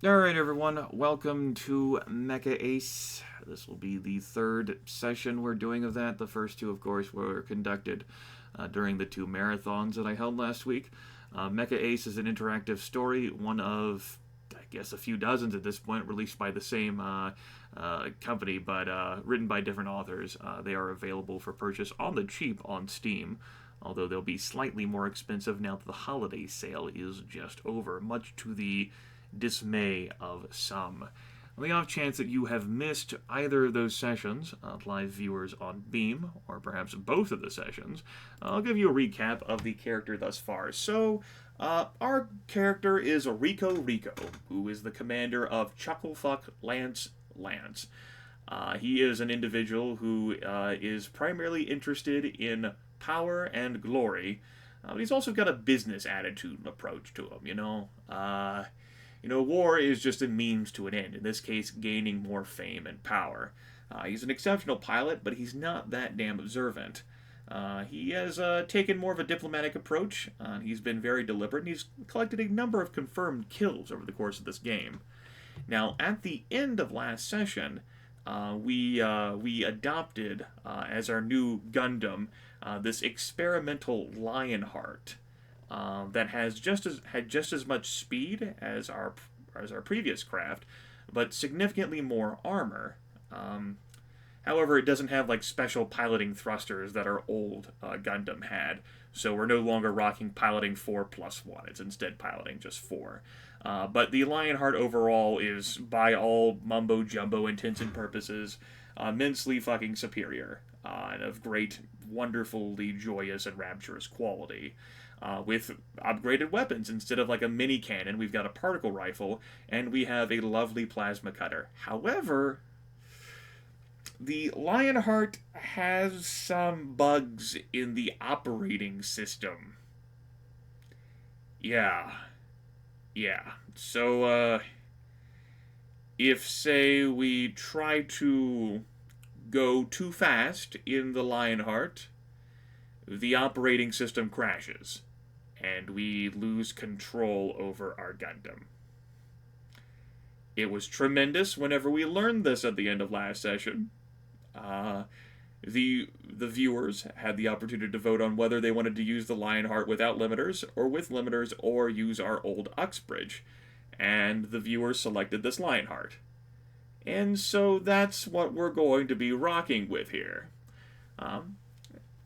Alright, everyone, welcome to Mecha Ace. This will be the third session we're doing of that. The first two, of course, were conducted during the two marathons that I held last week. Mecha Ace is an interactive story, one of, I guess, a few dozens at this point, released by the same company, but written by different authors. They are available for purchase on the cheap on Steam, although they'll be slightly more expensive now that the holiday sale is just over, much to the dismay of some. On the off chance that you have missed either of those sessions, live viewers on Beam, or perhaps both of the sessions, I'll give you a recap of the character thus far. So, our character is Rico, who is the commander of Chucklefuck Lance. He is an individual who is primarily interested in power and glory, but he's also got a business attitude and approach to him, war is just a means to an end, in this case, gaining more fame and power. He's an exceptional pilot, but he's not that damn observant. He has taken more of a diplomatic approach. He's been very deliberate, and he's collected a number of confirmed kills over the course of this game. Now, at the end of last session, we adopted as our new Gundam this experimental Lionheart that had just as much speed as our previous craft, but significantly more armor. However, it doesn't have like special piloting thrusters that our old Gundam had, so we're no longer rocking piloting 4+1. It's instead piloting just 4. But the Lionheart overall is, by all mumbo jumbo intents and purposes, immensely fucking superior, and of great, wonderfully joyous and rapturous quality. With upgraded weapons. Instead of like a mini cannon, we've got a particle rifle, and we have a lovely plasma cutter. However, the Lionheart has some bugs in the operating system. Yeah. So, if, say, we try to go too fast in the Lionheart, the operating system crashes, and we lose control over our Gundam. It was tremendous whenever we learned this at the end of last session. The viewers had the opportunity to vote on whether they wanted to use the Lionheart without limiters, or with limiters, or use our old Uxbridge, and the viewers selected this Lionheart. And so that's what we're going to be rocking with here.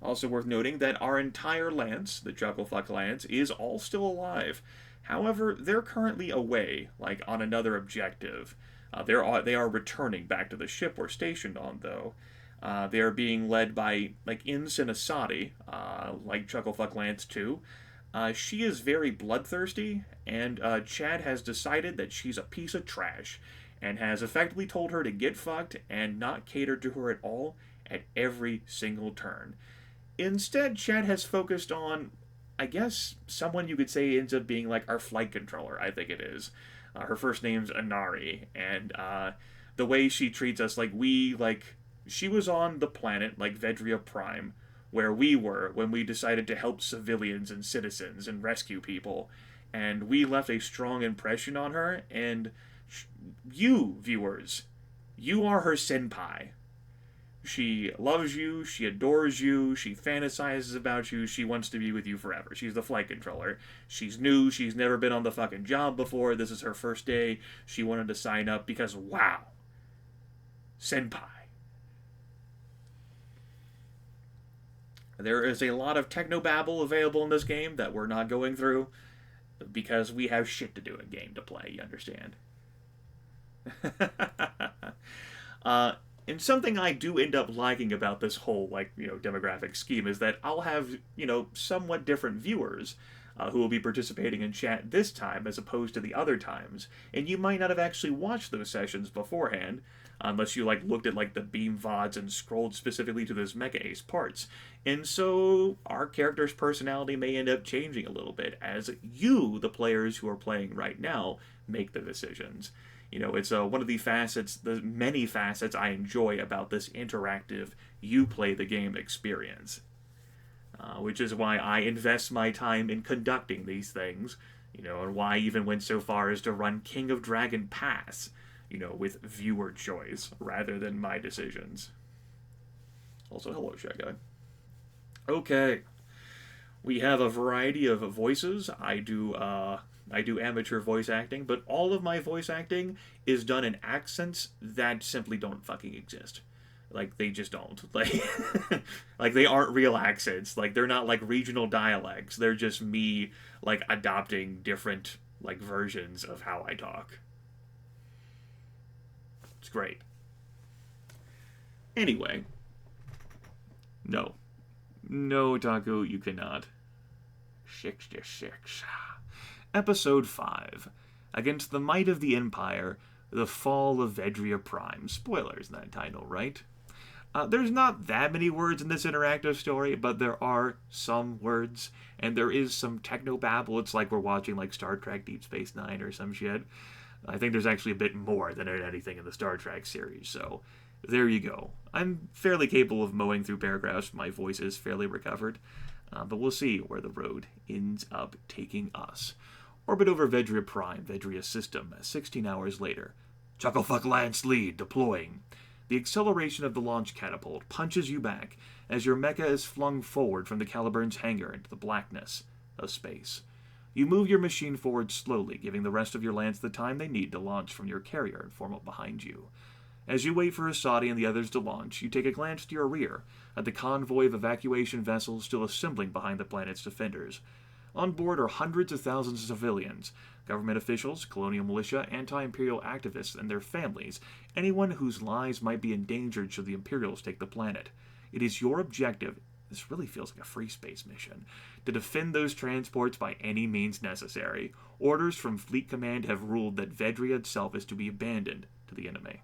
Also worth noting that our entire Lance, the Chucklefuck Lance, is all still alive. However, they're currently away, like on another objective. They are returning back to the ship we're stationed on, though. They are being led by, like, Ensign Asadi, like Chucklefuck Lance 2. She is very bloodthirsty, and Chad has decided that she's a piece of trash, and has effectively told her to get fucked and not cater to her at all at every single turn. Instead, Chad has focused on, I guess, someone you could say ends up being like our flight controller, I think it is. Her first name's Anari, and the way she treats us, she was on the planet, like Vedria Prime, where we were when we decided to help civilians and citizens and rescue people. And we left a strong impression on her, and you, viewers, you are her senpai. She loves you, she adores you, she fantasizes about you, she wants to be with you forever. She's the flight controller. She's new, she's never been on the fucking job before, this is her first day. She wanted to sign up because, wow, senpai. There is a lot of technobabble available in this game that we're not going through because we have shit to do in game to play, you understand? And something I do end up liking about this whole, demographic scheme is that I'll have, somewhat different viewers who will be participating in chat this time as opposed to the other times. And you might not have actually watched those sessions beforehand, unless you, looked at, the Beam VODs and scrolled specifically to those Mecha Ace parts. And so our character's personality may end up changing a little bit as you, the players who are playing right now, make the decisions. It's one of the many facets I enjoy about this interactive, you play the game experience. Which is why I invest my time in conducting these things, And why I even went so far as to run King of Dragon Pass, with viewer choice rather than my decisions. Also, hello, Shy Guy. Okay. We have a variety of voices. I do amateur voice acting, but all of my voice acting is done in accents that simply don't fucking exist. Like, they just don't. Like they aren't real accents. Like, they're not, like, regional dialects. They're just me, like, adopting different, like, versions of how I talk. It's great. Anyway. No. No, Taku, you cannot. 66. Episode 5. Against the Might of the Empire, the Fall of Vedria Prime. Spoilers in that title, right? There's not that many words in this interactive story, but there are some words, and there is some technobabble. It's like we're watching, like, Star Trek Deep Space Nine or some shit. I think there's actually a bit more than anything in the Star Trek series, so there you go. I'm fairly capable of mowing through paragraphs. My voice is fairly recovered, but we'll see where the road ends up taking us. Orbit over Vedria Prime, Vedria System, 16 hours later. Chucklefuck Lance Lead, deploying. The acceleration of the launch catapult punches you back as your mecha is flung forward from the Caliburn's hangar into the blackness of space. You move your machine forward slowly, giving the rest of your lance the time they need to launch from your carrier and form up behind you. As you wait for Asadi and the others to launch, you take a glance to your rear at the convoy of evacuation vessels still assembling behind the planet's defenders. On board are hundreds of thousands of civilians, government officials, colonial militia, anti-imperial activists, and their families, anyone whose lives might be endangered should the Imperials take the planet. It is your objective, this really feels like a free space mission, to defend those transports by any means necessary. Orders from Fleet Command have ruled that Vedria itself is to be abandoned to the enemy.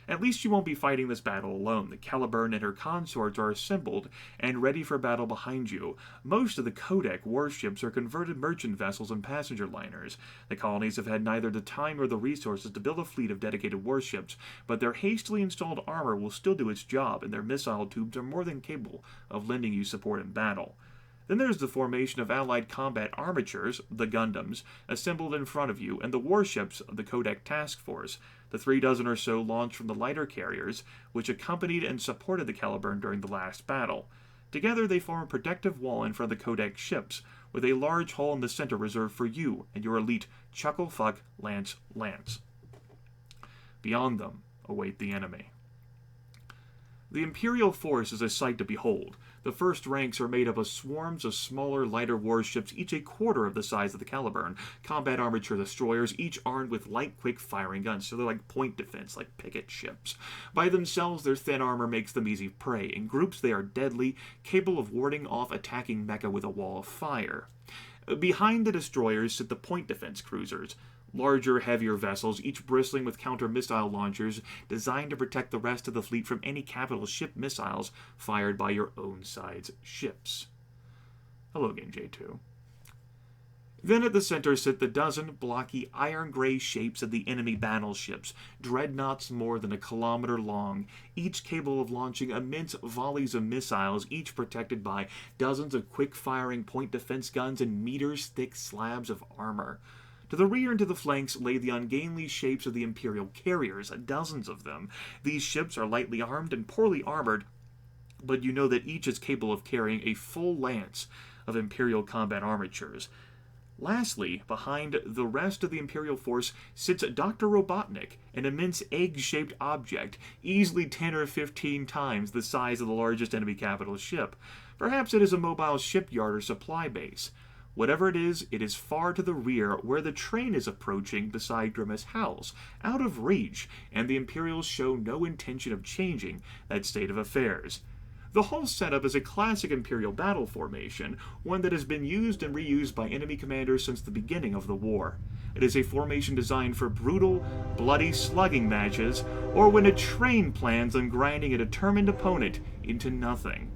At least you won't be fighting this battle alone. The Caliburn and her consorts are assembled and ready for battle behind you. Most of the Codec warships are converted merchant vessels and passenger liners. The colonies have had neither the time nor the resources to build a fleet of dedicated warships, but their hastily installed armor will still do its job, and their missile tubes are more than capable of lending you support in battle. Then there's the formation of Allied combat armatures, the Gundams, assembled in front of you, and the warships of the Codec Task Force, the 36 or so launched from the lighter carriers, which accompanied and supported the Caliburn during the last battle. Together they form a protective wall in front of the Codec ships, with a large hole in the center reserved for you and your elite Chucklefuck Lance. Beyond them await the enemy. The Imperial force is a sight to behold. The first ranks are made up of swarms of smaller, lighter warships, each a quarter of the size of the Caliburn, combat armature destroyers, each armed with light, quick-firing guns, so they're like point defense, like picket ships. By themselves, their thin armor makes them easy prey. In groups, they are deadly, capable of warding off attacking mecha with a wall of fire. Behind the destroyers sit the point defense cruisers, larger, heavier vessels, each bristling with counter-missile launchers designed to protect the rest of the fleet from any capital ship missiles fired by your own side's ships. Hello, Game J2. Then at the center sit the dozen blocky iron-gray shapes of the enemy battleships, dreadnoughts more than a kilometer long, each capable of launching immense volleys of missiles, each protected by dozens of quick-firing point defense guns and meters-thick slabs of armor. To the rear and to the flanks lay the ungainly shapes of the Imperial carriers, dozens of them. These ships are lightly armed and poorly armored, but you know that each is capable of carrying a full lance of Imperial combat armatures. Lastly, behind the rest of the Imperial force sits Dr. Robotnik, an immense egg-shaped object, easily 10 or 15 times the size of the largest enemy capital ship. Perhaps it is a mobile shipyard or supply base. Whatever it is far to the rear, where the train is approaching beside Grimace House, out of reach, and the Imperials show no intention of changing that state of affairs. The whole setup is a classic Imperial battle formation, one that has been used and reused by enemy commanders since the beginning of the war. It is a formation designed for brutal, bloody slugging matches, or when a train plans on grinding a determined opponent into nothing.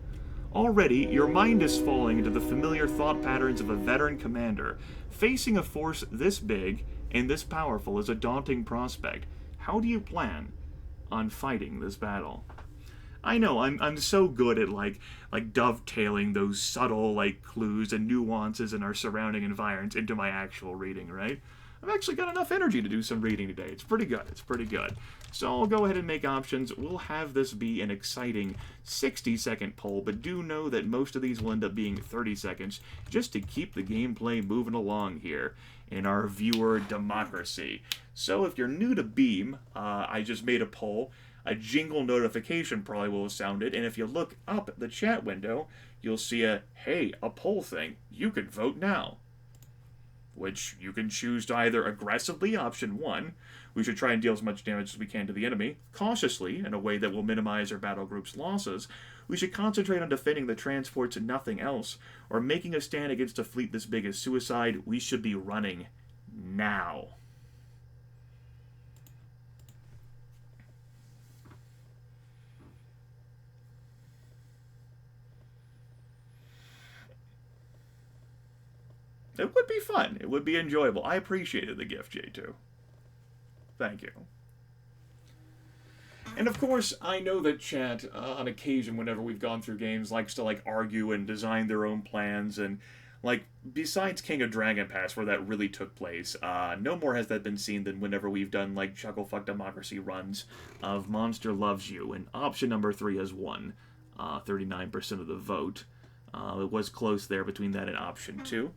Already, your mind is falling into the familiar thought patterns of a veteran commander. Facing a force this big and this powerful is a daunting prospect. How do you plan on fighting this battle? I know, I'm so good at like dovetailing those subtle like clues and nuances in our surrounding environs into my actual reading, right? I've actually got enough energy to do some reading today. It's pretty good. It's pretty good. So I'll go ahead and make options. We'll have this be an exciting 60-second poll, but do know that most of these will end up being 30 seconds just to keep the gameplay moving along here in our viewer democracy. So if you're new to Beam, I just made a poll. A jingle notification probably will have sounded, and if you look up at the chat window, you'll see a, hey, a poll thing. You can vote now. Which you can choose to either aggressively, option 1, we should try and deal as much damage as we can to the enemy, cautiously, in a way that will minimize our battle group's losses, we should concentrate on defending the transports and nothing else, or making a stand against a fleet this big as suicide, we should be running now. It would be fun. It would be enjoyable. I appreciated the gift, J2. Thank you. And of course, I know that chat, on occasion, whenever we've gone through games, likes to like argue and design their own plans. And like, besides King of Dragon Pass, where that really took place, no more has that been seen than whenever we've done like Chucklefuck Democracy runs of Monster Loves You. And option number 3 has won 39% of the vote. It was close there between that and option 2.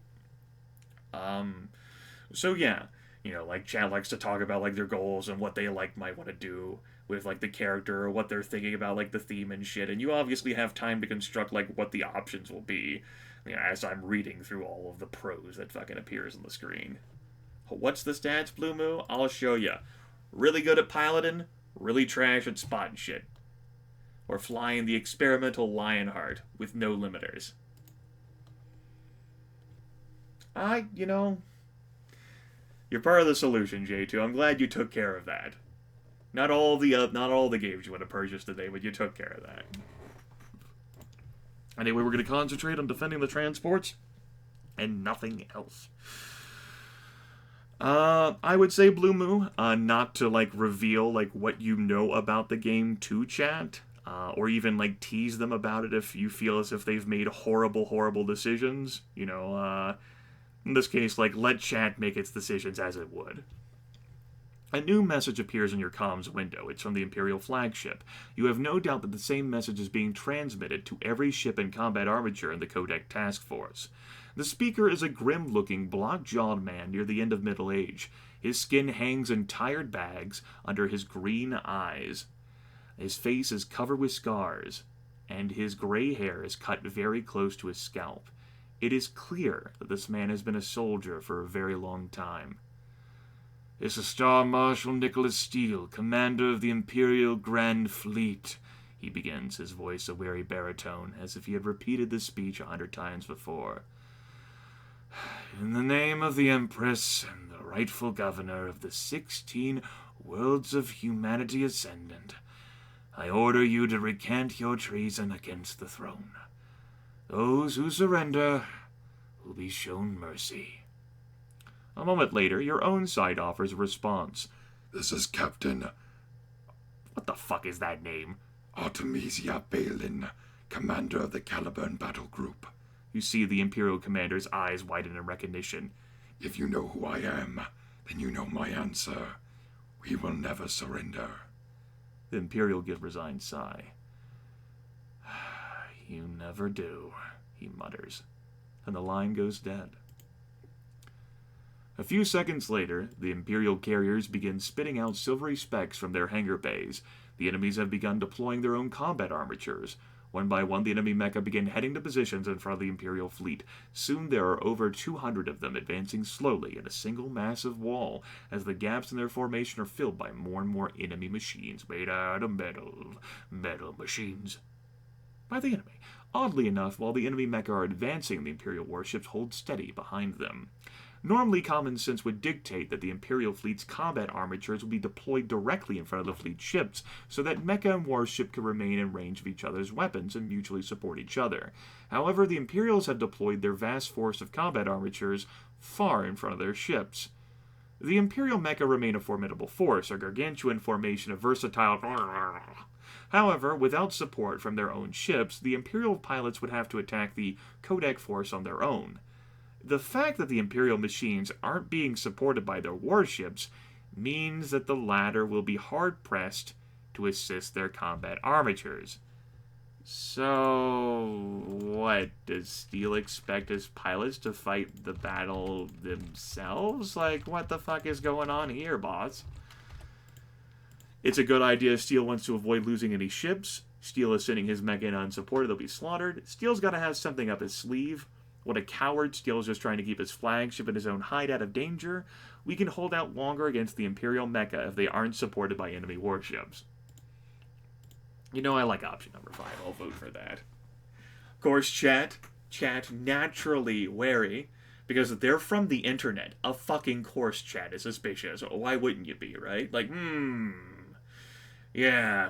So yeah, you know, like chat likes to talk about like their goals and what they like might want to do with like the character or what they're thinking about like the theme and shit, and you obviously have time to construct like what the options will be, you know, as I'm reading through all of the prose that fucking appears on the screen. What's the stats, Blue Moo? I'll show ya. Really good at piloting, really trash at spotting shit. Or flying the experimental Lionheart with no limiters. You know, you're part of the solution, J2. I'm glad you took care of that. Not all the games you would have purchased today, but you took care of that. Anyway, we're going to concentrate on defending the transports and nothing else. I would say, Blue Moo, not to like reveal like what you know about the game to chat, or even like tease them about it if you feel as if they've made horrible decisions. You know, in this case, like, let chat make its decisions as it would. A new message appears in your comms window. It's from the Imperial flagship. You have no doubt that the same message is being transmitted to every ship and combat armature in the Codec Task Force. The speaker is a grim-looking, block-jawed man near the end of middle age. His skin hangs in tired bags under his green eyes. His face is covered with scars, and his gray hair is cut very close to his scalp. It is clear that this man has been a soldier for a very long time. This is Star Marshal Nicholas Steele, commander of the Imperial Grand Fleet, he begins, his voice a weary baritone, as if he had repeated this speech 100 times before. In the name of the Empress and the rightful governor of the 16 Worlds of Humanity Ascendant, I order you to recant your treason against the throne. Those who surrender will be shown mercy. A moment later, your own side offers a response. This is Captain... What the fuck is that name? Artemisia Balin, commander of the Caliburn Battle Group. You see the Imperial commander's eyes widen in recognition. If you know who I am, then you know my answer. We will never surrender. The Imperial gives a resigned sigh. You never do, he mutters, and the line goes dead. A few seconds later, the Imperial carriers begin spitting out silvery specks from their hangar bays. The enemies have begun deploying their own combat armatures. One by one, the enemy mecha begin heading to positions in front of the Imperial fleet. Soon there are over 200 of them advancing slowly in a single massive wall, as the gaps in their formation are filled by more and more enemy machines made out of metal machines. By the enemy. Oddly enough, while the enemy mecha are advancing, the Imperial warships hold steady behind them. Normally, common sense would dictate that the Imperial fleet's combat armatures would be deployed directly in front of the fleet ships, so that mecha and warship could remain in range of each other's weapons and mutually support each other. However, the Imperials have deployed their vast force of combat armatures far in front of their ships. The Imperial mecha remain a formidable force, a gargantuan formation of versatile However, without support from their own ships, the Imperial pilots would have to attack the Codec force on their own. The fact that the Imperial machines aren't being supported by their warships means that the latter will be hard-pressed to assist their combat armatures. So, what? Does Steel expect his pilots to fight the battle themselves? Like, what the fuck is going on here, boss? It's a good idea. Steel wants to avoid losing any ships. Steel is sending his Mecha in unsupported. They'll be slaughtered. Steel's got to have something up his sleeve. What a coward. Steel's just trying to keep his flagship and his own hide out of danger. We can hold out longer against the Imperial Mecha if they aren't supported by enemy warships. You know, I like option number 5. I'll vote for that. Of course, chat naturally wary, because they're from the internet. Of fucking course chat is suspicious. Why wouldn't you be, right? Like, yeah,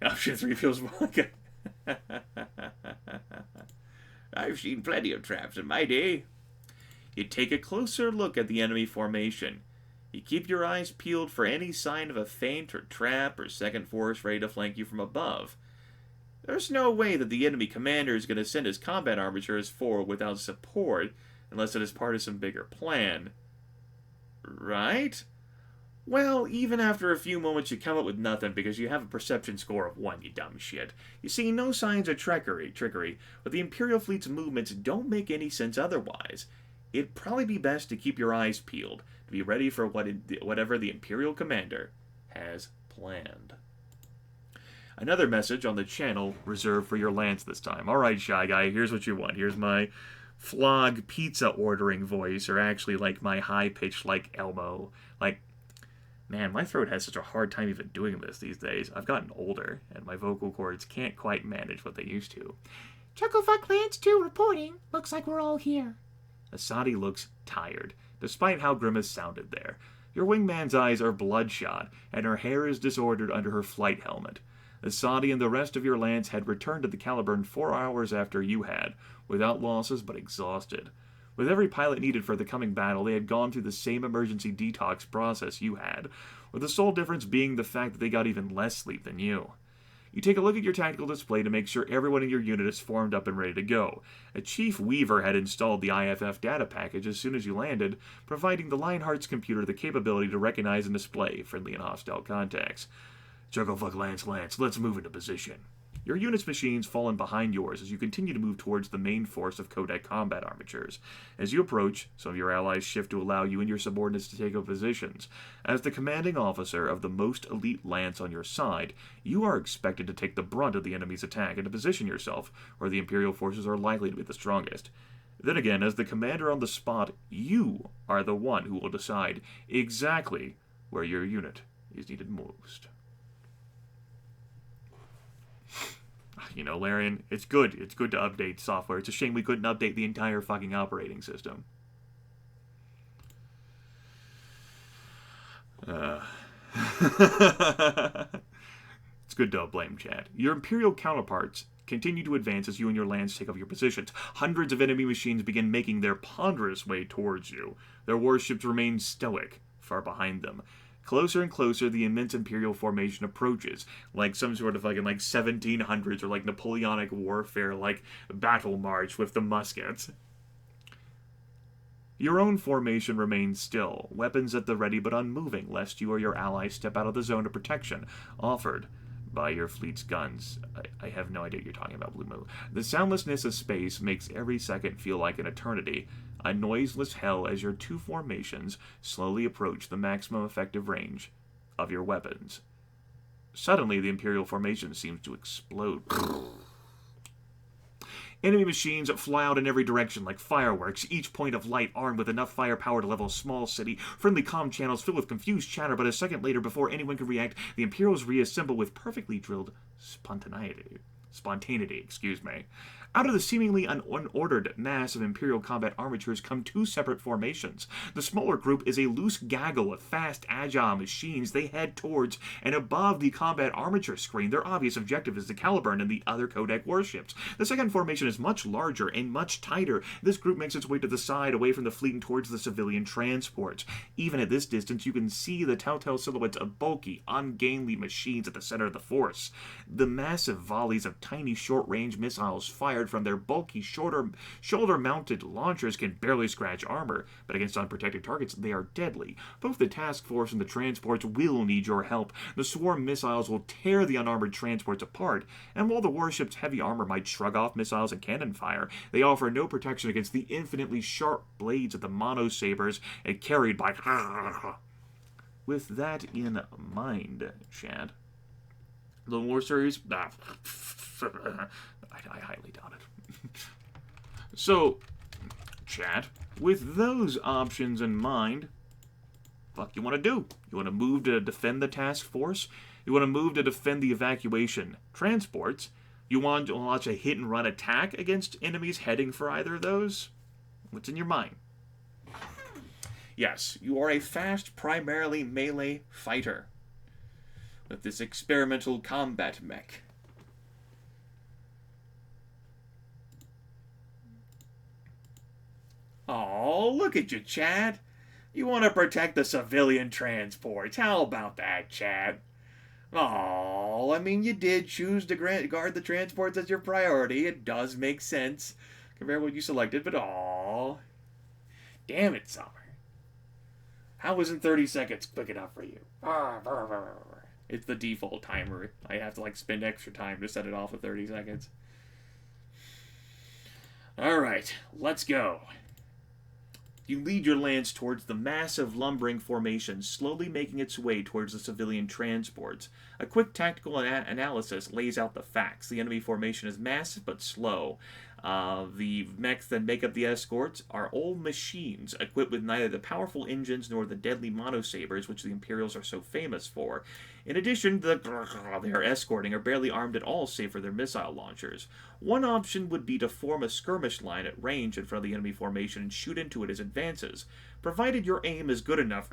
Option 3 feels more like I've seen plenty of traps in my day. You take a closer look at the enemy formation. You keep your eyes peeled for any sign of a feint or trap or second force ready to flank you from above. There's no way that the enemy commander is going to send his combat armatures forward without support, unless it is part of some bigger plan. Right? Well, even after a few moments you come up with nothing because you have a perception score of 1, you dumb shit. You see no signs of trickery, but the Imperial fleet's movements don't make any sense otherwise. It'd probably be best to keep your eyes peeled, to be ready for whatever the Imperial commander has planned. Another message on the channel reserved for your lance this time. Alright, Shy Guy, here's what you want. Here's my flog pizza ordering voice, or actually like my high-pitched like Elmo. Like, man, my throat has such a hard time even doing this these days. I've gotten older, and my vocal cords can't quite manage what they used to. Chucklefuck Lance 2 reporting. Looks like we're all here. Asadi looks tired, despite how Grimith sounded there. Your wingman's eyes are bloodshot, and her hair is disordered under her flight helmet. Asadi and the rest of your lance had returned to the Caliburn 4 hours after you had, without losses but exhausted. With every pilot needed for the coming battle, they had gone through the same emergency detox process you had, with the sole difference being the fact that they got even less sleep than you. You take a look at your tactical display to make sure everyone in your unit is formed up and ready to go. A Chief Weaver had installed the IFF data package as soon as you landed, providing the Lionheart's computer the capability to recognize and display friendly and hostile contacts. Chucklefuck Lance, let's move into position. Your unit's machines fall in behind yours as you continue to move towards the main force of Codec combat armatures. As you approach, some of your allies shift to allow you and your subordinates to take up positions. As the commanding officer of the most elite lance on your side, you are expected to take the brunt of the enemy's attack and to position yourself where the Imperial forces are likely to be the strongest. Then again, as the commander on the spot, you are the one who will decide exactly where your unit is needed most. You know, Larian, it's good. It's good to update software. It's a shame we couldn't update the entire fucking operating system. It's good to blame chat. Your Imperial counterparts continue to advance as you and your lance take up your positions. Hundreds of enemy machines begin making their ponderous way towards you. Their warships remain stoic, far behind them. Closer and closer, the immense Imperial formation approaches, like some sort of fucking 1700s or Napoleonic warfare, battle march with the muskets. Your own formation remains still, weapons at the ready but unmoving, lest you or your allies step out of the zone of protection offered by your fleet's guns. I have no idea what you're talking about, Blue Moon. The soundlessness of space makes every second feel like an eternity, a noiseless hell as your two formations slowly approach the maximum effective range of your weapons. Suddenly, the Imperial formation seems to explode. Enemy machines fly out in every direction like fireworks, each point of light armed with enough firepower to level a small city. Friendly comm channels filled with confused chatter, but a second later, before anyone can react, the Imperials reassemble with perfectly drilled spontaneity. Out of the seemingly unordered mass of Imperial combat armatures come two separate formations. The smaller group is a loose gaggle of fast, agile machines they head towards, and above the combat armature screen, their obvious objective is the Caliburn and the other Codex warships. The second formation is much larger and much tighter. This group makes its way to the side, away from the fleet and towards the civilian transports. Even at this distance, you can see the telltale silhouettes of bulky, ungainly machines at the center of the force. The massive volleys of tiny short-range missiles fired from their bulky, shoulder-mounted launchers can barely scratch armor, but against unprotected targets, they are deadly. Both the task force and the transports will need your help. The swarm missiles will tear the unarmored transports apart, and while the warship's heavy armor might shrug off missiles and cannon fire, they offer no protection against the infinitely sharp blades of the monosabers and carried by... With that in mind, Chad, the War Series... I highly doubt it. So, Chad, with those options in mind, what you want to do? You want to move to defend the task force? You want to move to defend the evacuation transports? You want to launch a hit-and-run attack against enemies heading for either of those? What's in your mind? Yes, you are a fast, primarily melee fighter with this experimental combat mech. Oh, look at you, Chad. You want to protect the civilian transports. How about that, Chad? Oh, I mean, you did choose to guard the transports as your priority. It does make sense compared to what you selected, but oh, damn it, Summer. How isn't 30 seconds quick enough for you? It's the default timer. I have to, spend extra time to set it off at 30 seconds. Alright, let's go. You lead your lance towards the massive lumbering formation, slowly making its way towards the civilian transports. A quick tactical analysis lays out the facts. The enemy formation is massive but slow. The mechs that make up the escorts are old machines, equipped with neither the powerful engines nor the deadly monosabers which the Imperials are so famous for. In addition, they are escorting are barely armed at all save for their missile launchers. One option would be to form a skirmish line at range in front of the enemy formation and shoot into it as it advances. Provided your aim is good enough,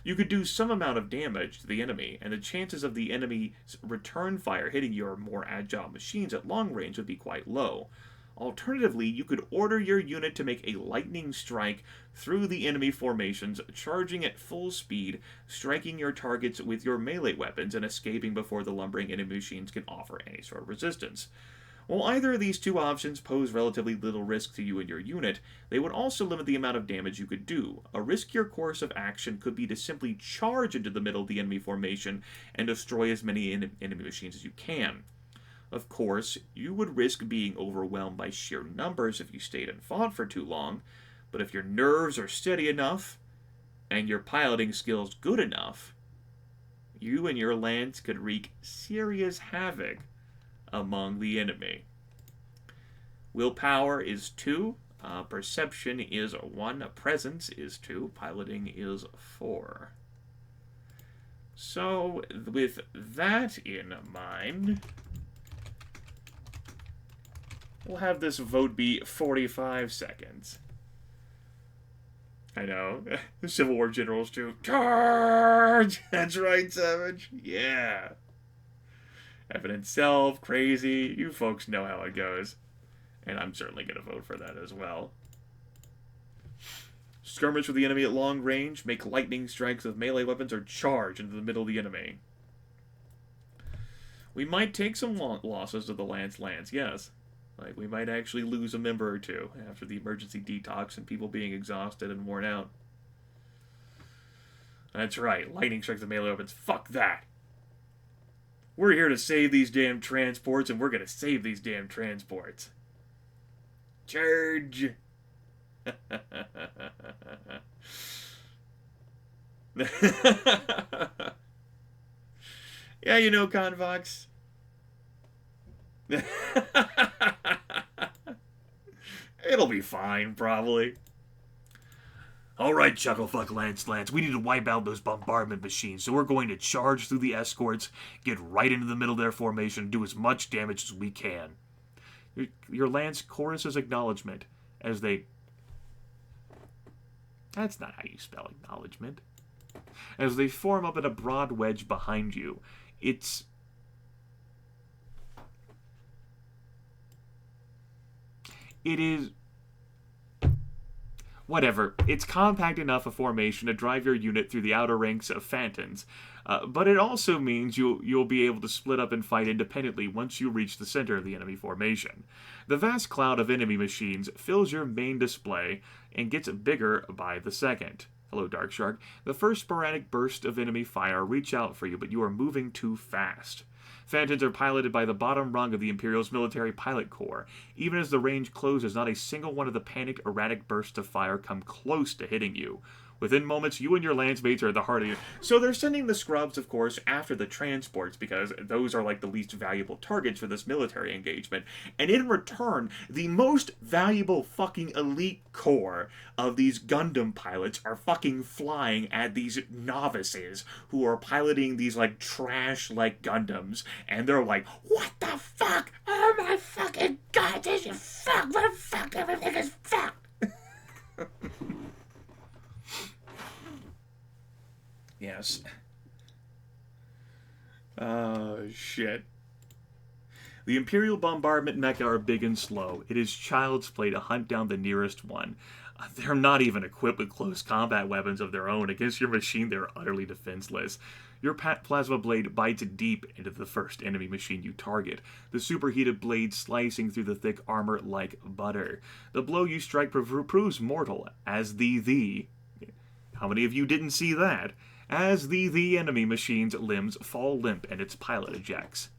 you could do some amount of damage to the enemy, and the chances of the enemy's return fire hitting your more agile machines at long range would be quite low. Alternatively, you could order your unit to make a lightning strike through the enemy formations, charging at full speed, striking your targets with your melee weapons, and escaping before the lumbering enemy machines can offer any sort of resistance. While either of these two options pose relatively little risk to you and your unit, they would also limit the amount of damage you could do. A riskier course of action could be to simply charge into the middle of the enemy formation and destroy as many enemy machines as you can. Of course, you would risk being overwhelmed by sheer numbers if you stayed and fought for too long, but if your nerves are steady enough, and your piloting skills good enough, you and your lance could wreak serious havoc among the enemy. Willpower is 2, perception is 1, presence is 2, piloting is 4. So, with that in mind, we'll have this vote be 45 seconds. I know. The Civil War generals too. Charge! That's right, Savage. Yeah. Evidence self, crazy. You folks know how it goes. And I'm certainly going to vote for that as well. Skirmish with the enemy at long range. Make lightning strikes with melee weapons or charge into the middle of the enemy. We might take some losses to the Lance, yes. We might actually lose a member or two after the emergency detox and people being exhausted and worn out. That's right, lightning strikes with melee weapons. Fuck that! We're here to save these damn transports, and we're gonna save these damn transports. Charge! Yeah, you know, Convox. It'll be fine, probably. Alright, Chucklefuck Lance, we need to wipe out those bombardment machines, so we're going to charge through the escorts, get right into the middle of their formation, and do as much damage as we can. Your lance choruses acknowledgement as they... That's not how you spell acknowledgement. As they form up in a broad wedge behind you. It is... Whatever. It's compact enough a formation to drive your unit through the outer ranks of Phantons, but it also means you'll be able to split up and fight independently once you reach the center of the enemy formation. The vast cloud of enemy machines fills your main display and gets bigger by the second. Hello, Dark Shark. The first sporadic burst of enemy fire reach out for you, but you are moving too fast. Phantons are piloted by the bottom rung of the Imperial's military pilot corps. Even as the range closes, not a single one of the panicked, erratic bursts of fire come close to hitting you. Within moments, you and your lance mates are at the heart of you. So they're sending the scrubs, of course, after the transports, because those are like the least valuable targets for this military engagement. And in return, the most valuable fucking elite corps of these Gundam pilots are fucking flying at these novices who are piloting these like trash like Gundams. And they're like, what the fuck? Oh my fucking god, this is fuck, what the fuck, everything is fucked. Yes. Oh, shit. The Imperial bombardment mecha are big and slow. It is child's play to hunt down the nearest one. They're not even equipped with close combat weapons of their own. Against your machine, they're utterly defenseless. Your plasma blade bites deep into the first enemy machine you target, the superheated blade slicing through the thick armor like butter. The blow you strike proves mortal, as the... How many of you didn't see that? As the enemy machine's limbs fall limp and its pilot ejects.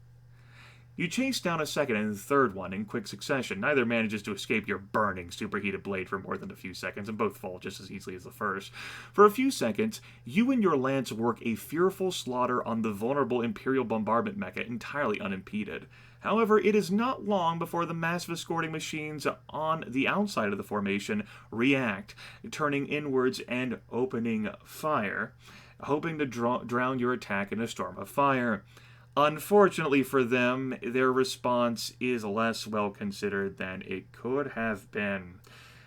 You chase down a second and third one in quick succession. Neither manages to escape your burning, superheated blade for more than a few seconds, and both fall just as easily as the first. For a few seconds, you and your lance work a fearful slaughter on the vulnerable Imperial bombardment mecha entirely unimpeded. However, it is not long before the massive escorting machines on the outside of the formation react, turning inwards and opening fire, hoping to drown your attack in a storm of fire. Unfortunately for them, their response is less well considered than it could have been.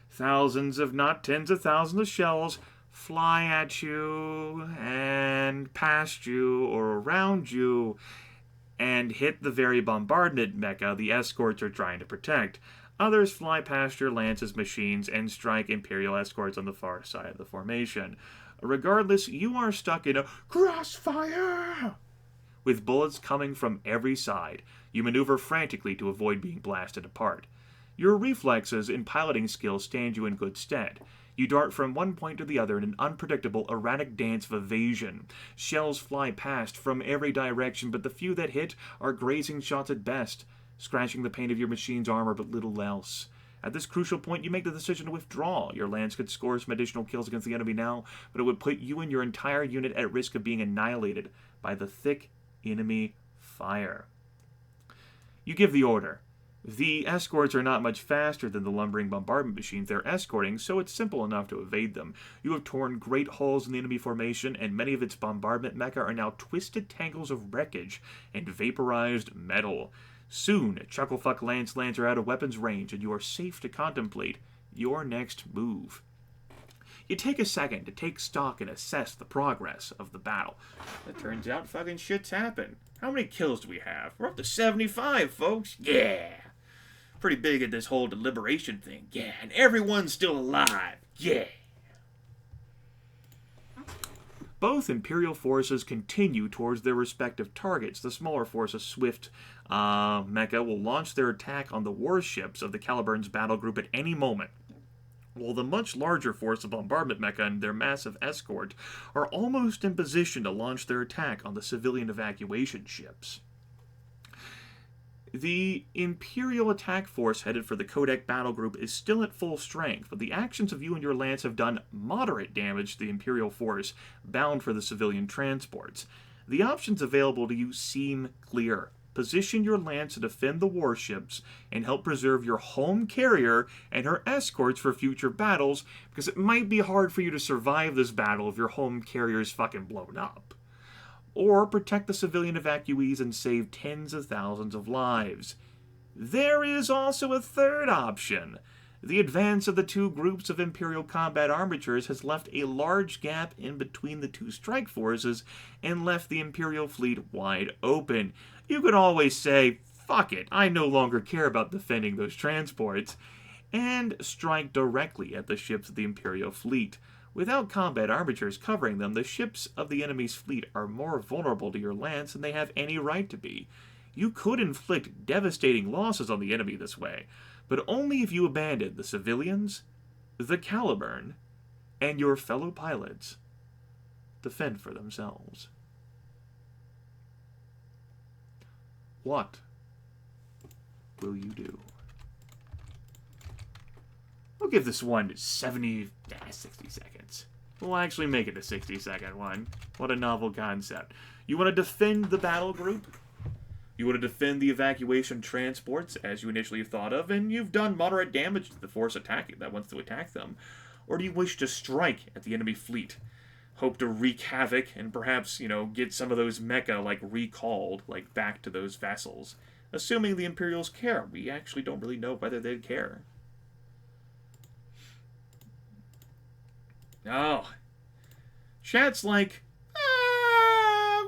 Thousands, if not tens of thousands of shells fly at you and past you or around you and hit the very bombardment mecha the escorts are trying to protect. Others fly past your lance's machines and strike Imperial escorts on the far side of the formation. Regardless, you are stuck in a crossfire! With bullets coming from every side, you maneuver frantically to avoid being blasted apart. Your reflexes and piloting skills stand you in good stead. You dart from one point to the other in an unpredictable, erratic dance of evasion. Shells fly past from every direction, but the few that hit are grazing shots at best, scratching the paint of your machine's armor but little else. At this crucial point, you make the decision to withdraw. Your lance could score some additional kills against the enemy now, but it would put you and your entire unit at risk of being annihilated by the thick enemy fire. You give the order. The escorts are not much faster than the lumbering bombardment machines they're escorting, so it's simple enough to evade them. You have torn great holes in the enemy formation, and many of its bombardment mecha are now twisted tangles of wreckage and vaporized metal. Soon, Chucklefuck Lance lands are out of weapons range, and you are safe to contemplate your next move. You take a second to take stock and assess the progress of the battle. It turns out fucking shit's happened. How many kills do we have? We're up to 75, folks. Yeah! Pretty big at this whole deliberation thing. Yeah, and everyone's still alive. Yeah! Both Imperial forces continue towards their respective targets. The smaller force, a swift mecha, will launch their attack on the warships of the Caliburn's battle group at any moment, while the much larger force of bombardment mecha and their massive escort are almost in position to launch their attack on the civilian evacuation ships. The Imperial attack force headed for the Codec battle group is still at full strength, but the actions of you and your lance have done moderate damage to the Imperial force bound for the civilian transports. The options available to you seem clear. Position your lance to defend the warships and help preserve your home carrier and her escorts for future battles, because it might be hard for you to survive this battle if your home carrier is fucking blown up. Or protect the civilian evacuees and save tens of thousands of lives. There is also a third option. The advance of the two groups of Imperial combat armatures has left a large gap in between the two strike forces and left the Imperial fleet wide open. You could always say, fuck it, I no longer care about defending those transports, and strike directly at the ships of the Imperial fleet. Without combat armatures covering them, the ships of the enemy's fleet are more vulnerable to your lance than they have any right to be. You could inflict devastating losses on the enemy this way, but only if you abandon the civilians, the Caliburn, and your fellow pilots to fend for themselves. What will you do? We'll give this one 60 seconds. We'll actually make it a 60-second one. What a novel concept. You want to defend the battle group? You want to defend the evacuation transports, as you initially thought of, and you've done moderate damage to the force attacking that wants to attack them? Or do you wish to strike at the enemy fleet? Hope to wreak havoc and perhaps, get some of those mecha, recalled, back to those vessels? Assuming the Imperials care. We actually don't really know whether they'd care. Oh. Chat's like,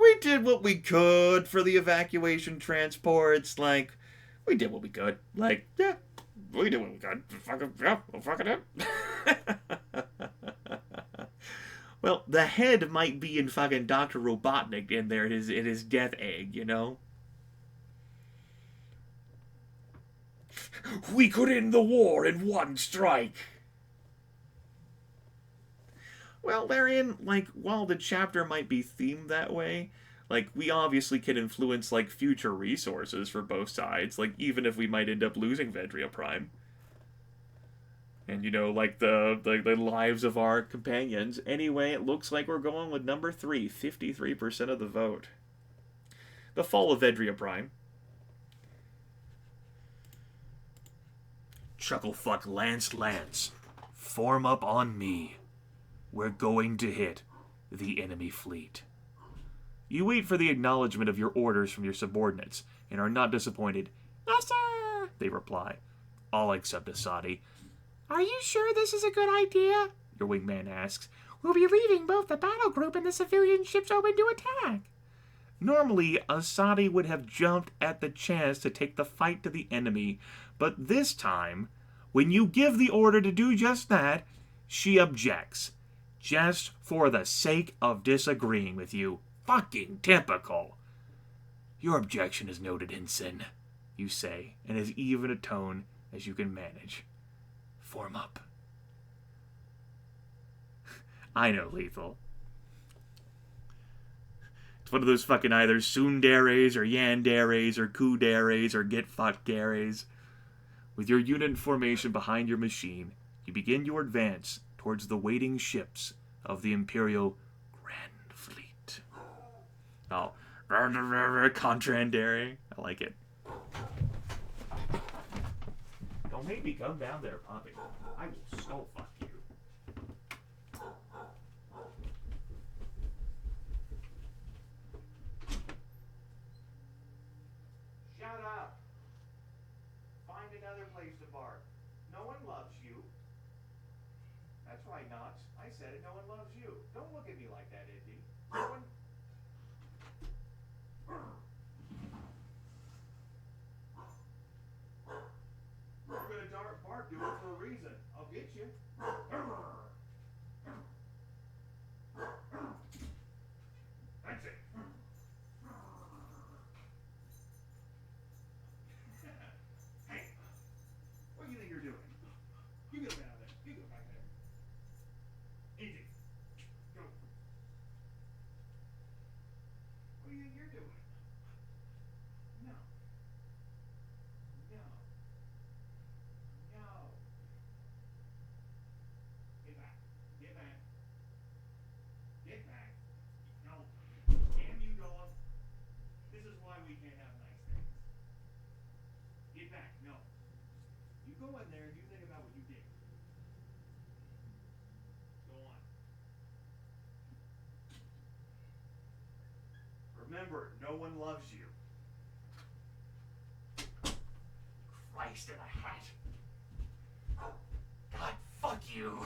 we did what we could for the evacuation transports. We did what we could. Yeah, we did what we could. We'll fucking it. Well, the head might be in fucking Dr. Robotnik in there in his death egg, We could end the war in one strike. Well, therein, while the chapter might be themed that way, we obviously can influence, future resources for both sides, even if we might end up losing Vedria Prime. And, the lives of our companions. Anyway, it looks like we're going with number 3, 53% of the vote. The Fall of Vedria Prime. Chucklefuck Lance. Form up on me. We're going to hit the enemy fleet. You wait for the acknowledgement of your orders from your subordinates, and are not disappointed. Yes, sir. They reply. All except Asadi. Are you sure this is a good idea? Your wingman asks. We'll be leaving both the battle group and the civilian ships open to attack. Normally, Asadi would have jumped at the chance to take the fight to the enemy, but this time, when you give the order to do just that, she objects. Just for the sake of disagreeing with you. Fucking typical. Your objection is noted, Ensign, you say, in as even a tone as you can manage. Form up. I know, Lethal. It's one of those fucking either Tsunderes or Yanderes or Kuderes or Get Fucked Dares. With your unit in formation behind your machine, you begin your advance towards the waiting ships of the Imperial Grand Fleet. Oh, Contrandere. I like it. Don't make me come down there, Poppy. I will so fuck you. Shut up. Find another place to bark. No one loves you. That's right, Knox. I said it. No one loves you. Don't look at me like that, Indy. No one... You're gonna bark, do it for a reason. I'll get you. That's it. Hey, what do you think you're doing? You get out of there. You go back there. Easy. Go. What do you think you're doing? No. No. No. Get back. Get back. Get back. No. Damn you, dog. This is why we can't have nice things. Get back. No. You go in there and you think about what you did. Go on. Remember, no one loves you. Christ in a hat. God, fuck you.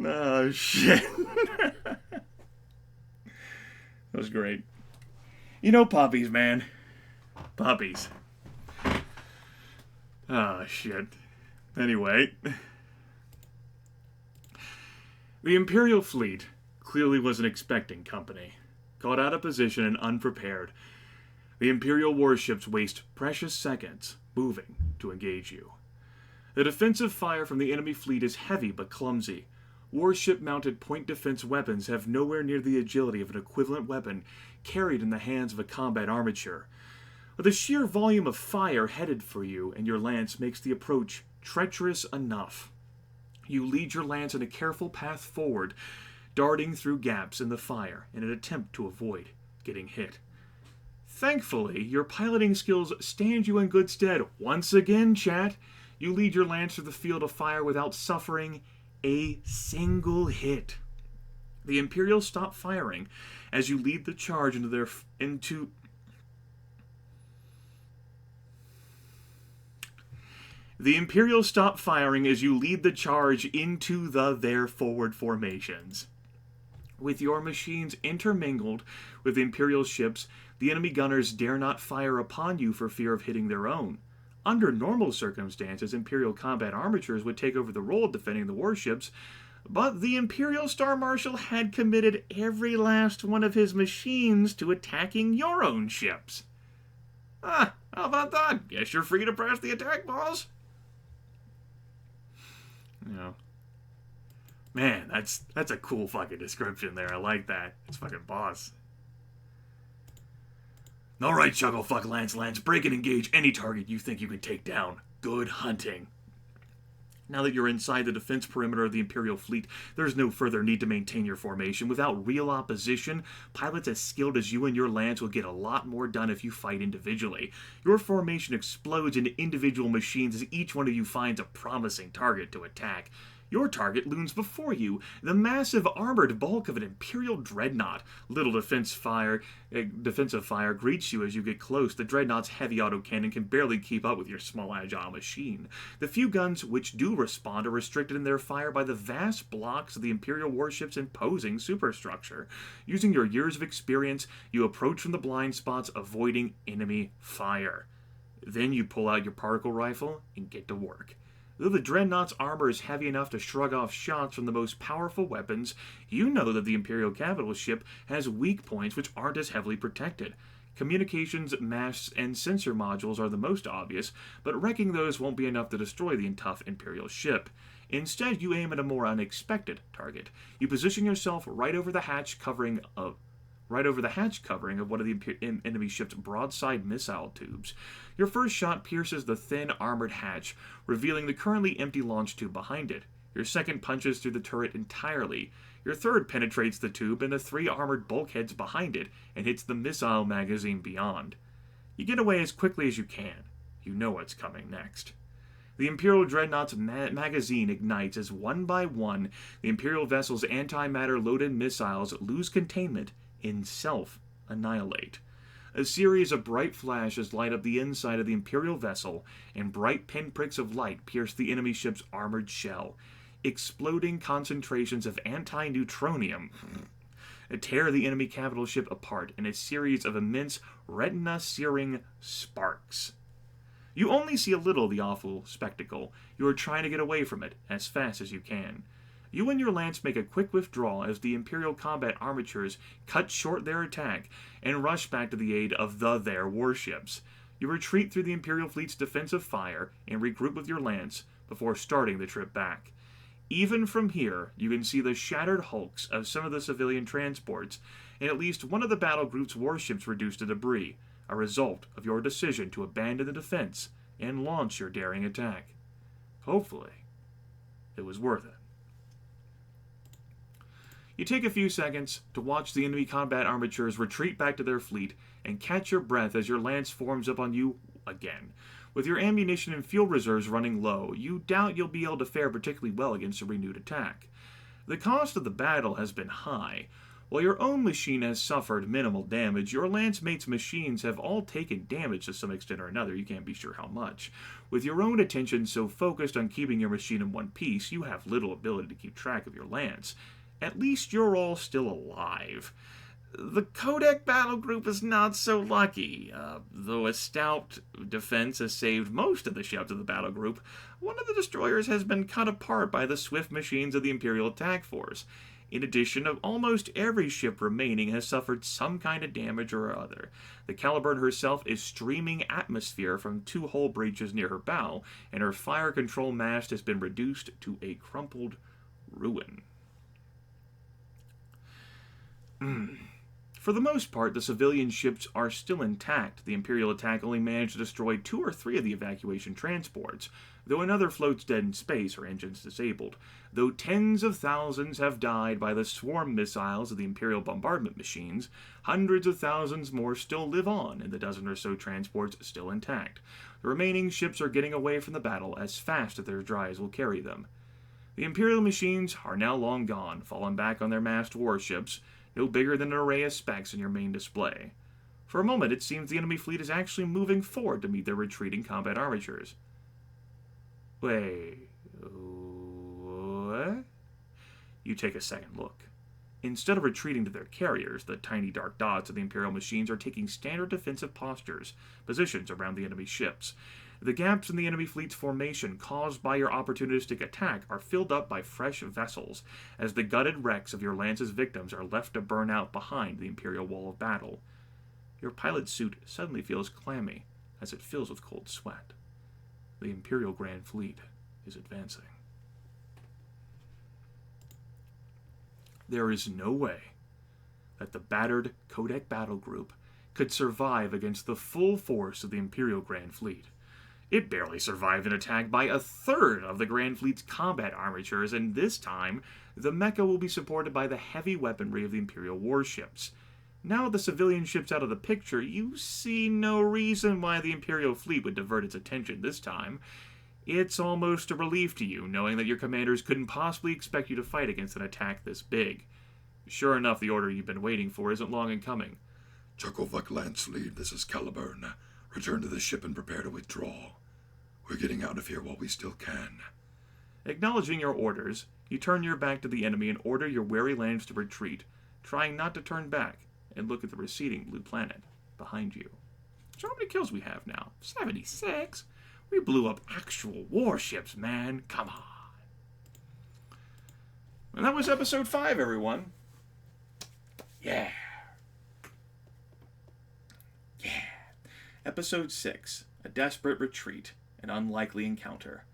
Oh, shit. That was great. You know puppies, man. Puppies. Oh, shit. Anyway. The Imperial fleet clearly wasn't expecting company. Caught out of position and unprepared, the Imperial warships waste precious seconds moving to engage you. The defensive fire from the enemy fleet is heavy but clumsy. Warship-mounted point defense weapons have nowhere near the agility of an equivalent weapon carried in the hands of a combat armature. But the sheer volume of fire headed for you and your lance makes the approach treacherous enough. You lead your lance in a careful path forward, darting through gaps in the fire in an attempt to avoid getting hit. Thankfully, your piloting skills stand you in good stead once again, chat. You lead your lance through the field of fire without suffering a single hit. The Imperials stop firing as you lead the charge into their forward formations. With your machines intermingled with the Imperial ships, the enemy gunners dare not fire upon you for fear of hitting their own. Under normal circumstances, Imperial combat armatures would take over the role of defending the warships, but the Imperial Star Marshal had committed every last one of his machines to attacking your own ships. How about that? Guess you're free to press the attack, boss. Yeah. Man, that's a cool fucking description there. I like that. It's fucking boss. Alright, Chucklefuck Lance, break and engage any target you think you can take down. Good hunting. Now that you're inside the defense perimeter of the Imperial fleet, there's no further need to maintain your formation. Without real opposition, pilots as skilled as you and your lance will get a lot more done if you fight individually. Your formation explodes into individual machines as each one of you finds a promising target to attack. Your target looms before you, the massive armored bulk of an Imperial dreadnought. Little defensive fire greets you as you get close. The dreadnought's heavy autocannon can barely keep up with your small agile machine. The few guns which do respond are restricted in their fire by the vast blocks of the Imperial warship's imposing superstructure. Using your years of experience, you approach from the blind spots, avoiding enemy fire. Then you pull out your particle rifle and get to work. Though the Dreadnought's armor is heavy enough to shrug off shots from the most powerful weapons, you know that the Imperial capital ship has weak points which aren't as heavily protected. Communications, masts, and sensor modules are the most obvious, but wrecking those won't be enough to destroy the tough Imperial ship. Instead, you aim at a more unexpected target. You position yourself right over the hatch covering of one of the enemy ship's broadside missile tubes. Your first shot pierces the thin, armored hatch, revealing the currently empty launch tube behind it. Your second punches through the turret entirely. Your third penetrates the tube and the 3 armored bulkheads behind it and hits the missile magazine beyond. You get away as quickly as you can. You know what's coming next. The Imperial Dreadnought's magazine ignites as one by one the Imperial vessel's antimatter-loaded missiles lose containment and self-annihilate. A series of bright flashes light up the inside of the Imperial vessel, and bright pinpricks of light pierce the enemy ship's armored shell. Exploding concentrations of anti-neutronium tear the enemy capital ship apart in a series of immense, retina-searing sparks. You only see a little of the awful spectacle. You are trying to get away from it as fast as you can. You and your lance make a quick withdrawal as the Imperial combat armatures cut short their attack and rush back to the aid of their warships. You retreat through the Imperial fleet's defensive fire and regroup with your lance before starting the trip back. Even from here, you can see the shattered hulks of some of the civilian transports and at least one of the battle group's warships reduced to debris, a result of your decision to abandon the defense and launch your daring attack. Hopefully, it was worth it. You take a few seconds to watch the enemy combat armatures retreat back to their fleet and catch your breath as your lance forms up on you again. With your ammunition and fuel reserves running low, you doubt you'll be able to fare particularly well against a renewed attack. The cost of the battle has been high. While your own machine has suffered minimal damage, your lance mates' machines have all taken damage to some extent or another, you can't be sure how much. With your own attention so focused on keeping your machine in one piece, you have little ability to keep track of your lance. At least you're all still alive. The Kodak battle group is not so lucky. Though a stout defense has saved most of the ships of the battle group, one of the destroyers has been cut apart by the swift machines of the Imperial attack force. In addition, almost every ship remaining has suffered some kind of damage or other. The Caliburn herself is streaming atmosphere from 2 hull breaches near her bow, and her fire control mast has been reduced to a crumpled ruin. For the most part, the civilian ships are still intact. The Imperial attack only managed to destroy 2 or 3 of the evacuation transports, though another floats dead in space or engines disabled. Though tens of thousands have died by the swarm missiles of the Imperial bombardment machines, hundreds of thousands more still live on in the dozen or so transports still intact. The remaining ships are getting away from the battle as fast as their drives will carry them. The Imperial machines are now long gone, fallen back on their massed warships, no bigger than an array of specks in your main display. For a moment, it seems the enemy fleet is actually moving forward to meet their retreating combat armatures. Wait, what? You take a second look. Instead of retreating to their carriers, the tiny dark dots of the Imperial machines are taking standard defensive positions around the enemy ships. The gaps in the enemy fleet's formation caused by your opportunistic attack are filled up by fresh vessels, as the gutted wrecks of your lance's victims are left to burn out behind the Imperial wall of battle. Your pilot's suit suddenly feels clammy as it fills with cold sweat. The Imperial Grand Fleet is advancing. There is no way that the battered Kodak battle group could survive against the full force of the Imperial Grand Fleet. It barely survived an attack by 1/3 of the Grand Fleet's combat armatures, and this time, the Mecha will be supported by the heavy weaponry of the Imperial warships. Now with the civilian ships out of the picture, you see no reason why the Imperial fleet would divert its attention this time. It's almost a relief to you, knowing that your commanders couldn't possibly expect you to fight against an attack this big. Sure enough, the order you've been waiting for isn't long in coming. Chucklefuck Lance Lead, this is Caliburn. Return to the ship and prepare to withdraw. We're getting out of here while we still can. Acknowledging your orders, you turn your back to the enemy and order your wary lands to retreat, trying not to turn back and look at the receding blue planet behind you. So how many kills we have now? 76? We blew up actual warships, man. Come on. And that was episode 5, everyone. Yeah. Episode 6, A Desperate Retreat, an Unlikely Encounter.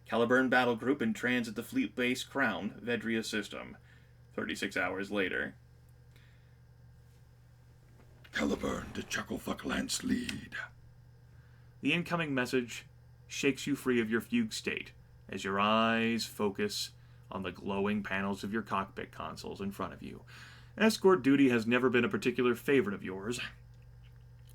Caliburn Battle Group in transit the Fleet Base Crown, Vedria System. 36 hours later. Caliburn to Chucklefuck Lance Lead. The incoming message shakes you free of your fugue state as your eyes focus on the glowing panels of your cockpit consoles in front of you. Escort duty has never been a particular favorite of yours.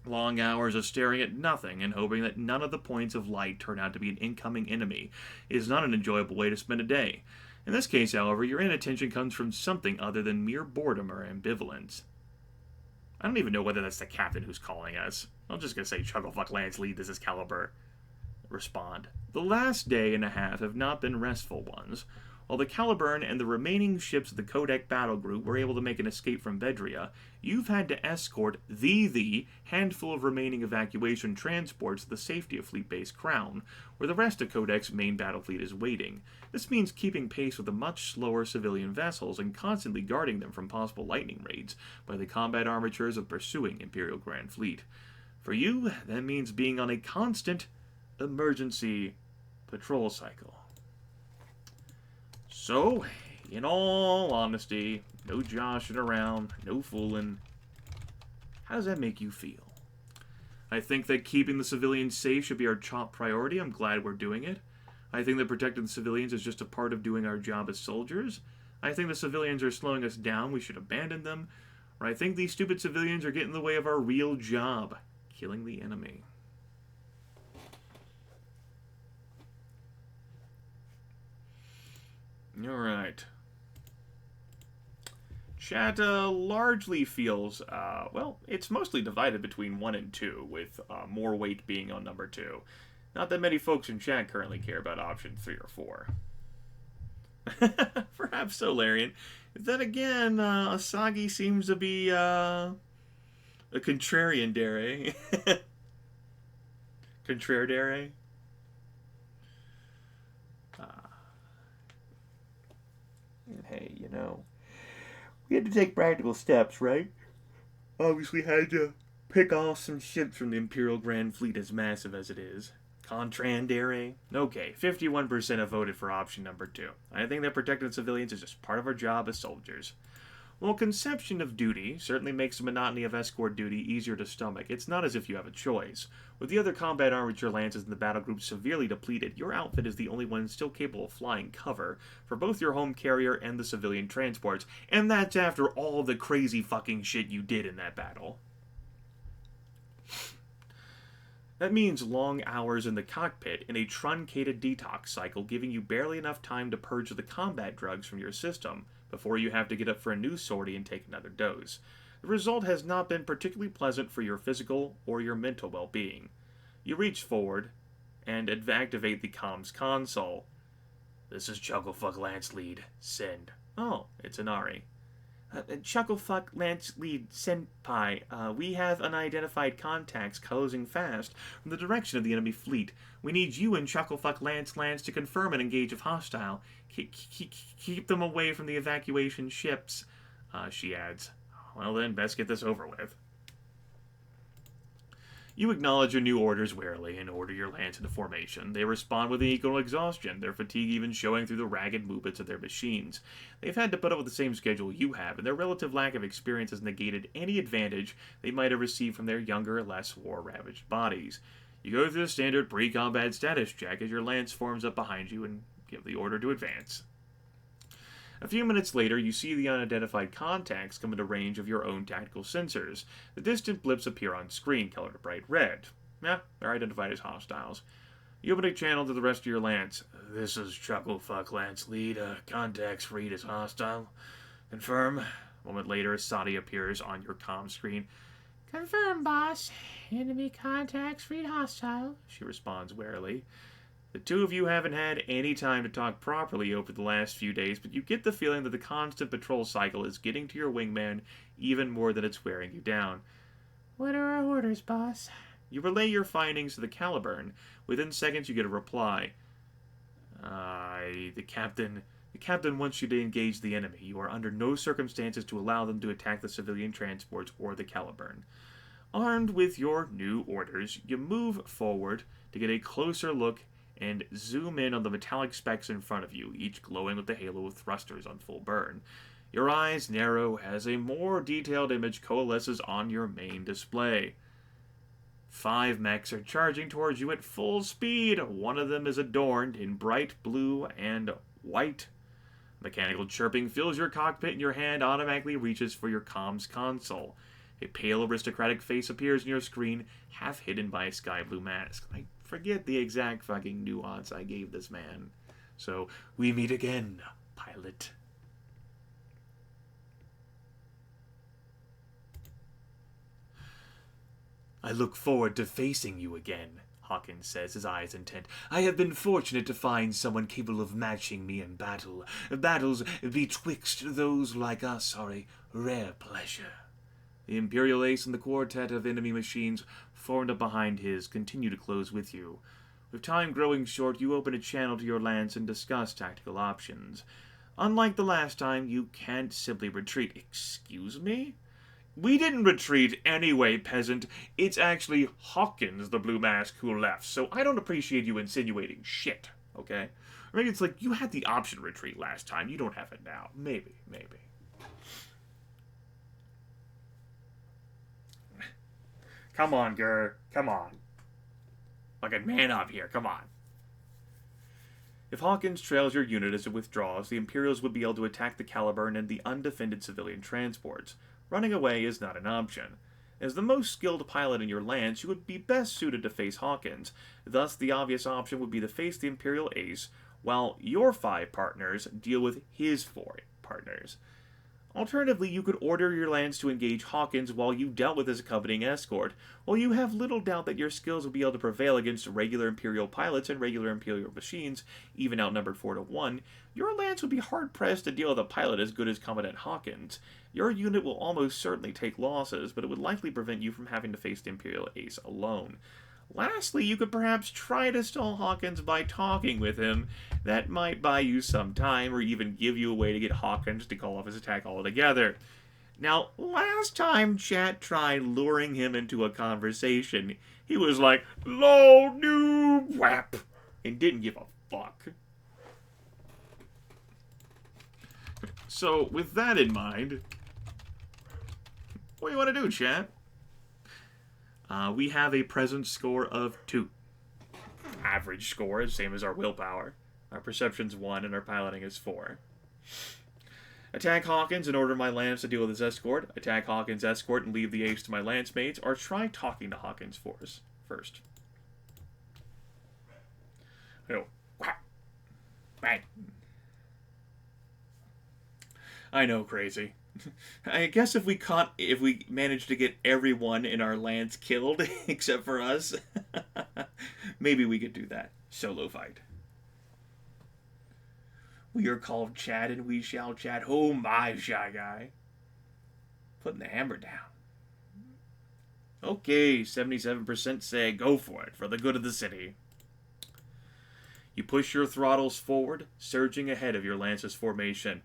Long hours of staring at nothing and hoping that none of the points of light turn out to be an incoming enemy is not an enjoyable way to spend a day. In this case, however, your inattention comes from something other than mere boredom or ambivalence. I don't even know whether that's the captain who's calling us. I'm just going to say, Chucklefuck Lance Lead, this is Caliburn. Respond. The last day and a half have not been restful ones. While the Caliburn and the remaining ships of the Kodak battle group were able to make an escape from Vedria, you've had to escort the handful of remaining evacuation transports to the safety of Fleet Base Crown, where the rest of Kodak's main battle fleet is waiting. This means keeping pace with the much slower civilian vessels and constantly guarding them from possible lightning raids by the combat armatures of pursuing Imperial Grand Fleet. For you, that means being on a constant emergency patrol cycle. So, in all honesty, no joshing around, no fooling, how does that make you feel? I think that keeping the civilians safe should be our top priority. I'm glad we're doing it. I think that protecting the civilians is just a part of doing our job as soldiers. I think the civilians are slowing us down. We should abandon them. Or I think these stupid civilians are getting in the way of our real job, killing the enemy. Alright. Chat largely feels, well, it's mostly divided between 1 and 2, with more weight being on number 2. Not that many folks in chat currently care about option 3 or 4. Perhaps so, Larian. Then again, Asagi seems to be a contrarian dare. Contraire dare? Hey, you know, we had to take practical steps, right? Obviously had to pick off some ships from the Imperial Grand Fleet as massive as it is. Contrandere? Okay, 51% have voted for option number 2. I think that protecting civilians is just part of our job as soldiers. While conception of duty certainly makes the monotony of escort duty easier to stomach, it's not as if you have a choice. With the other combat armature lances in the battle group severely depleted, your outfit is the only one still capable of flying cover for both your home carrier and the civilian transports, and that's after all the crazy fucking shit you did in that battle. That means long hours in the cockpit in a truncated detox cycle, giving you barely enough time to purge the combat drugs from your system before you have to get up for a new sortie and take another dose. The result has not been particularly pleasant for your physical or your mental well-being. You reach forward and activate the comms console. This is Chucklefuck Lance Lead. Send. Oh, it's Inari. Chucklefuck Lance Lead Senpai, we have unidentified contacts closing fast from the direction of the enemy fleet. We need you and Chucklefuck Lance to confirm and engage if hostile. Keep them away from the evacuation ships, she adds. Well then, best get this over with. You acknowledge your new orders warily and order your lance into formation. They respond with an equal exhaustion, their fatigue even showing through the ragged movements of their machines. They've had to put up with the same schedule you have, and their relative lack of experience has negated any advantage they might have received from their younger, less war-ravaged bodies. You go through the standard pre-combat status check as your lance forms up behind you and give the order to advance. A few minutes later, you see the unidentified contacts come into range of your own tactical sensors. The distant blips appear on screen, colored a bright red. They're identified as hostiles. You open a channel to the rest of your lance. This is Chucklefuck Lance Lead. Contacts read as hostile. Confirm. A moment later, Asadi appears on your comm screen. Confirm, boss. Enemy contacts read hostile. She responds warily. The two of you haven't had any time to talk properly over the last few days, but you get the feeling that the constant patrol cycle is getting to your wingman even more than it's wearing you down. What are our orders, boss? You relay your findings to the Caliburn. Within seconds, you get a reply. The captain wants you to engage the enemy. You are under no circumstances to allow them to attack the civilian transports or the Caliburn. Armed with your new orders, you move forward to get a closer look and zoom in on the metallic specks in front of you, each glowing with the halo of thrusters on full burn. Your eyes narrow as a more detailed image coalesces on your main display. 5 mechs are charging towards you at full speed. One of them is adorned in bright blue and white. Mechanical chirping fills your cockpit and your hand automatically reaches for your comms console. A pale aristocratic face appears on your screen, half hidden by a sky blue mask. I forget the exact fucking nuance I gave this man. So, we meet again, pilot. I look forward to facing you again, Hawkins says, his eyes intent. I have been fortunate to find someone capable of matching me in battle. Battles betwixt those like us are a rare pleasure. The Imperial Ace and the quartet of enemy machines formed up behind his continue to close with you. With time growing short, you open a channel to your lance and discuss tactical options. Unlike the last time, you can't simply retreat. Excuse me? We didn't retreat anyway, peasant. It's actually Hawkins, the Blue Mask, who left, so I don't appreciate you insinuating shit, okay? Or maybe it's like, you had the option to retreat last time, you don't have it now. Maybe. Come on, Gur. Come on. Fucking man up here. Come on. If Hawkins trails your unit as it withdraws, the Imperials would be able to attack the Caliburn and the undefended civilian transports. Running away is not an option. As the most skilled pilot in your lance, you would be best suited to face Hawkins. Thus, the obvious option would be to face the Imperial ace, while your 5 partners deal with his 4 partners. Alternatively, you could order your lance to engage Hawkins while you dealt with his accompanying escort. While you have little doubt that your skills will be able to prevail against regular Imperial pilots and regular Imperial machines, even outnumbered 4 to 1, your lance would be hard-pressed to deal with a pilot as good as Commandant Hawkins. Your unit will almost certainly take losses, but it would likely prevent you from having to face the Imperial ace alone. Lastly, you could perhaps try to stall Hawkins by talking with him. That might buy you some time, or even give you a way to get Hawkins to call off his attack altogether. Now, last time chat tried luring him into a conversation, he was like, "Low new whap," and didn't give a fuck. So, with that in mind, what do you want to do, chat? We have a presence score of 2. Average score is same as our willpower. Our perception's 1 and our piloting is 4. Attack Hawkins and order my lance to deal with his escort. Attack Hawkins' escort and leave the ace to my lance mates, or try talking to Hawkins' force first. Oh, bang. I know, crazy. I guess if we managed to get everyone in our lance killed, except for us, maybe we could do that. Solo fight. We are called Chad and we shall chat. Oh my, Shy Guy. Putting the hammer down. Okay, 77% say go for it, for the good of the city. You push your throttles forward, surging ahead of your lance's formation.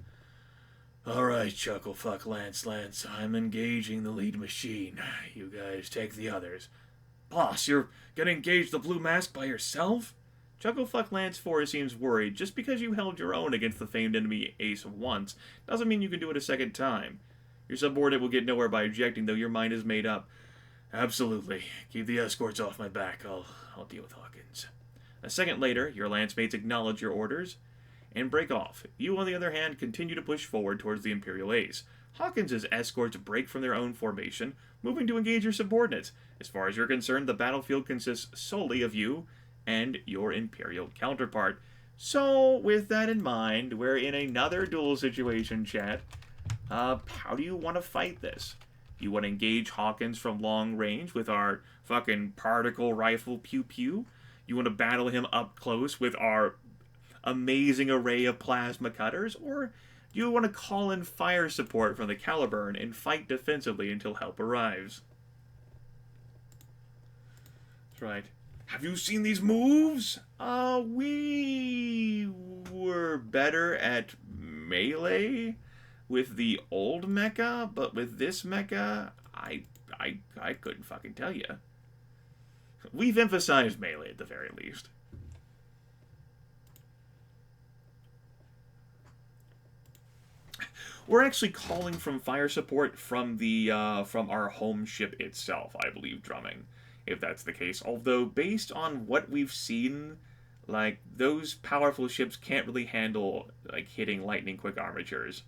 Alright, Chucklefuck Lance, I'm engaging the lead machine. You guys take the others. Boss, you're gonna engage the blue mask by yourself? Chucklefuck Lance 4 seems worried. Just because you held your own against the famed enemy ace once, doesn't mean you can do it a second time. Your subordinate will get nowhere by ejecting, though your mind is made up. Absolutely. Keep the escorts off my back. I'll deal with Hawkins. A second later, your lance mates acknowledge your orders and break off. You, on the other hand, continue to push forward towards the Imperial ace. Hawkins' escorts break from their own formation, moving to engage your subordinates. As far as you're concerned, the battlefield consists solely of you and your Imperial counterpart. So, with that in mind, we're in another duel situation, chat. How do you want to fight this? You want to engage Hawkins from long range with our fucking particle rifle pew-pew? You want to battle him up close with our amazing array of plasma cutters? Or do you want to call in fire support from the Caliburn and fight defensively until help arrives? That's right. Have you seen these moves? We were better at melee with the old mecha, but with this mecha, I couldn't fucking tell you. We've emphasized melee at the very least. We're actually calling from fire support from the from our home ship itself, I believe, drumming, if that's the case. Although, based on what we've seen, like, those powerful ships can't really handle, like, hitting lightning-quick armatures.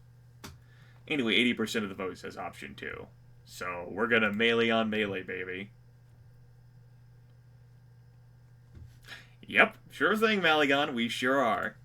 Anyway, 80% of the vote says option 2. So, we're gonna melee on melee, baby. Yep, sure thing, Malagon, we sure are.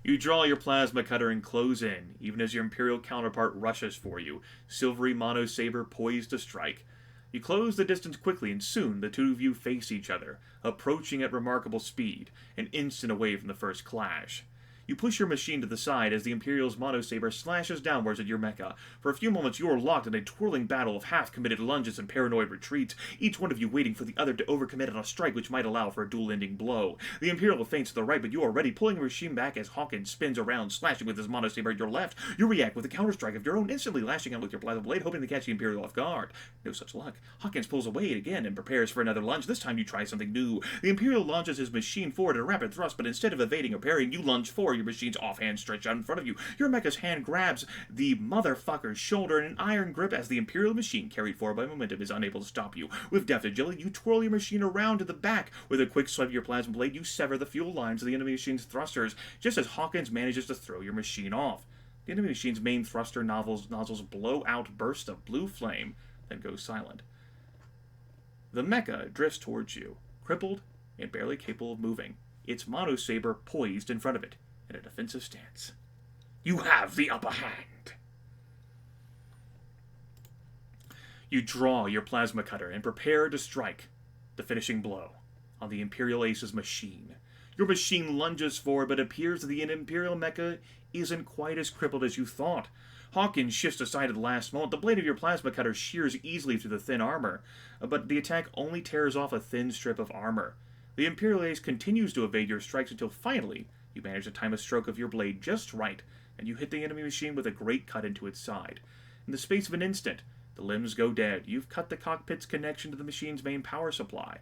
You draw your plasma cutter and close in, even as your Imperial counterpart rushes for you, silvery monosaber poised to strike. You close the distance quickly, and soon the two of you face each other, approaching at remarkable speed, an instant away from the first clash. You push your machine to the side as the Imperial's monosaber slashes downwards at your mecha. For a few moments you are locked in a twirling battle of half-committed lunges and paranoid retreats, each one of you waiting for the other to overcommit on a strike which might allow for a duel-ending blow. The Imperial feints to the right, but you are ready, pulling your machine back as Hawkins spins around, slashing with his monosaber at your left. You react with a counter-strike of your own, instantly lashing out with your plasma blade, hoping to catch the Imperial off guard. No such luck. Hawkins pulls away again and prepares for another lunge. This time you try something new. The Imperial launches his machine forward at a rapid thrust, but instead of evading or parrying, you lunge forward, your machine's offhand stretched out in front of you. Your mecha's hand grabs the motherfucker's shoulder in an iron grip as the Imperial machine, carried forward by momentum, is unable to stop you. With deft agility, you twirl your machine around to the back. With a quick swipe of your plasma blade, you sever the fuel lines of the enemy machine's thrusters, just as Hawkins manages to throw your machine off. The enemy machine's main thruster nozzles blow out bursts of blue flame, then go silent. The mecha drifts towards you, crippled and barely capable of moving, its monosaber poised in front of it in a defensive stance. You have the upper hand. You draw your plasma cutter and prepare to strike the finishing blow on the Imperial Ace's machine. Your machine lunges forward, but it appears that the Imperial mecha isn't quite as crippled as you thought. Hawkins shifts aside at the last moment. The blade of your plasma cutter shears easily through the thin armor, but the attack only tears off a thin strip of armor. The Imperial Ace continues to evade your strikes until finally you manage to time a stroke of your blade just right, and you hit the enemy machine with a great cut into its side. In the space of an instant, the limbs go dead. You've cut the cockpit's connection to the machine's main power supply.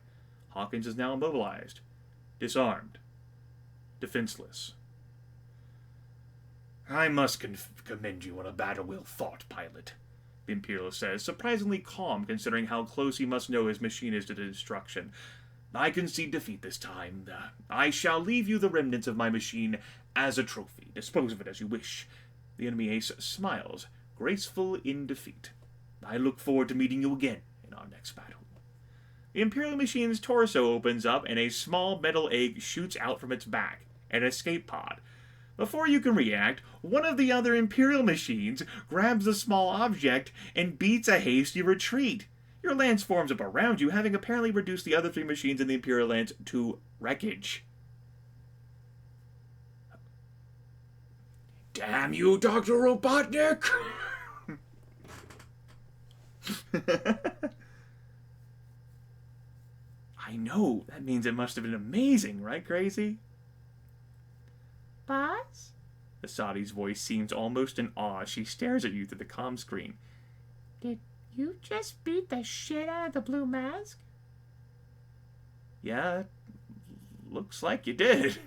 Hawkins is now immobilized, disarmed, defenseless. I must commend you on a battle well fought, pilot, the Imperial says, surprisingly calm considering how close he must know his machine is to destruction. I concede defeat this time. I shall leave you the remnants of my machine as a trophy. Dispose of it as you wish. The enemy ace smiles, graceful in defeat. I look forward to meeting you again in our next battle. The Imperial machine's torso opens up and a small metal egg shoots out from its back, an escape pod. Before you can react, one of the other Imperial machines grabs the small object and beats a hasty retreat. Your lance forms up around you, having apparently reduced the other three machines in the Imperial lance to wreckage. Damn you, Dr. Robotnik! I know, that means it must have been amazing, right, Crazy? Boss? Asadi's voice seems almost in awe as she stares at you through the comm screen. Did you just beat the shit out of the blue mask? Yeah, looks like you did.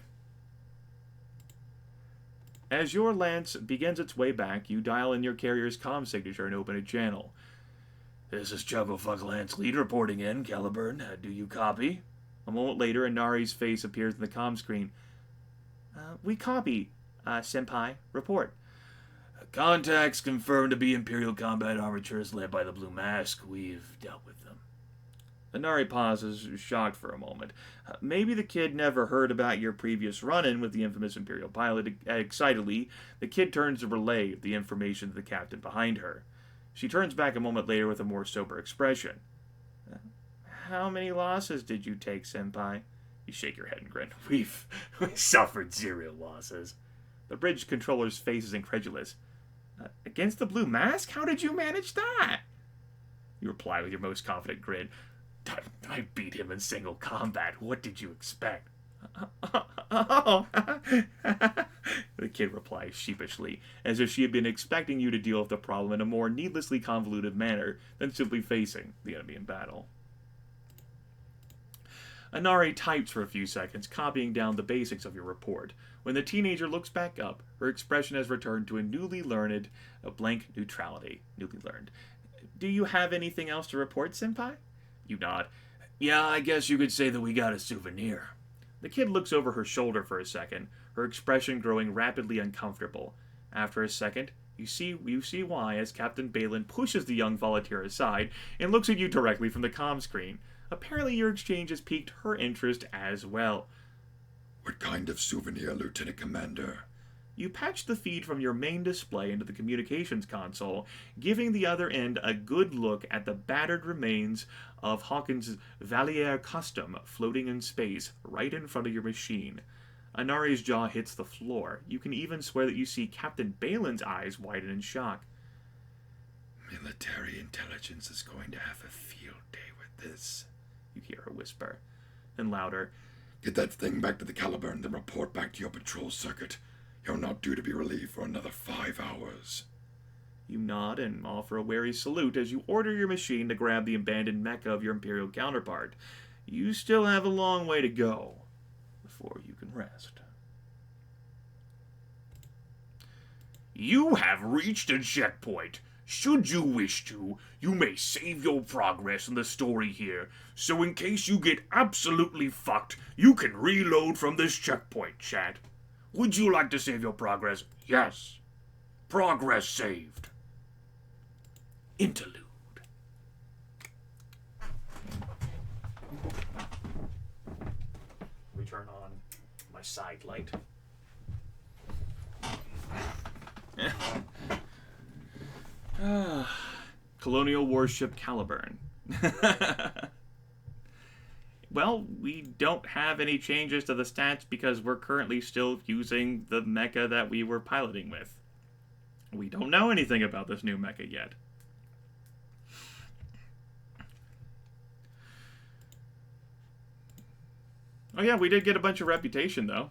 As your lance begins its way back, you dial in your carrier's comm signature and open a channel. This is Chucklefuck Lance Lead reporting in, Caliburn. Do you copy? A moment later, Inari's face appears in the comm screen. We copy, Senpai. Report. Contacts confirmed to be Imperial combat armatures led by the Blue Mask. We've dealt with them. Inari pauses, shocked for a moment. Maybe the kid never heard about your previous run-in with the infamous Imperial pilot. Excitedly, the kid turns to relay the information to the captain behind her. She turns back a moment later with a more sober expression. How many losses did you take, Senpai? You shake your head and grin. We've suffered 0 losses. The bridge controller's face is incredulous. Against the Blue Mask? How did you manage that? You reply with your most confident grin. I beat him in single combat. What did you expect? Oh. The kid replies sheepishly, as if she had been expecting you to deal with the problem in a more needlessly convoluted manner than simply facing the enemy in battle. Inari types for a few seconds, copying down the basics of your report. When the teenager looks back up, her expression has returned to a blank neutrality. Newly learned. Do you have anything else to report, Senpai? You nod. Yeah, I guess you could say that we got a souvenir. The kid looks over her shoulder for a second, her expression growing rapidly uncomfortable. After a second, you see why as Captain Balin pushes the young volunteer aside and looks at you directly from the comm screen. Apparently your exchange has piqued her interest as well. What kind of souvenir, Lieutenant Commander? You patch the feed from your main display into the communications console, giving the other end a good look at the battered remains of Hawkins' Valier Custom floating in space right in front of your machine. Inari's jaw hits the floor. You can even swear that you see Captain Balin's eyes widen in shock. Military intelligence is going to have a field day with this, you hear her whisper. And louder, Get that thing back to the Caliburn, then report back to your patrol circuit. You're not due to be relieved for another 5 hours. You nod and offer a wary salute as you order your machine to grab the abandoned mecha of your Imperial counterpart. You still have a long way to go before you can rest. You have reached a checkpoint. Should you wish to, you may save your progress in the story here, so in case you get absolutely fucked, you can reload from this checkpoint, chat. Would you like to save your progress? Yes. Progress saved. Interlude. We turn on my side light. Colonial warship Caliburn. Well, we don't have any changes to the stats because we're currently still using the mecha that we were piloting with. We don't know anything about this new mecha yet. Oh yeah, we did get a bunch of reputation, though.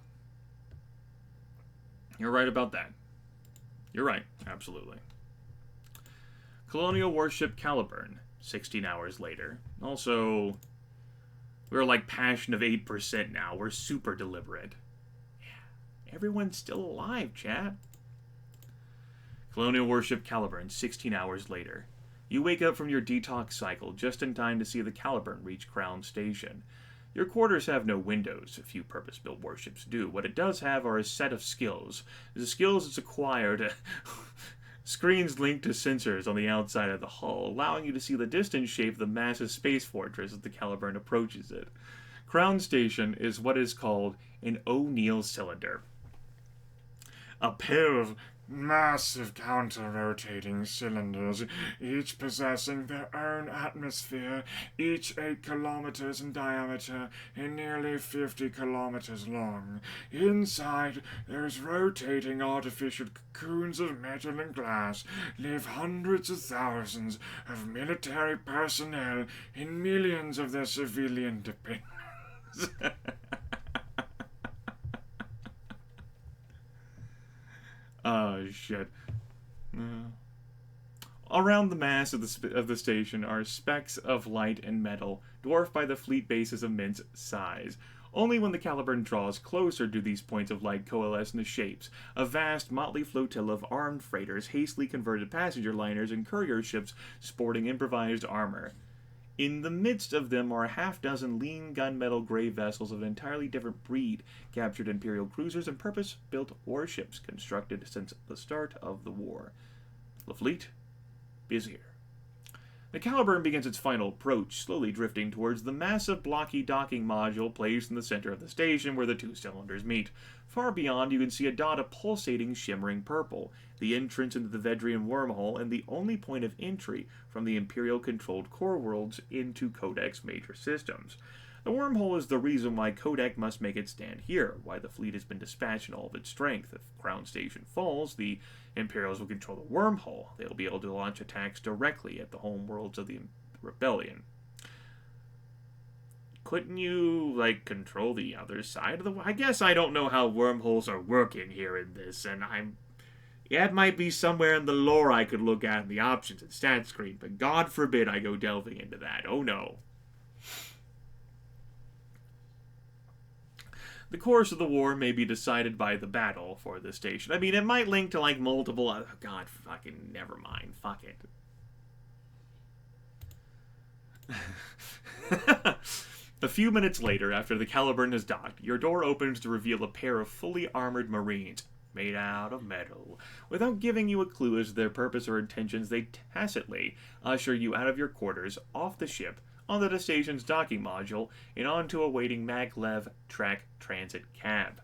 You're right about that. You're right, absolutely. Colonial warship Caliburn, 16 hours later. Also, we're like passion of 8% now. We're super deliberate. Yeah, everyone's still alive, chat. Colonial warship Caliburn, 16 hours later. You wake up from your detox cycle just in time to see the Caliburn reach Crown Station. Your quarters have no windows, a few purpose-built warships do. What it does have are a set of skills. The skills it's acquired... Screens linked to sensors on the outside of the hull, allowing you to see the distant shape of the massive space fortress as the Caliburn approaches it. Crown Station is what is called an O'Neill cylinder. A pair of massive counter-rotating cylinders, each possessing their own atmosphere, each 8 kilometers in diameter and nearly 50 kilometers long. Inside, there's rotating artificial cocoons of metal and glass, live hundreds of thousands of military personnel and millions of their civilian dependents. Oh, shit. Around the mass of the station are specks of light and metal, dwarfed by the fleet base's immense size. Only when the Caliburn draws closer do these points of light coalesce into shapes. A vast, motley flotilla of armed freighters, hastily converted passenger liners, and courier ships sporting improvised armor. In the midst of them are a half-dozen lean gunmetal gray vessels of an entirely different breed, captured Imperial cruisers and purpose-built warships constructed since the start of the war. The fleet busier. The Caliburn begins its final approach, slowly drifting towards the massive blocky docking module placed in the center of the station where the two cylinders meet. Far beyond, you can see a dot of pulsating, shimmering purple, the entrance into the Vedrian wormhole and the only point of entry from the Imperial-controlled core worlds into Codec's major systems. The wormhole is the reason why Codec must make its stand here, why the fleet has been dispatched in all of its strength. If Crown Station falls, the Imperials will control the wormhole. They will be able to launch attacks directly at the home worlds of the Rebellion. Couldn't you, control the other side of the... I guess I don't know how wormholes are working here in this, and it might be somewhere in the lore I could look at in the options and stat screen, but God forbid I go delving into that. Oh no. The course of the war may be decided by the battle for the station. I mean, it might link to, multiple... Oh, God, fucking never mind. Fuck it. A few minutes later, after the Caliburn is docked, your door opens to reveal a pair of fully armored Marines, made out of metal. Without giving you a clue as to their purpose or intentions, they tacitly usher you out of your quarters, off the ship, onto the station's docking module, and onto a waiting maglev track transit cab.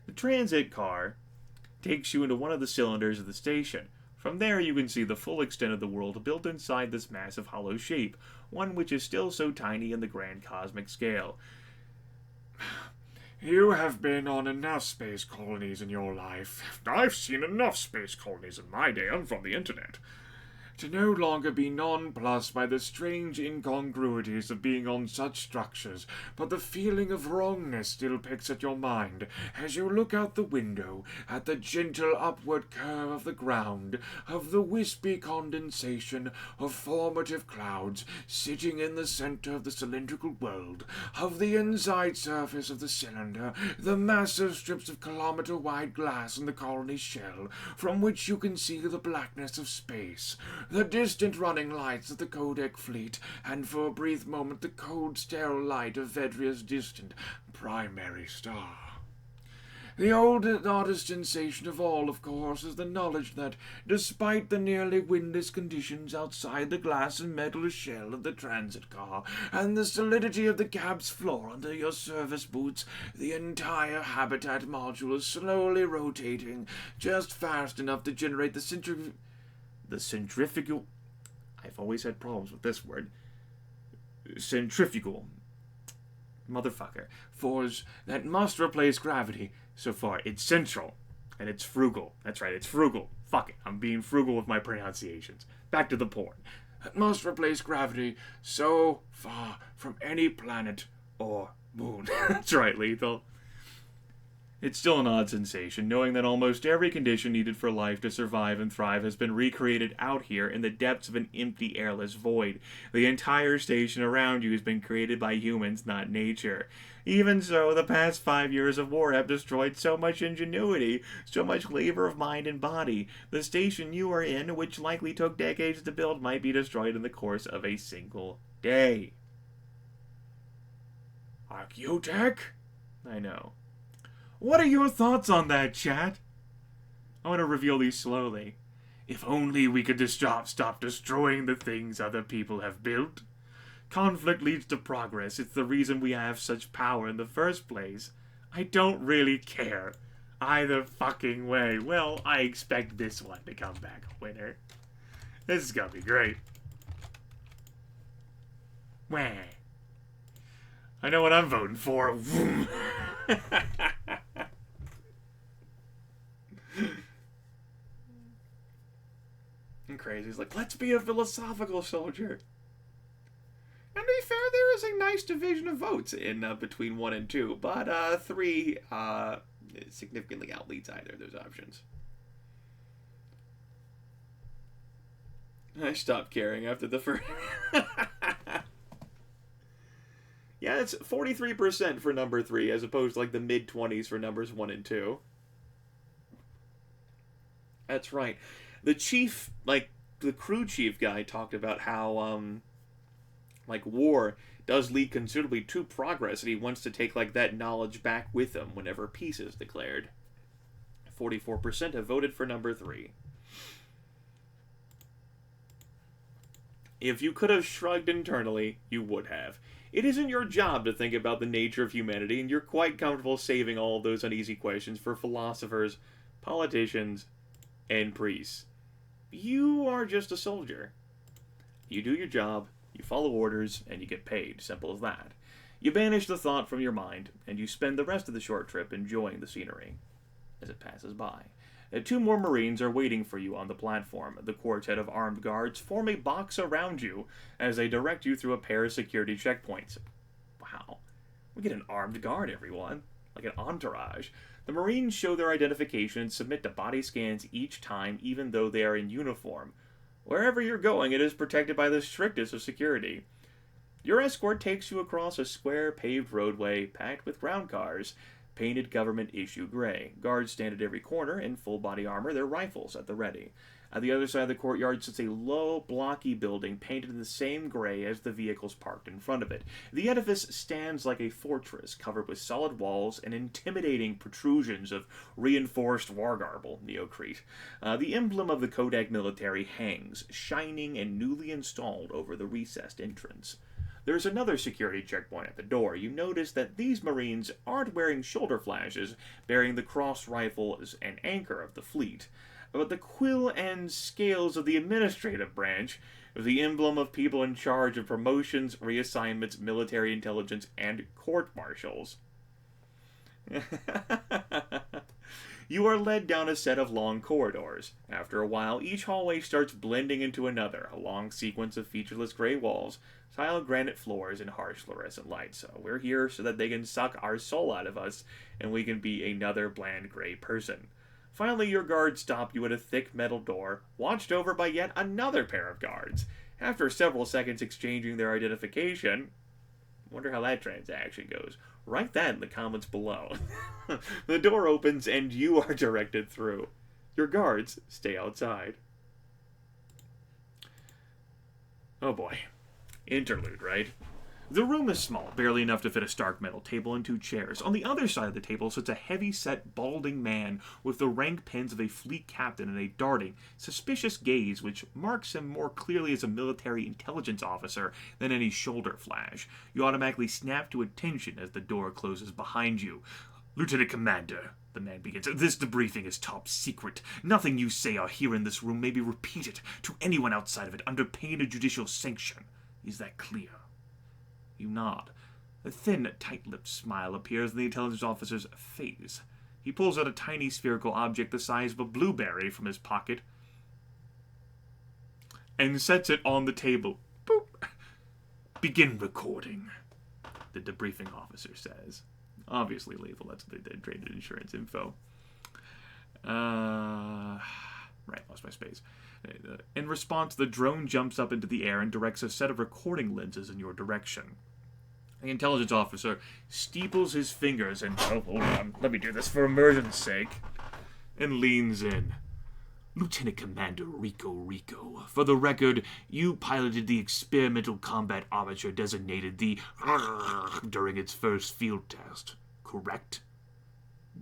The transit car takes you into one of the cylinders of the station. From there you can see the full extent of the world built inside this massive hollow shape, one which is still so tiny in the grand cosmic scale. You have been on enough space colonies in your life. I've seen enough space colonies in my day. I'm from the internet. To no longer be nonplussed by the strange incongruities of being on such structures, but the feeling of wrongness still picks at your mind as you look out the window at the gentle upward curve of the ground, of the wispy condensation of formative clouds sitting in the center of the cylindrical world, of the inside surface of the cylinder, the massive strips of kilometer-wide glass in the colony's shell, from which you can see the blackness of space, the distant running lights of the Kodak fleet, and for a brief moment the cold, sterile light of Vedria's distant primary star. The oddest sensation of all, of course, is the knowledge that, despite the nearly windless conditions outside the glass and metal shell of the transit car, and the solidity of the cab's floor under your service boots, the entire habitat module is slowly rotating, just fast enough to generate the centrifugal... I've always had problems with this word. Centrifugal. Motherfucker. Force that must replace gravity. So far, it's central. And it's frugal. That's right, it's frugal. Fuck it, I'm being frugal with my pronunciations. Back to the porn. That must replace gravity so far from any planet or moon. That's right, Lethal. It's still an odd sensation, knowing that almost every condition needed for life to survive and thrive has been recreated out here in the depths of an empty, airless void. The entire station around you has been created by humans, not nature. Even so, the past 5 years of war have destroyed so much ingenuity, so much labor of mind and body. The station you are in, which likely took decades to build, might be destroyed in the course of a single day. Archaeotech? I know. What are your thoughts on that, chat? I want to reveal these slowly. If only we could stop destroying the things other people have built. Conflict leads to progress. It's the reason we have such power in the first place. I don't really care. Either fucking way. Well, I expect this one to come back a winner. This is gonna be great. Wah. I know what I'm voting for. And Crazy's like, let's be a philosophical soldier. And to be fair, there is a nice division of votes in between 1 and 2, but 3 significantly outleads either of those options. I stopped caring after the first... Yeah, it's 43% for number 3, as opposed to like the mid-20s for numbers 1 and 2. That's right. The chief, like, the crew chief guy talked about how, like, war does lead considerably to progress, and he wants to take, like, that knowledge back with him whenever peace is declared. 44% have voted for number 3. If you could have shrugged internally, you would have. It isn't your job to think about the nature of humanity, and you're quite comfortable saving all of those uneasy questions for philosophers, politicians, and priests. You are just a soldier. You do your job, you follow orders, and you get paid. Simple as that. You banish the thought from your mind, and you spend the rest of the short trip enjoying the scenery as it passes by. 2 more Marines are waiting for you on the platform. The quartet of armed guards form a box around you as they direct you through a pair of security checkpoints. Wow. We get an armed guard, everyone. Like an entourage. The Marines show their identification and submit to body scans each time, even though they are in uniform. Wherever you're going, it is protected by the strictest of security. Your escort takes you across a square paved roadway packed with ground cars, painted government-issue gray. Guards stand at every corner in full-body armor, their rifles at the ready. At the other side of the courtyard sits a low, blocky building painted in the same gray as the vehicles parked in front of it. The edifice stands like a fortress, covered with solid walls and intimidating protrusions of reinforced war garble, neocrete. The emblem of the Kodak military hangs, shining and newly installed over the recessed entrance. There's another security checkpoint at the door. You notice that these Marines aren't wearing shoulder flashes, bearing the cross rifles and anchor of the fleet, but the quill and scales of the administrative branch, the emblem of people in charge of promotions, reassignments, military intelligence, and court-martials. You are led down a set of long corridors. After a while, each hallway starts blending into another, a long sequence of featureless gray walls, tile granite floors, and harsh fluorescent lights. So we're here so that they can suck our soul out of us, and we can be another bland gray person. Finally, your guards stop you at a thick metal door, watched over by yet another pair of guards. After several seconds exchanging their identification, wonder how that transaction goes. Write that in the comments below. The door opens and you are directed through. Your guards stay outside. Oh boy. Interlude, right? The room is small, barely enough to fit a stark metal table and 2 chairs. On the other side of the table sits a heavy-set, balding man with the rank pins of a fleet captain and a darting, suspicious gaze which marks him more clearly as a military intelligence officer than any shoulder flash. You automatically snap to attention as the door closes behind you. "Lieutenant Commander," the man begins, "this debriefing is top secret. Nothing you say or hear in this room may be repeated to anyone outside of it under pain of judicial sanction. Is that clear?" You nod. A thin, tight-lipped smile appears on the intelligence officer's face. He pulls out a tiny spherical object the size of a blueberry from his pocket and sets it on the table. Boop. "Begin recording," the debriefing officer says. Obviously lethal, that's what they did, traded insurance info. Right, lost my space. In response, the drone jumps up into the air and directs a set of recording lenses in your direction. The intelligence officer steeples his fingers and, "Oh, hold on, let me do this for immersion's sake," and leans in. "Lieutenant Commander Rico, for the record, you piloted the experimental combat armature designated the during its first field test, correct?"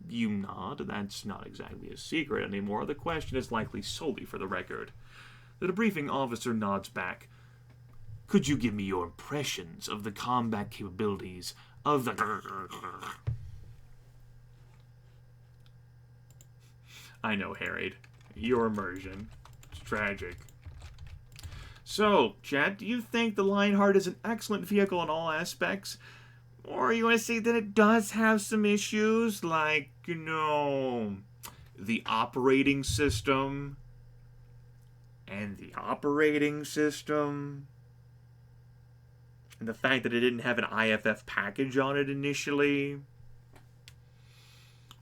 You nod. That's not exactly a secret anymore. The question is likely solely for the record. The debriefing officer nods back. "Could you give me your impressions of the combat capabilities of the..." I know, Harried. Your immersion. It's tragic. So, chat, do you think the Lionheart is an excellent vehicle in all aspects? Or are you going to say that it does have some issues, like, the operating system, and the fact that it didn't have an IFF package on it initially?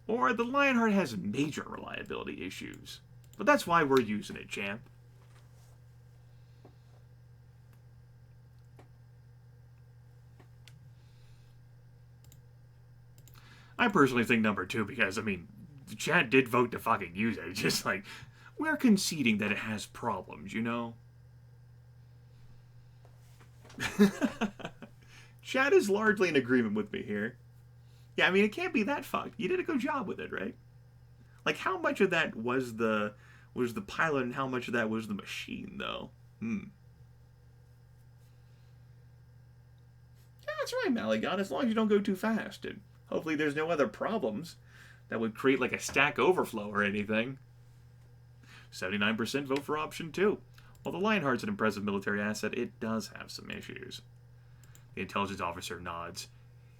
Or the Lionheart has major reliability issues. But that's why we're using it, champ. I personally think number 2 because, the chat did vote to fucking use it. It's just like, we're conceding that it has problems, Chat is largely in agreement with me here. Yeah, it can't be that fucked. You did a good job with it, right? Like, how much of that was the pilot and how much of that was the machine, though? Yeah, that's right, Malagon, as long as you don't go too fast. And hopefully there's no other problems that would create, like, a stack overflow or anything. 79% vote for option 2. While the Lionheart's an impressive military asset, it does have some issues. The intelligence officer nods.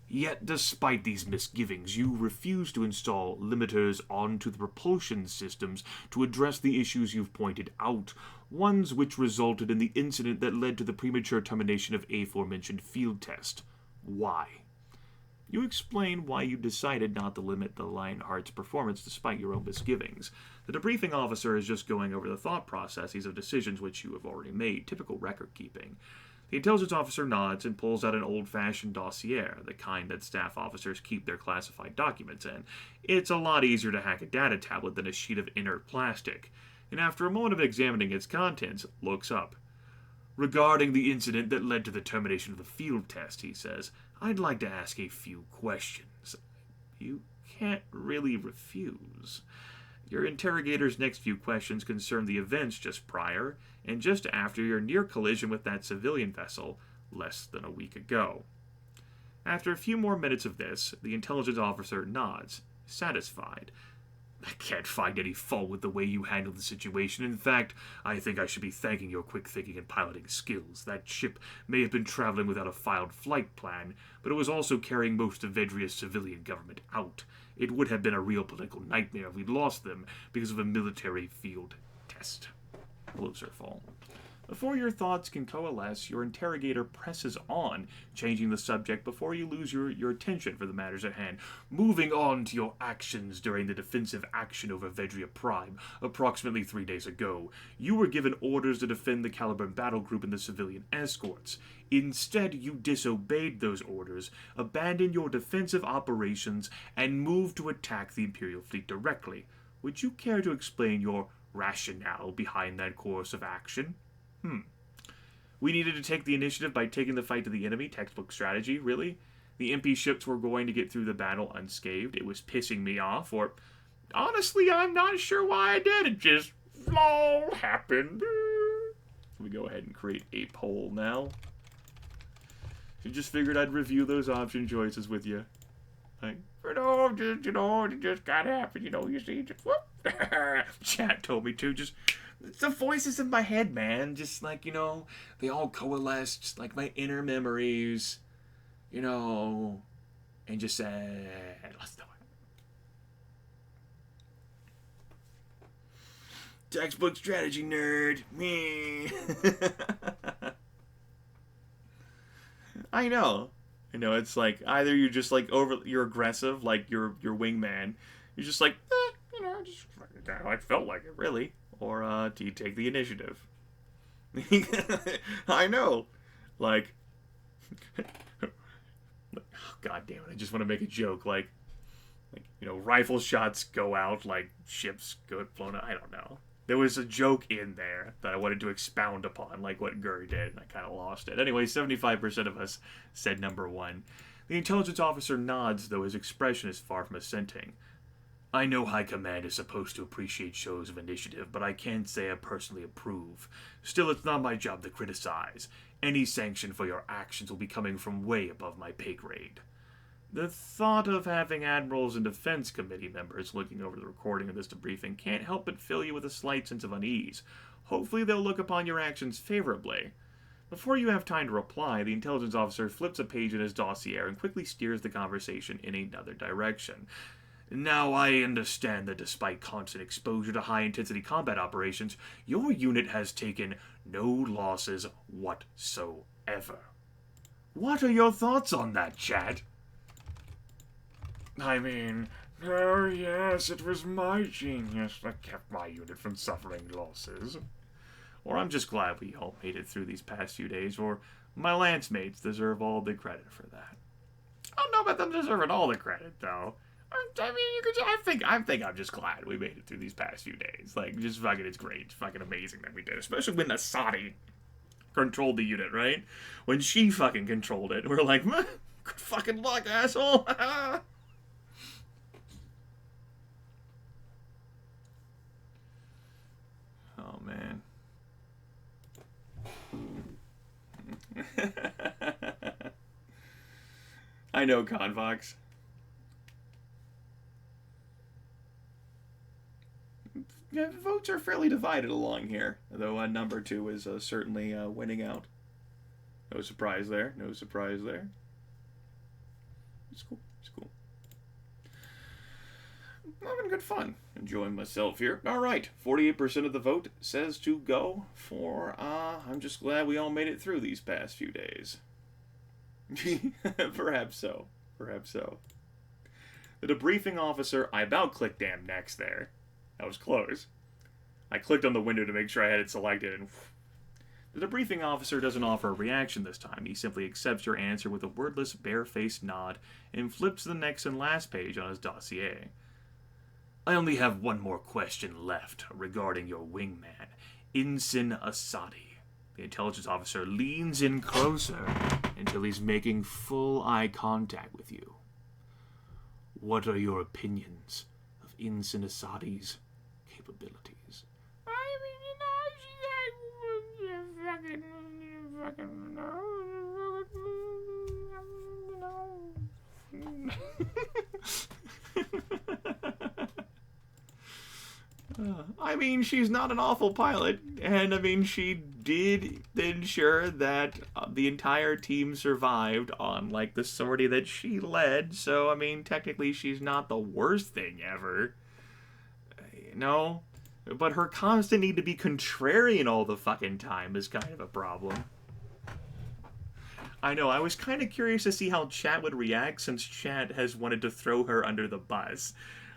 Yet, despite these misgivings, you refuse to install limiters onto the propulsion systems to address the issues you've pointed out, ones which resulted in the incident that led to the premature termination of aforementioned field test. Why? You explain why you decided not to limit the Lionheart's performance despite your own misgivings. The debriefing officer is just going over the thought processes of decisions which you have already made, typical record keeping. The intelligence officer nods and pulls out an old-fashioned dossier, the kind that staff officers keep their classified documents in. It's a lot easier to hack a data tablet than a sheet of inert plastic, and after a moment of examining its contents, looks up. Regarding the incident that led to the termination of the field test, he says, I'd like to ask a few questions. You can't really refuse. Your interrogator's next few questions concern the events just prior and just after your near collision with that civilian vessel less than a week ago. After a few more minutes of this, the intelligence officer nods, satisfied. I can't find any fault with the way you handled the situation. In fact, I think I should be thanking your quick thinking and piloting skills. That ship may have been traveling without a filed flight plan, but it was also carrying most of Vedria's civilian government out. It would have been a real political nightmare if we'd lost them because of a military field test. Closer fall. Before your thoughts can coalesce, your interrogator presses on, changing the subject before you lose your attention for the matters at hand. Moving on to your actions during the defensive action over Vedria Prime, approximately 3 days ago, you were given orders to defend the Caliburn battle group and the civilian escorts. Instead, you disobeyed those orders, abandoned your defensive operations, and moved to attack the Imperial fleet directly. Would you care to explain your rationale behind that course of action? We needed to take the initiative by taking the fight to the enemy. Textbook strategy, really? The MP ships were going to get through the battle unscathed. It was pissing me off, or honestly, I'm not sure why I did. It just all happened. We go ahead and create a poll now. I just figured I'd review those option choices with you. Like, it just gotta happen, you see, just whoop. Chat told me to, just it's the voices in my head, man. Just like, they all coalesce, just like my inner memories, and just said, let's do it. Textbook strategy nerd. Me. I know, it's like either you're just like you're aggressive, like you're wingman. You're just like, just I felt like it, really. Or do you take the initiative? I know. Like, God damn it, I just want to make a joke. Like, rifle shots go out, like ships go flown out. I don't know. There was a joke in there that I wanted to expound upon, like what Guri did, and I kind of lost it. Anyway, 75% of us said number 1. The intelligence officer nods, though his expression is far from assenting. I know High Command is supposed to appreciate shows of initiative, but I can't say I personally approve. Still, it's not my job to criticize. Any sanction for your actions will be coming from way above my pay grade. The thought of having admirals and defense committee members looking over the recording of this debriefing can't help but fill you with a slight sense of unease. Hopefully they'll look upon your actions favorably. Before you have time to reply, the intelligence officer flips a page in his dossier and quickly steers the conversation in another direction. Now, I understand that despite constant exposure to high-intensity combat operations, your unit has taken no losses whatsoever. What are your thoughts on that, Chad? I mean, oh yes, it was my genius that kept my unit from suffering losses. Or I'm just glad we all made it through these past few days, or my lance mates deserve all the credit for that. I don't know about them deserving all the credit, though. I mean, I think I'm just glad we made it through these past few days. Like, just fucking, it's great. It's fucking amazing that we did. Especially when Asadi controlled the unit, right? When she fucking controlled it, we're like, good fucking luck, asshole. Oh, man. I know, Convox. Yeah, votes are fairly divided along here, though number 2 is certainly winning out. No surprise there. No surprise there. It's cool. It's cool. I'm having good fun. Enjoying myself here. All right. 48% of the vote says to go for, I'm just glad we all made it through these past few days. Perhaps so. Perhaps so. The debriefing officer, I about clicked damn next there. That was close. I clicked on the window to make sure I had it selected, and the debriefing officer doesn't offer a reaction this time. He simply accepts your answer with a wordless, bare-faced nod and flips to the next and last page on his dossier. I only have one more question left regarding your wingman, Ensign Asadi. The intelligence officer leans in closer until he's making full eye contact with you. What are your opinions of Ensign Asadi's capabilities? I mean, I mean, she's not an awful pilot, and I mean, she did ensure that the entire team survived on, like, the sortie that she led, so, I mean, technically she's not the worst thing ever. You know? But her constant need to be contrarian all the fucking time is kind of a problem. I know, I was kind of curious to see how chat would react, since chat has wanted to throw her under the bus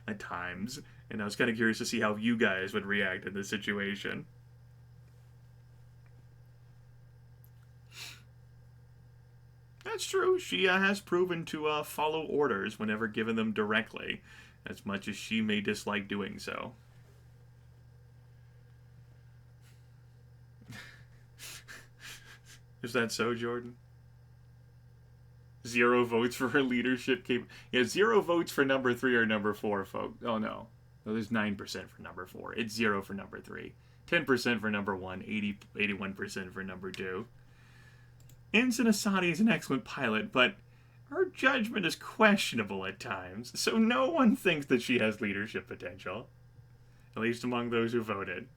at times. And I was kind of curious to see how you guys would react in this situation. That's true. She has proven to follow orders whenever given them directly, as much as she may dislike doing so. Is that so, Jordan? 0 votes for her leadership Yeah, 0 votes for number 3 or number 4, folks. Oh, no. No, there's 9% for number 4. It's 0 for number 3. 10% for number 1. 81% for number 2. Ensign Asadi is an excellent pilot, but her judgment is questionable at times, so no one thinks that she has leadership potential. At least among those who voted.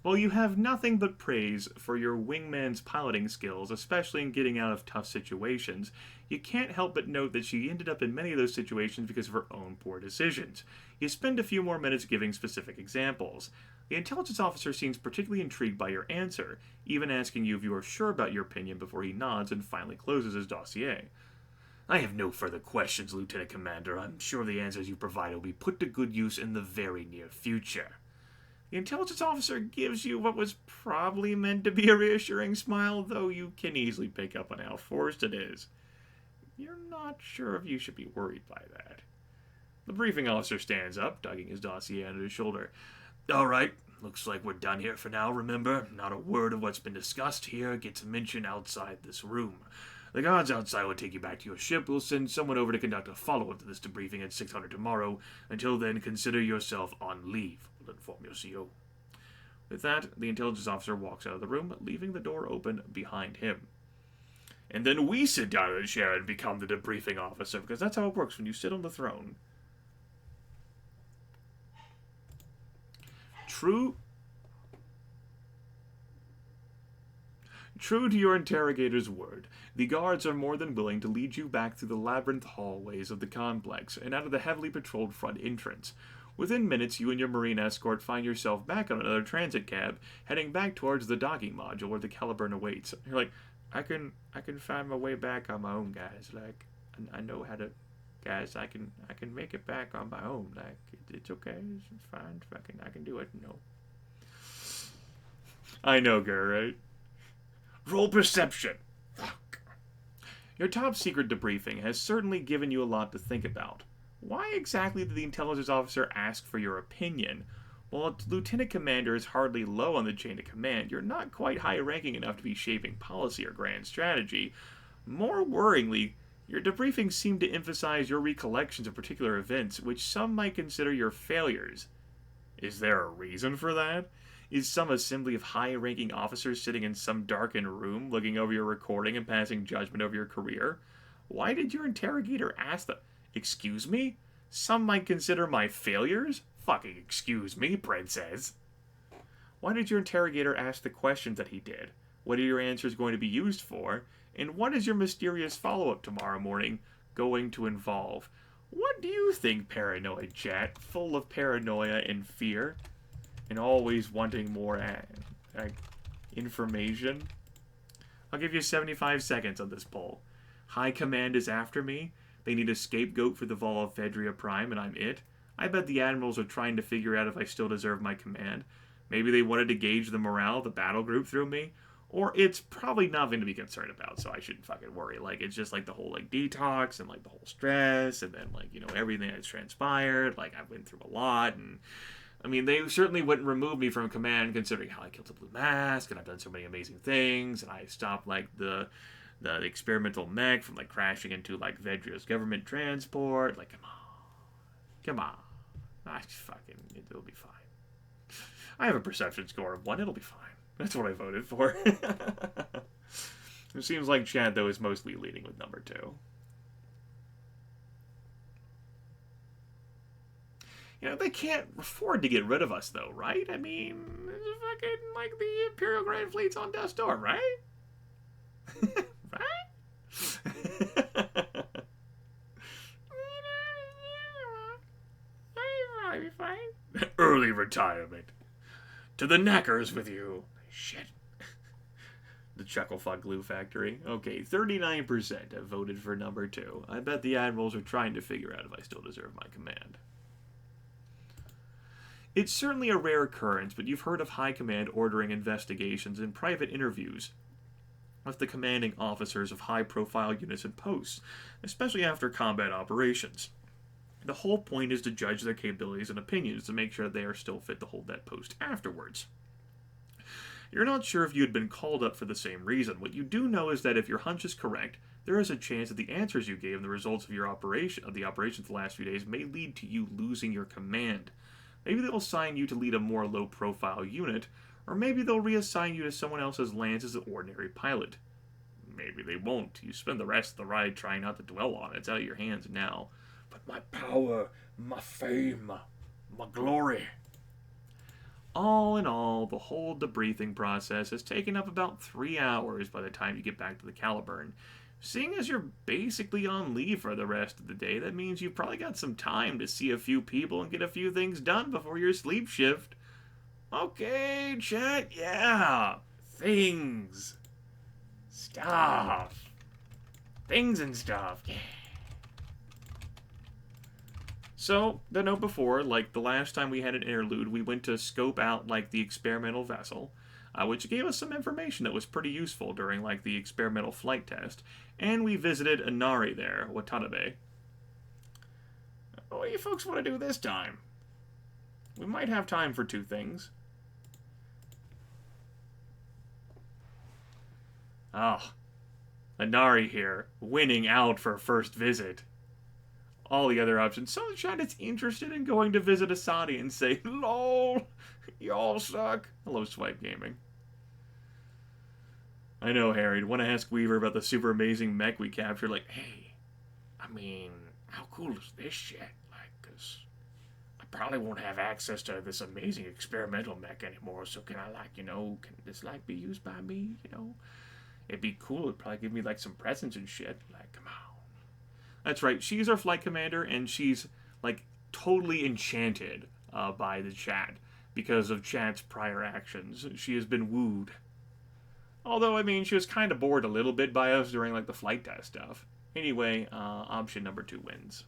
While you have nothing but praise for your wingman's piloting skills, especially in getting out of tough situations, you can't help but note that she ended up in many of those situations because of her own poor decisions. You spend a few more minutes giving specific examples. The intelligence officer seems particularly intrigued by your answer, even asking you if you are sure about your opinion before he nods and finally closes his dossier. I have no further questions, Lieutenant Commander. I'm sure the answers you provide will be put to good use in the very near future. The intelligence officer gives you what was probably meant to be a reassuring smile, though you can easily pick up on how forced it is. You're not sure if you should be worried by that. The briefing officer stands up, tugging his dossier under his shoulder. All right, looks like we're done here for now, remember? Not a word of what's been discussed here gets mentioned outside this room. The guards outside will take you back to your ship. We'll send someone over to conduct a follow-up to this debriefing at 600 tomorrow. Until then, consider yourself on leave. We'll inform your CO. With that, the intelligence officer walks out of the room, leaving the door open behind him. And then we sit down in a chair and become the debriefing officer, because that's how it works when you sit on the throne. True to your interrogator's word, the guards are more than willing to lead you back through the labyrinth hallways of the complex and out of the heavily patrolled front entrance. Within minutes, you and your Marine escort find yourself back on another transit cab, heading back towards the docking module where the Caliburn awaits. You're like, I can find my way back on my own, guys. Like, I know how to, guys. I can make it back on my own. Like, it's okay. It's fine. I can do it. No. I know, Gur, right? Roll perception. Fuck. Your top secret debriefing has certainly given you a lot to think about. Why exactly did the intelligence officer ask for your opinion? While a lieutenant commander is hardly low on the chain of command, you're not quite high-ranking enough to be shaping policy or grand strategy. More worryingly, your debriefings seem to emphasize your recollections of particular events, which some might consider your failures. Is there a reason for that? Is some assembly of high-ranking officers sitting in some darkened room, looking over your recording and passing judgment over your career? Why did your interrogator ask the... Excuse me? Some might consider my failures? Fucking excuse me, princess. Why did your interrogator ask the questions that he did? What are your answers going to be used for? And what is your mysterious follow-up tomorrow morning going to involve? What do you think, paranoid chat? Full of paranoia and fear? And always wanting more information? I'll give you 75 seconds on this poll. High Command is after me. They need a scapegoat for the Vol of Fedria Prime, and I'm it. I bet the admirals are trying to figure out if I still deserve my command. Maybe they wanted to gauge the morale of the battle group through me. Or it's probably nothing to be concerned about, so I shouldn't fucking worry. Like, it's just like the whole, like, detox and, like, the whole stress and then, like, you know, everything that's transpired. Like, I've been through a lot, and... I mean, they certainly wouldn't remove me from command considering how I killed the Blue Mask, and I've done so many amazing things, and I stopped, like, the experimental mech from, like, crashing into, like, Vedria's government transport. Like, come on. It'll be fine. I have a perception score of 1. It'll be fine. That's what I voted for. It seems like Chad, though, is mostly leading with number 2. You know, they can't afford to get rid of us, though, right? I mean, it's fucking like the Imperial Grand Fleet's on death's door, right? Right? I'll be fine. Early retirement. To the knackers with you. Shit. The Chucklefuck Glue Factory. Okay, 39% have voted for number 2. I bet the admirals are trying to figure out if I still deserve my command. It's certainly a rare occurrence, but you've heard of High Command ordering investigations and private interviews with the commanding officers of high-profile units and posts, especially after combat operations. The whole point is to judge their capabilities and opinions to make sure they are still fit to hold that post afterwards. You're not sure if you had been called up for the same reason. What you do know is that if your hunch is correct, there is a chance that the answers you gave and the results of your operations the last few days may lead to you losing your command. Maybe they'll assign you to lead a more low-profile unit, or maybe they'll reassign you to someone else's lands as an ordinary pilot. Maybe they won't. You spend the rest of the ride trying not to dwell on it. It's out of your hands now. But my power, my fame, my glory. All in all, the whole debriefing process has taken up about 3 hours by the time you get back to the Caliburn. Seeing as you're basically on leave for the rest of the day, that means you've probably got some time to see a few people and get a few things done before your sleep shift. Okay, chat, yeah. Things. Stuff. Things and stuff, yeah. So, the note before, like the last time we had an interlude, we went to scope out, like, the experimental vessel, which gave us some information that was pretty useful during, like, the experimental flight test, and we visited Inari there, Watanabe. What do you folks want to do this time? We might have time for 2 things. Oh, Inari here, winning out for first visit. All the other options. So the chat is interested in going to visit Asadi and say, LOL, y'all suck. Hello, Swipe Gaming. I know, Harry. Want to ask Weaver about the super amazing mech we captured? Like, hey, I mean, how cool is this shit? Like, because I probably won't have access to this amazing experimental mech anymore, so can I, like, you know, can this, like, be used by me, you know? It'd be cool. It'd probably give me, like, some presents and shit. Like, come on. That's right, she's our flight commander, and she's, like, totally enchanted by the chat because of chat's prior actions. She has been wooed. Although, I mean, she was kind of bored a little bit by us during, like, the flight test stuff. Anyway, option number 2 wins.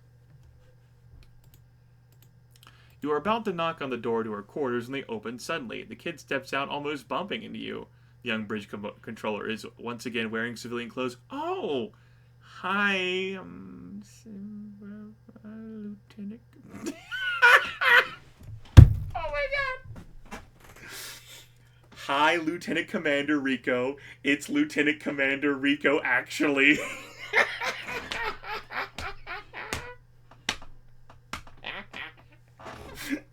You are about to knock on the door to her quarters, and they open suddenly. The kid steps out, almost bumping into you. The young bridge controller is once again wearing civilian clothes. Oh! Hi, Lieutenant. Oh my god! Hi, Lieutenant Commander Rico. It's Lieutenant Commander Rico, actually.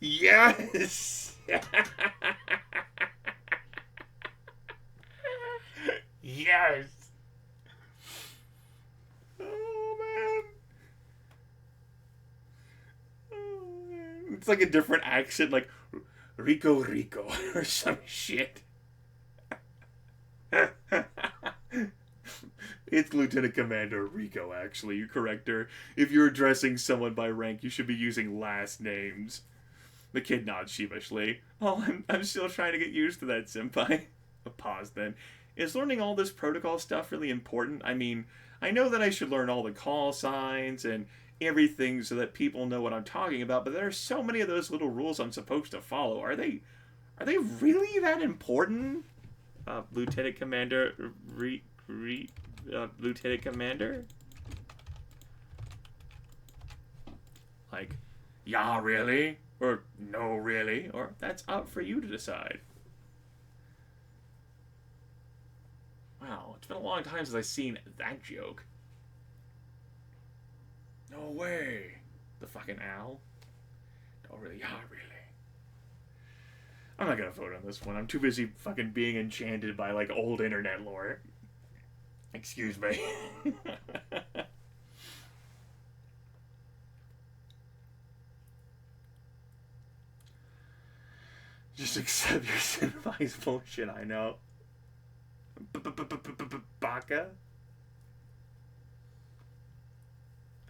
Yes! Yes! It's like a different accent, like Rico or some shit. It's Lieutenant Commander Rico, actually. You correct her. If you're addressing someone by rank, you should be using last names. The kid nods sheepishly. Oh, I'm still trying to get used to that, senpai. A pause then. Is learning all this protocol stuff really important? I mean, I know that I should learn all the call signs and everything so that people know what I'm talking about, but there are so many of those little rules I'm supposed to follow. Are they really that important? Lieutenant Commander Lieutenant Commander? Like, yeah, really? Or no, really? Or that's up for you to decide. Wow, it's been a long time since I've seen that joke. No way. The fucking owl? No, really? Yeah, really. I'm not gonna vote on this one. I'm too busy fucking being enchanted by, like, old internet lore. Excuse me. Just accept your civilized bullshit, I know. Baka?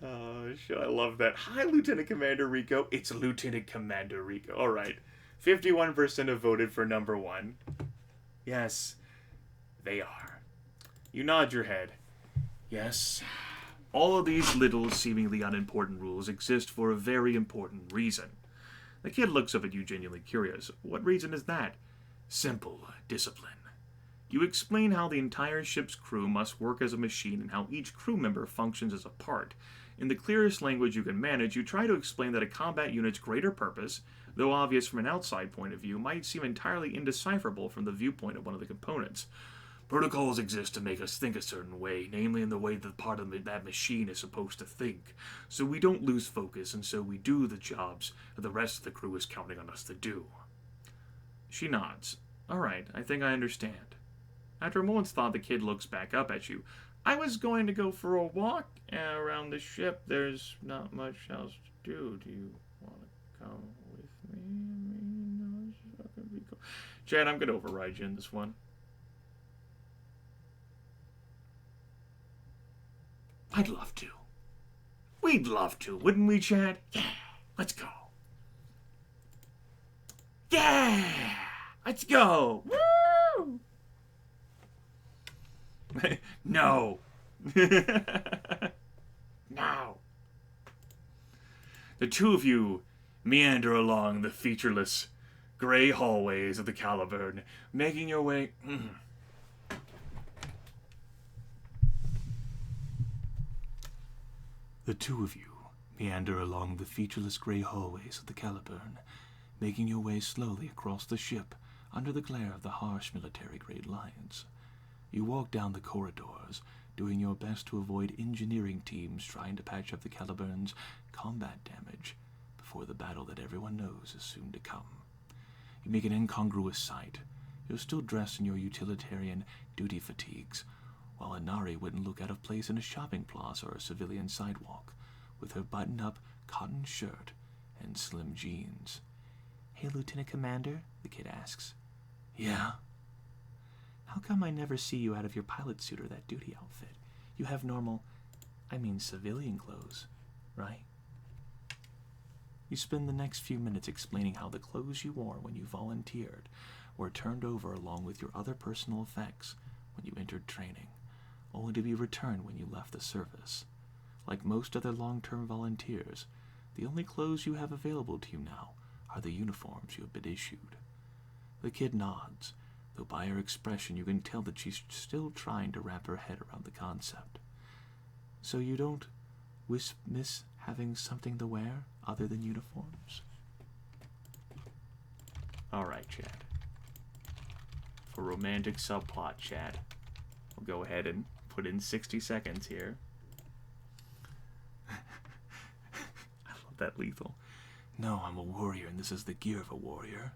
Oh, shit, I love that. Hi, Lieutenant Commander Rico. It's Lieutenant Commander Rico. Alright. 51% have voted for number 1. Yes, they are. You nod your head. Yes. All of these little, seemingly unimportant rules exist for a very important reason. The kid looks up at you genuinely curious. What reason is that? Simple. Discipline. You explain how the entire ship's crew must work as a machine and how each crew member functions as a part. In the clearest language you can manage, you try to explain that a combat unit's greater purpose, though obvious from an outside point of view, might seem entirely indecipherable from the viewpoint of one of the components. Protocols exist to make us think a certain way, namely in the way that part of that machine is supposed to think. So we don't lose focus, and so we do the jobs that the rest of the crew is counting on us to do. She nods. Alright, I think I understand. After a moment's thought, the kid looks back up at you. I was going to go for a walk around the ship. There's not much else to do. Do you want to come with me? No, it's not going to be cool. Chad, I'm going to override you in this one. I'd love to. We'd love to, wouldn't we, Chad? Yeah, let's go. Yeah, let's go. Woo! No. No. The two of you meander along the featureless gray hallways of the Caliburn, making your way... The two of you meander along the featureless gray hallways of the Caliburn, making your way slowly across the ship under the glare of the harsh military-grade lights. You walk down the corridors, doing your best to avoid engineering teams trying to patch up the Caliburn's combat damage before the battle that everyone knows is soon to come. You make an incongruous sight. You're still dressed in your utilitarian duty fatigues, while Inari wouldn't look out of place in a shopping plaza or a civilian sidewalk, with her buttoned-up cotton shirt and slim jeans. Hey, Lieutenant Commander, the kid asks. Yeah? How come I never see you out of your pilot suit or that duty outfit? You have normal, civilian clothes, right? You spend the next few minutes explaining how the clothes you wore when you volunteered were turned over along with your other personal effects when you entered training, only to be returned when you left the service. Like most other long-term volunteers, the only clothes you have available to you now are the uniforms you have been issued. The kid nods, though by her expression you can tell that she's still trying to wrap her head around the concept. So you don't miss having something to wear other than uniforms? Alright, Chad. For romantic subplot, Chad, we'll go ahead and put in 60 seconds here. I love that lethal. No, I'm a warrior, and this is the gear of a warrior.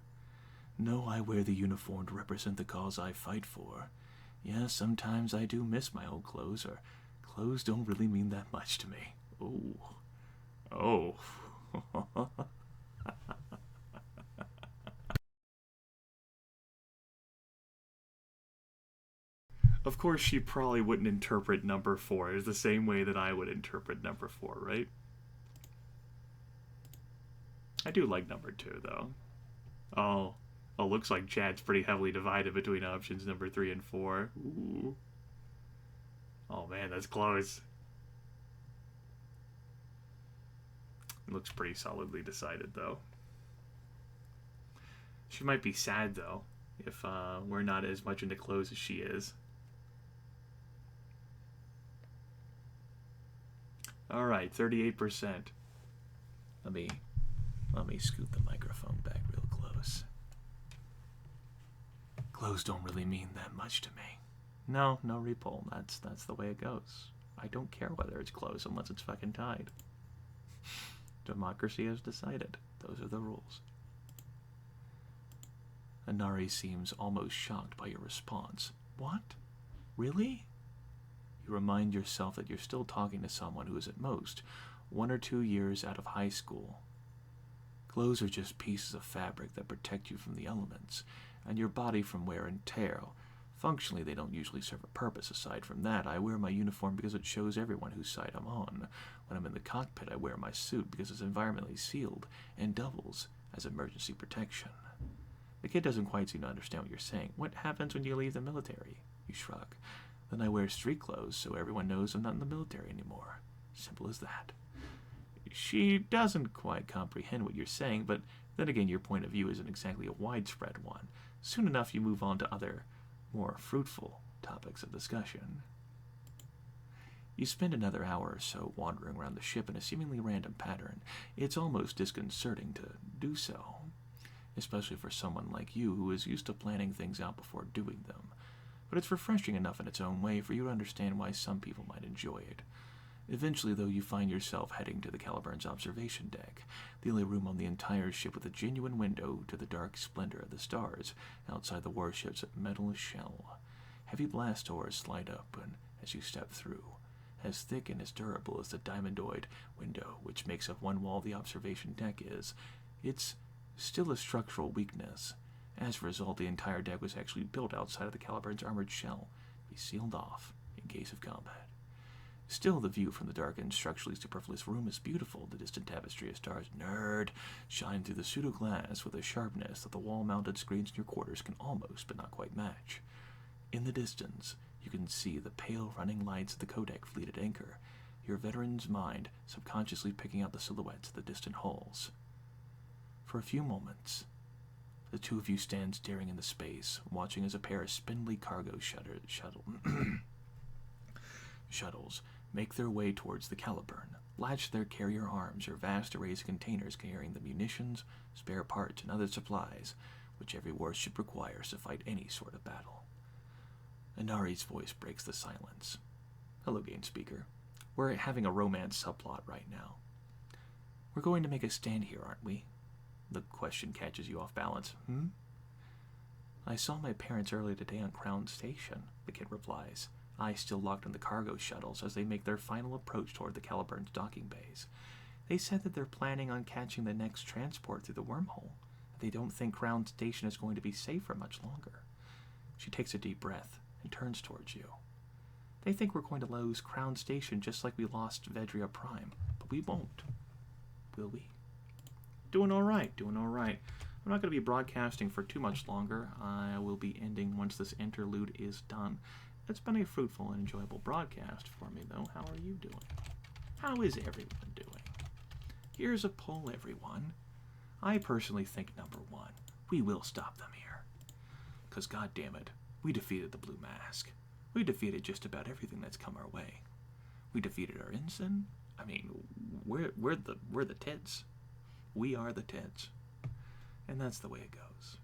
No, I wear the uniform to represent the cause I fight for. Yes, sometimes I do miss my old clothes, or clothes don't really mean that much to me. Ooh. Oh. Of course, she probably wouldn't interpret number 4 as the same way that I would interpret number 4, right? I do like number 2, though. Oh, looks like Chad's pretty heavily divided between options number 3 and 4. Ooh. Oh man, that's close. It looks pretty solidly decided, though. She might be sad, though, if we're not as much into clothes as she is. Alright, 38%. Let me scoot the microphone back real close. Clothes don't really mean that much to me. No repull. That's the way it goes. I don't care whether it's clothes unless it's fucking tied. Democracy has decided. Those are the rules. Inari seems almost shocked by your response. What? Really? You remind yourself that you're still talking to someone who is at most 1 or 2 years out of high school. Clothes are just pieces of fabric that protect you from the elements, and your body from wear and tear. Functionally, they don't usually serve a purpose. Aside from that, I wear my uniform because it shows everyone whose side I'm on. When I'm in the cockpit, I wear my suit because it's environmentally sealed and doubles as emergency protection. The kid doesn't quite seem to understand what you're saying. What happens when you leave the military? You shrug. Then I wear street clothes so everyone knows I'm not in the military anymore. Simple as that. She doesn't quite comprehend what you're saying, but then again, your point of view isn't exactly a widespread one. Soon enough, you move on to other, more fruitful topics of discussion. You spend another hour or so wandering around the ship in a seemingly random pattern. It's almost disconcerting to do so, especially for someone like you who is used to planning things out before doing them. But it's refreshing enough in its own way for you to understand why some people might enjoy it. Eventually, though, you find yourself heading to the Caliburn's observation deck, the only room on the entire ship with a genuine window to the dark splendor of the stars outside the warship's metal shell. Heavy blast doors slide open as you step through, as thick and as durable as the diamondoid window which makes up one wall of the observation deck is. It's still a structural weakness. As a result, the entire deck was actually built outside of the Caliburn's armored shell, to be sealed off in case of combat. Still, the view from the dark and structurally superfluous room is beautiful. The distant tapestry of stars, nerd, shine through the pseudo-glass with a sharpness that the wall-mounted screens in your quarters can almost but not quite match. In the distance, you can see the pale running lights of the Kodak fleet at anchor, your veteran's mind subconsciously picking out the silhouettes of the distant hulls. For a few moments, the two of you stand staring into space, watching as a pair of spindly cargo shuttles make their way towards the Caliburn, latch their carrier arms or vast arrays of containers carrying the munitions, spare parts, and other supplies which every warship requires to fight any sort of battle. Inari's voice breaks the silence. Hello, game speaker. We're having a romance subplot right now. We're going to make a stand here, aren't we? The question catches you off balance. I saw my parents earlier today on Crown Station, the kid replies, eyes still locked in the cargo shuttles as they make their final approach toward the Caliburn's docking bays. They said that they're planning on catching the next transport through the wormhole. They don't think Crown Station is going to be safe for much longer. She takes a deep breath and turns towards you. They think we're going to lose Crown Station just like we lost Vedria Prime, but we won't. Will we? Doing all right. I'm not going to be broadcasting for too much longer. I will be ending once this interlude is done. It's been a fruitful and enjoyable broadcast for me, though. How are you doing? How is everyone doing? Here's a poll, everyone. I personally think, number one, we will stop them here. Because, goddammit, we defeated the Blue Mask. We defeated just about everything that's come our way. We defeated our ensign. I mean, we're the tits. We are the tits. And that's the way it goes.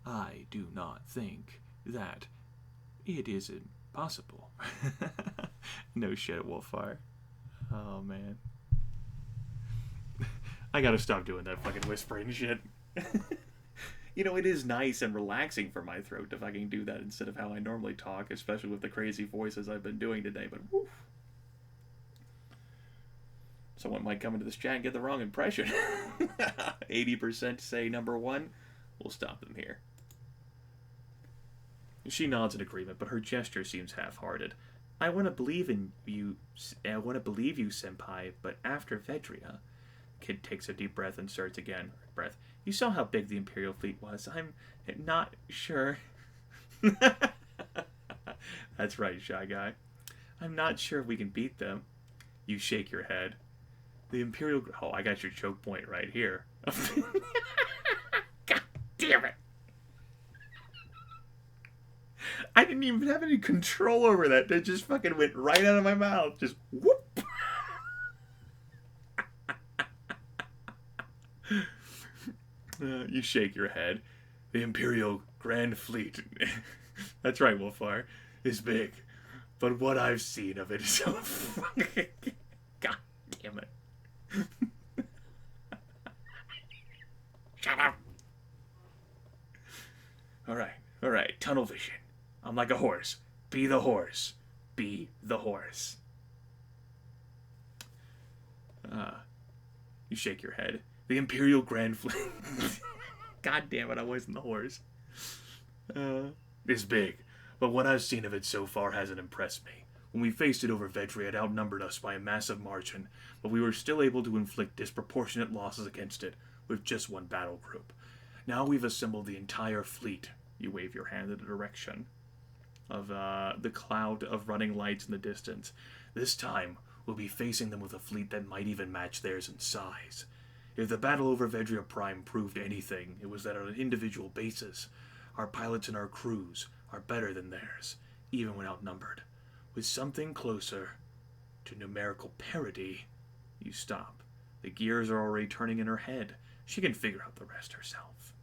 I do not think that it is impossible. No shit, Wolfire. Oh, man. I gotta stop doing that fucking whispering shit. You know, it is nice and relaxing for my throat to fucking do that instead of how I normally talk, especially with the crazy voices I've been doing today, but woof. Someone might come into this chat and get the wrong impression. 80% say number one. We'll stop them here. She nods in agreement, but her gesture seems half-hearted. I want to believe you, senpai, but after Vedria... Kid takes a deep breath and starts again. Breath. You saw how big the Imperial fleet was. I'm not sure. That's right, Shy Guy. I'm not sure we can beat them. You shake your head. The Imperial... Oh, I got your choke point right here. God damn it. I didn't even have any control over that. That just fucking went right out of my mouth. Just whoop. You shake your head. The Imperial Grand Fleet, that's right, Wolfire, is big. But what I've seen of it is so fucking... God damn it. Shut up. Alright, tunnel vision. I'm like a horse. Be the horse. Be the horse. You shake your head. The Imperial Grand Fleet. God damn it, I wasn't the horse. It's big, but what I've seen of it so far hasn't impressed me. When we faced it over Vedri, it outnumbered us by a massive margin, but we were still able to inflict disproportionate losses against it with just one battle group. Now we've assembled the entire fleet. You wave your hand in the direction of the cloud of running lights in the distance. This time, we'll be facing them with a fleet that might even match theirs in size. If the battle over Vedria Prime proved anything, it was that on an individual basis, our pilots and our crews are better than theirs, even when outnumbered. With something closer to numerical parity, you stop. The gears are already turning in her head. She can figure out the rest herself.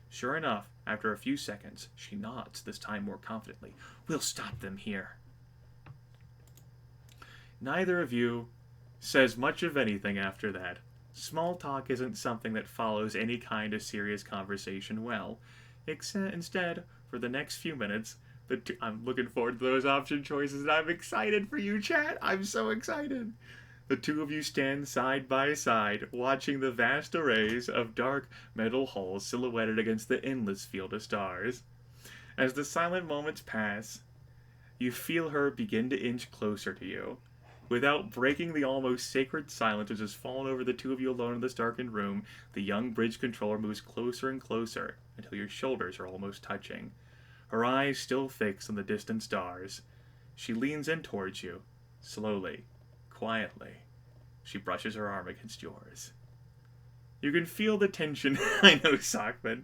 Sure enough, after a few seconds, she nods, this time more confidently. We'll stop them here. Neither of you says much of anything after that. Small talk isn't something that follows any kind of serious conversation well. Instead, for the next few minutes, I'm looking forward to those option choices, and I'm excited for you, chat. I'm so excited. The two of you stand side by side, watching the vast arrays of dark metal hulls silhouetted against the endless field of stars. As the silent moments pass, you feel her begin to inch closer to you. Without breaking the almost sacred silence which has fallen over the two of you alone in this darkened room, the young bridge controller moves closer and closer until your shoulders are almost touching. Her eyes still fixed on the distant stars. She leans in towards you, slowly, quietly. She brushes her arm against yours. You can feel the tension. I know, Sockman.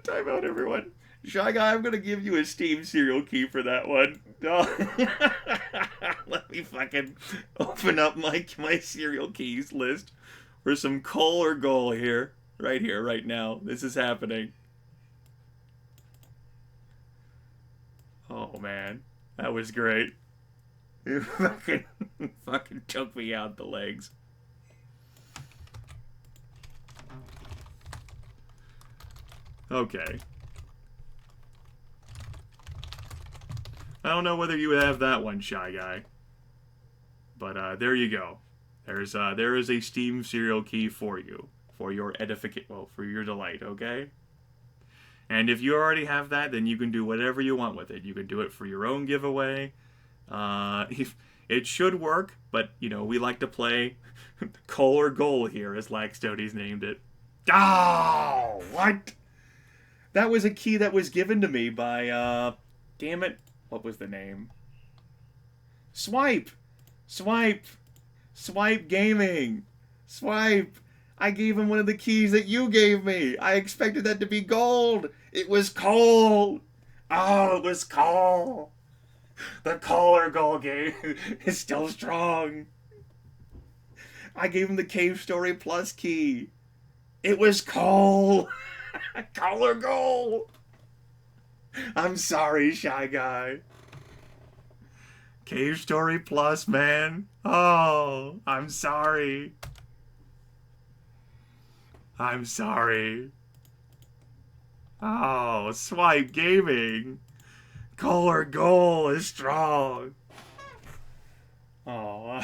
Time out, everyone. Shy Guy, I'm gonna give you a Steam serial key for that one. Let me fucking open up my serial keys list for some coal or goal here, right now. This is happening. Oh man, that was great. You fucking took me out the legs. Okay. I don't know whether you have that one, Shy Guy. But there you go. There is a Steam serial key for you. For your for your delight, okay? And if you already have that, then you can do whatever you want with it. You can do it for your own giveaway. It should work, but, you know, we like to play coal or goal here, as Laxtody's named it. Oh, what? That was a key that was given to me by, damn it, what was the name? Swipe Gaming! Swipe! I gave him one of the keys that you gave me! I expected that to be gold! It was coal! Oh, it was coal! The coal or goal game is still strong! I gave him the Cave Story Plus key! It was coal! Coal or goal! I'm sorry, Shy Guy. Cave Story Plus, man. Oh, I'm sorry. I'm sorry. Oh, Swipe Gaming. Coal or goal is strong. Oh.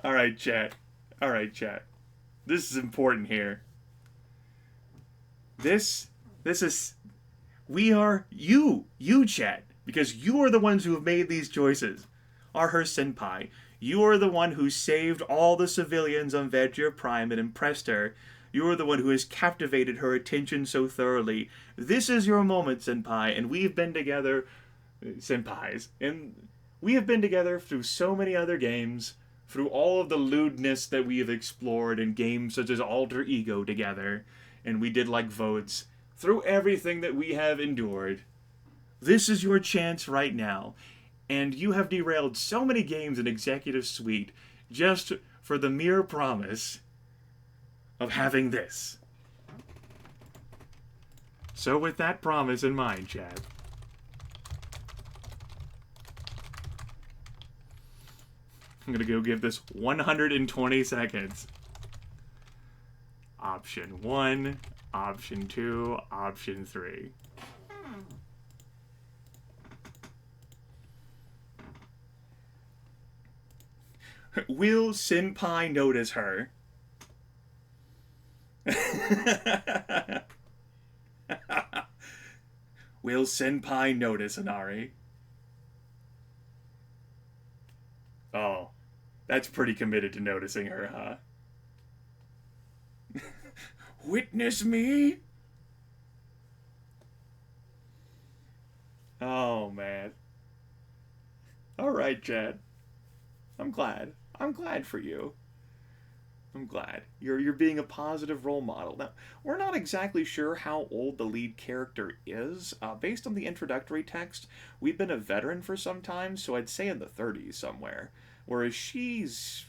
All right, chat. This is important here. This is... We are you, chat, because you are the ones who have made these choices. Are her senpai. You are the one who saved all the civilians on Vedria Prime and impressed her. You are the one who has captivated her attention so thoroughly. This is your moment, senpai, and we've been together, senpais, and we have been together through so many other games, through all of the lewdness that we have explored in games such as Alter Ego together, and we did like votes. Through everything that we have endured, this is your chance right now. And you have derailed so many games in Executive Suite just for the mere promise of having this. So with that promise in mind, Chad, I'm gonna go give this 120 seconds. Option 1, Option 2, Option 3. Will Senpai notice her? Will Senpai notice Inari? Oh, that's pretty committed to noticing her, huh? Witness me? Oh, man. Alright, Chad. I'm glad. I'm glad for you. I'm glad. You're being a positive role model. Now, we're not exactly sure how old the lead character is. Based on the introductory text, we've been a veteran for some time, so I'd say in the 30s somewhere. Whereas she's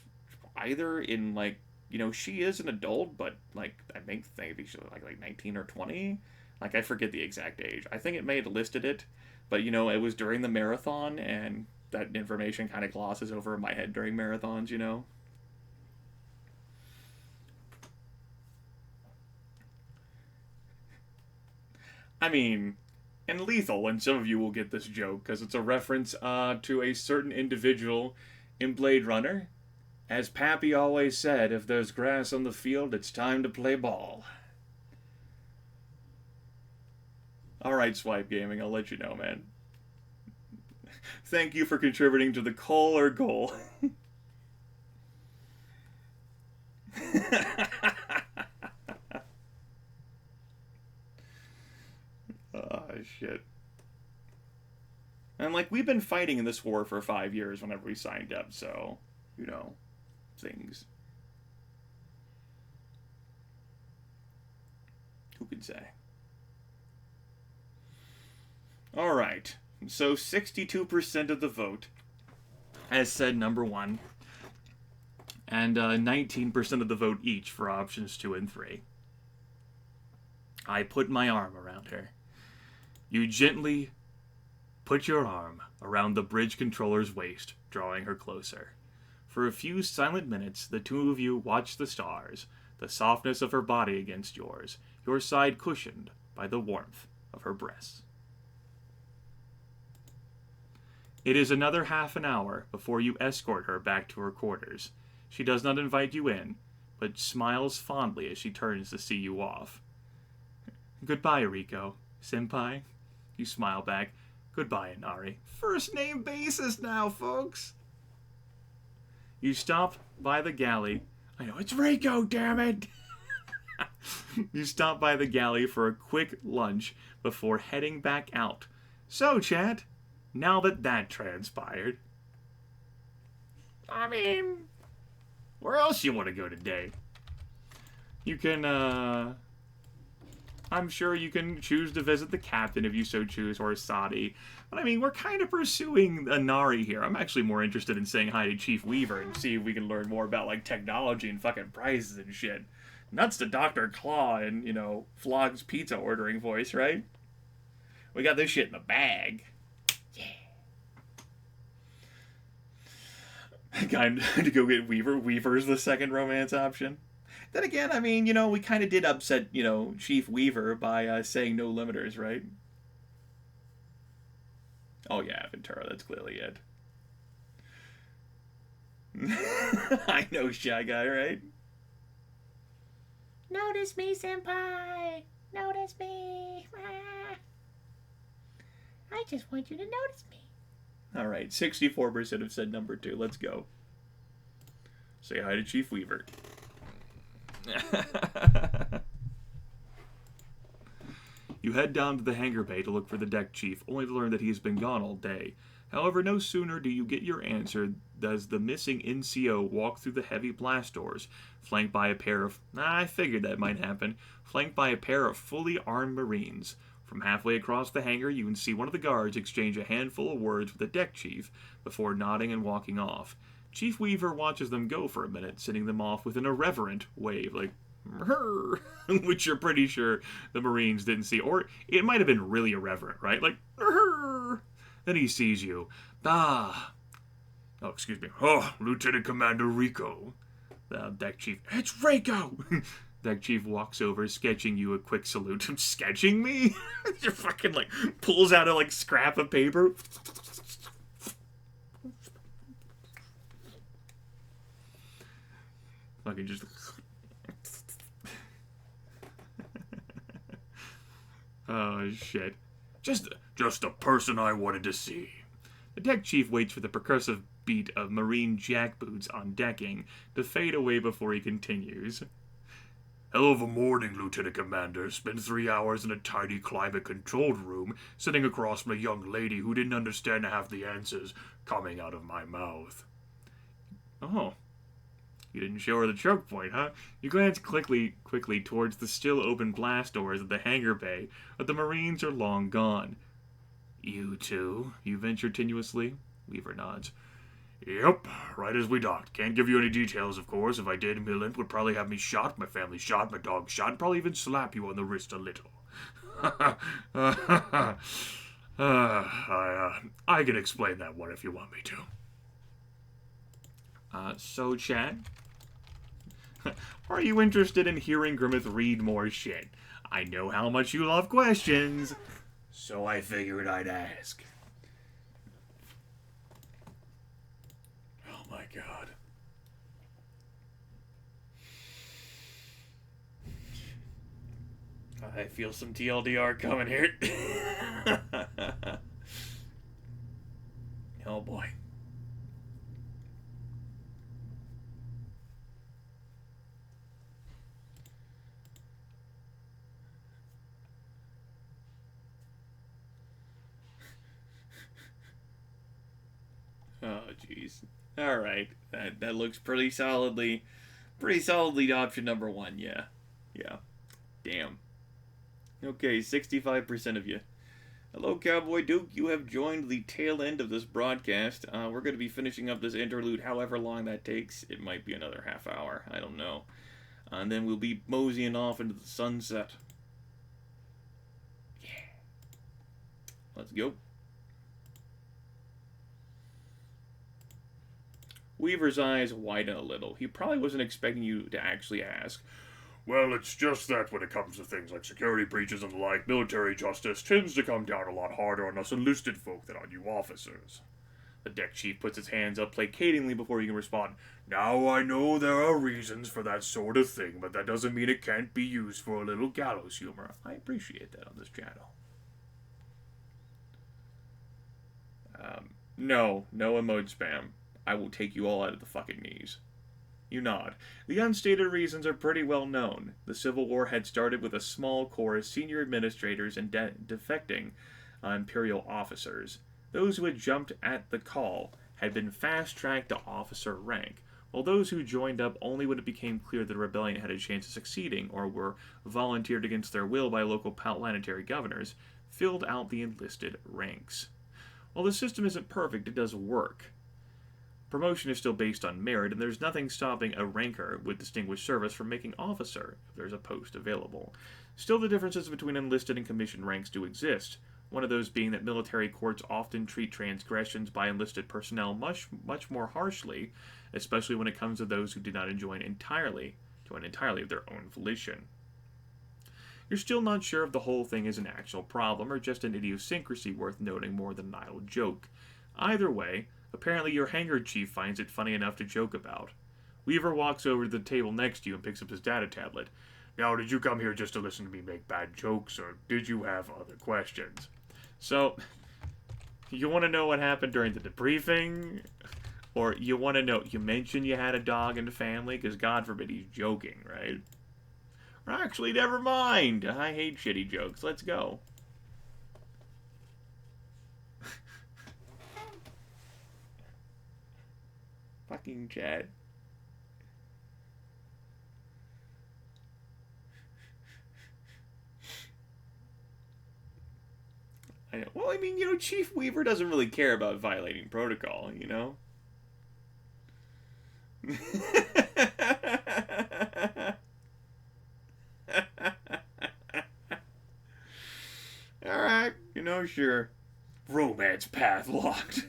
either in, like, you know, she is an adult, but, like, I think she's like 19 or 20. Like, I forget the exact age. I think it may have listed it, but, you know, it was during the marathon, and that information kind of glosses over my head during marathons, you know? I mean, in Lethal, and some of you will get this joke, because it's a reference to a certain individual in Blade Runner. As Pappy always said, if there's grass on the field, it's time to play ball. Alright, Swipe Gaming, I'll let you know, man. Thank you for contributing to the call or goal. Oh, shit. And, like, we've been fighting in this war for 5 years whenever we signed up, so, you know, things. Who could say? Alright. So 62% of the vote has said number 1, and 19% of the vote each for options 2 and 3. I put my arm around her. You gently put your arm around the bridge controller's waist, drawing her closer. For a few silent minutes, the two of you watch the stars, the softness of her body against yours, your side cushioned by the warmth of her breasts. It is another half an hour before you escort her back to her quarters. She does not invite you in, but smiles fondly as she turns to see you off. Goodbye, Rico. Senpai. You smile back. Goodbye, Inari. First name basis now, folks. You stop by the galley. I know, it's Rico, damn it! You stop by the galley for a quick lunch before heading back out. So, chat, now that transpired, I mean, where else you want to go today? You can, I'm sure you can choose to visit the captain if you so choose, or Sadi. But I mean, we're kind of pursuing Inari here. I'm actually more interested in saying hi to Chief Weaver and see if we can learn more about, like, technology and fucking prices and shit. Nuts to Dr. Claw and, you know, Flog's pizza ordering voice, right? We got this shit in the bag. Kind of to go get Weaver. Weaver's the second romance option. Then again, I mean, you know, we kind of did upset, you know, Chief Weaver by saying no limiters, right? Oh yeah, Ventura, that's clearly it. I know, Shy Guy, right? Notice me, senpai! Notice me! Ah. I just want you to notice me. Alright, 64% have said number 2. Let's go. Say hi to Chief Weaver. You head down to the hangar bay to look for the deck chief, only to learn that he's been gone all day. However, no sooner do you get your answer does the missing NCO walk through the heavy blast doors, flanked by a pair of... I figured that might happen. Flanked by a pair of fully armed Marines. From halfway across the hangar, you can see one of the guards exchange a handful of words with the deck chief before nodding and walking off. Chief Weaver watches them go for a minute, sending them off with an irreverent wave, like, which you're pretty sure the Marines didn't see. Or it might have been really irreverent, right? Like, then he sees you. Oh, excuse me. Oh, Lieutenant Commander Rico. The deck chief. It's Rico! Deck Chief walks over, sketching you a quick salute. Sketching me? You're fucking like pulls out a like scrap of paper. Fucking just. Oh shit! Just a person I wanted to see. The Deck Chief waits for the percussive beat of marine jackboots on decking to fade away before he continues. Hell of a morning, Lieutenant Commander. Spent 3 hours in a tiny climate-controlled room, sitting across from a young lady who didn't understand half the answers coming out of my mouth. Oh. You didn't show her the choke point, huh? You glance quickly towards the still open blast doors of the hangar bay, but the Marines are long gone. You too? You venture tenuously. Weaver nods. Yep, right as we docked. Can't give you any details, of course. If I did, Millant would probably have me shot, my family shot, my dog shot, and probably even slap you on the wrist a little. I can explain that one if you want me to. So, Chad? Are you interested in hearing Grimith read more shit? I know how much you love questions, so I figured I'd ask. Oh my god. I feel some TLDR coming here. Oh boy. Oh jeez. All right, that looks pretty solidly option number 1. Yeah. Damn. Okay, 65% of you. Hello, Cowboy Duke. You have joined the tail end of this broadcast. We're going to be finishing up this interlude, however long that takes. It might be another half hour. I don't know. And then we'll be moseying off into the sunset. Yeah. Let's go. Weaver's eyes widen a little. He probably wasn't expecting you to actually ask. Well, it's just that when it comes to things like security breaches and the like, military justice tends to come down a lot harder on us enlisted folk than on you officers. The Deck Chief puts his hands up placatingly before he can respond. Now, I know there are reasons for that sort of thing, but that doesn't mean it can't be used for a little gallows humor. I appreciate that on this channel. No emote spam. I will take you all out of the fucking knees. You nod. The unstated reasons are pretty well known. The Civil War had started with a small corps of senior administrators and defecting Imperial officers. Those who had jumped at the call had been fast-tracked to officer rank, while those who joined up only when it became clear that the rebellion had a chance of succeeding or were volunteered against their will by local planetary governors filled out the enlisted ranks. While the system isn't perfect, it does work. Promotion is still based on merit, and there's nothing stopping a ranker with distinguished service from making officer if there's a post available. Still, the differences between enlisted and commissioned ranks do exist, one of those being that military courts often treat transgressions by enlisted personnel much more harshly, especially when it comes to those who did not join entirely of their own volition. You're still not sure if the whole thing is an actual problem or just an idiosyncrasy worth noting more than an idle joke. Either way, apparently your hangar chief finds it funny enough to joke about. Weaver walks over to the table next to you and picks up his data tablet. Now, did you come here just to listen to me make bad jokes, or did you have other questions? So, you want to know what happened during the debriefing? Or you want to know, you mentioned you had a dog and a family? Because God forbid he's joking, right? Or actually, never mind. I hate shitty jokes. Let's go. Fucking Chad. I know. Well, I mean, Chief Weaver doesn't really care about violating protocol, Alright, sure. Romance path locked.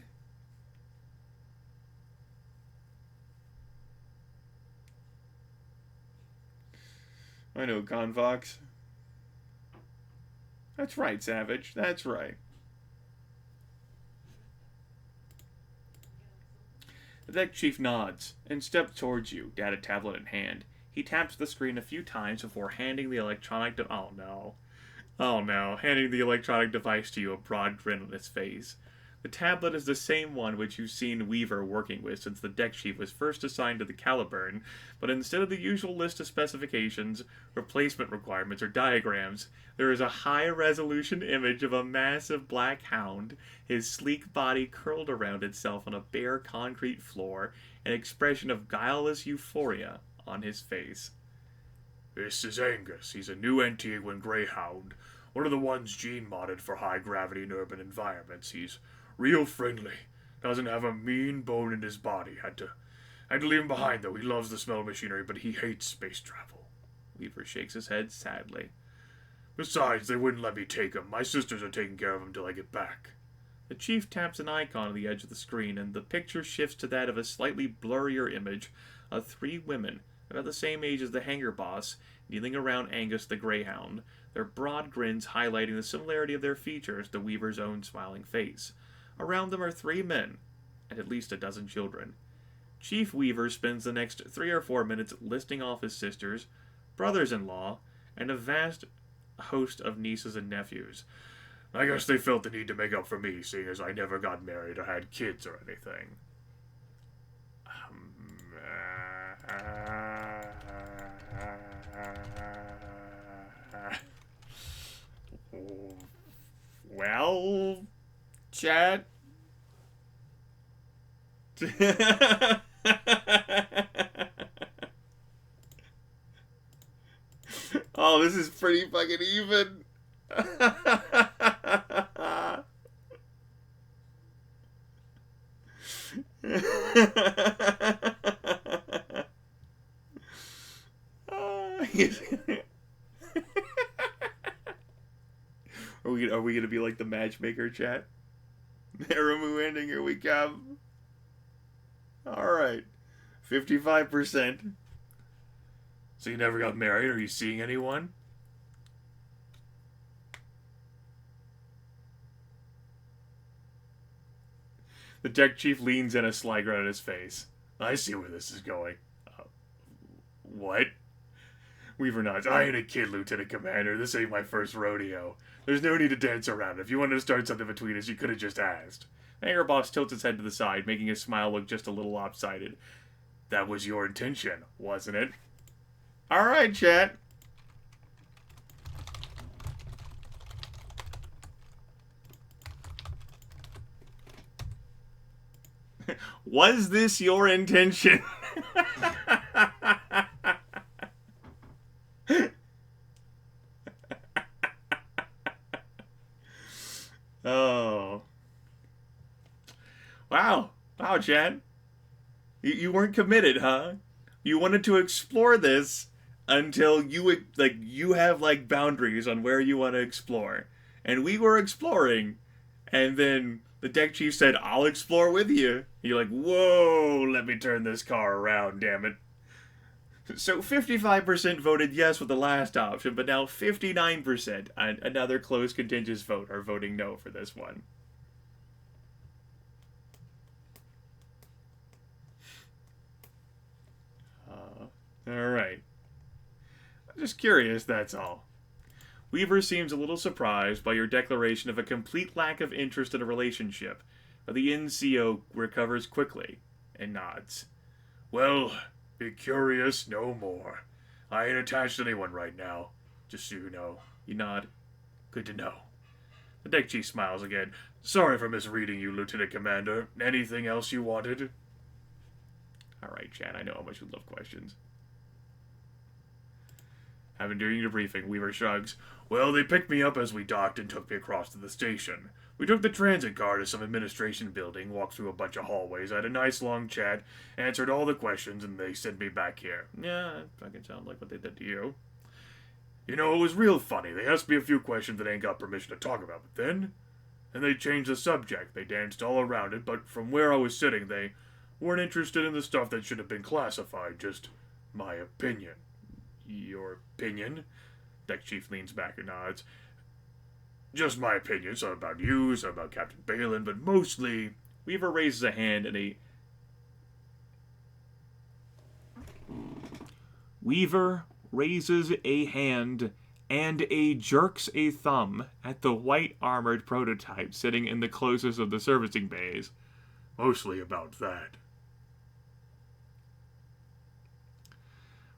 I know, Convox. That's right, Savage. That's right. The deck chief nods and steps towards you, data tablet in hand. He taps the screen a few times before handing the electronic oh no. Oh no, handing the electronic device to you, a broad grin on his face. The tablet is the same one which you've seen Weaver working with since the deck chief was first assigned to the Caliburn, but instead of the usual list of specifications, replacement requirements, or diagrams, there is a high-resolution image of a massive black hound, his sleek body curled around itself on a bare concrete floor, an expression of guileless euphoria on his face. This is Angus. He's a new Antiguan greyhound, one of the ones Gene modded for high gravity in urban environments. He's real friendly. Doesn't have a mean bone in his body. Had to leave him behind, though. He loves the smell of machinery, but he hates space travel. Weaver shakes his head sadly. Besides, they wouldn't let me take him. My sisters are taking care of him till I get back. The chief taps an icon on the edge of the screen, and the picture shifts to that of a slightly blurrier image of 3 women, about the same age as the hangar boss, kneeling around Angus the Greyhound, their broad grins highlighting the similarity of their features to Weaver's own smiling face. Around them are 3 men, and at least a dozen children. Chief Weaver spends the next 3 or 4 minutes listing off his sisters, brothers-in-law, and a vast host of nieces and nephews. I guess they felt the need to make up for me, seeing as I never got married or had kids or anything. Well, chat. Oh, this is pretty fucking even. Are we gonna be like the matchmaker, chat? Aramu ending, here we come. Alright. 55%. So you never got married? Are you seeing anyone? The deck chief leans in, a sly grin on his face. I see where this is going. What? Weaver nods. I ain't a kid, Lieutenant Commander. This ain't my first rodeo. There's no need to dance around. If you wanted to start something between us, you could have just asked. The hangar boss tilts his head to the side, making his smile look just a little lopsided. That was your intention, wasn't it? Alright, chat. Was this your intention? Oh. Wow. Wow, Chad. You weren't committed, huh? You wanted to explore this until you have boundaries on where you want to explore. And we were exploring, and then the deck chief said, I'll explore with you. And you're like, whoa, let me turn this car around, damn it. So 55% voted yes with the last option, but now 59%, another close contentious vote, are voting no for this one. Alright. I'm just curious, that's all. Weaver seems a little surprised by your declaration of a complete lack of interest in a relationship, but the NCO recovers quickly and nods. Well, be curious no more. I ain't attached to anyone right now, just so you know. You nod. Good to know. The deck chief smiles again. Sorry for misreading you, Lieutenant Commander. Anything else you wanted? Alright, Chad, I know how much you love questions. Having during your briefing, Weaver shrugs. Well, they picked me up as we docked and took me across to the station. We took the transit car to some administration building, walked through a bunch of hallways, had a nice long chat, answered all the questions, and they sent me back here. Yeah, that fucking sounds like what they did to you. You know, it was real funny. They asked me a few questions that I ain't got permission to talk about, but then they changed the subject. They danced all around it, but from where I was sitting, they weren't interested in the stuff that should have been classified, just my opinion. your opinion. Deck Chief leans back and nods. Just my opinion, some about you, some about Captain Balin, but mostly... Weaver raises a hand and a... Weaver raises a hand and jerks a thumb at the white armored prototype sitting in the closest of the servicing bays. Mostly about that.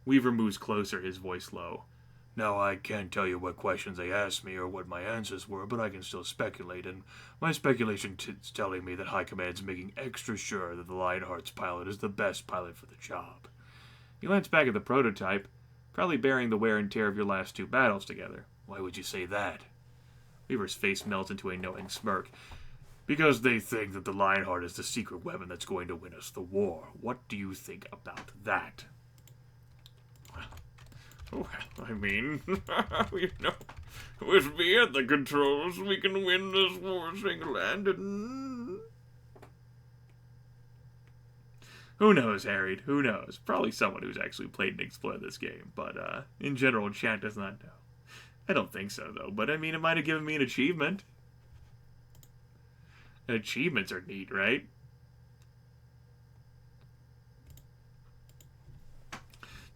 Weaver moves closer, his voice low. Now, I can't tell you what questions they asked me or what my answers were, but I can still speculate, and my speculation is telling me that High Command's making extra sure that the Lionheart's pilot is the best pilot for the job. He glanced back at the prototype, probably bearing the wear and tear of your last 2 battles together. Why would you say that? Weaver's face melts into a knowing smirk. Because they think that the Lionheart is the secret weapon that's going to win us the war. What do you think about that? Well, I mean, with me at the controls, we can win this war single-handed. Who knows, Harried? Who knows? Probably someone who's actually played and explored this game, but in general, chat does not know. I don't think so, though, but I mean, it might have given me an achievement. And achievements are neat, right?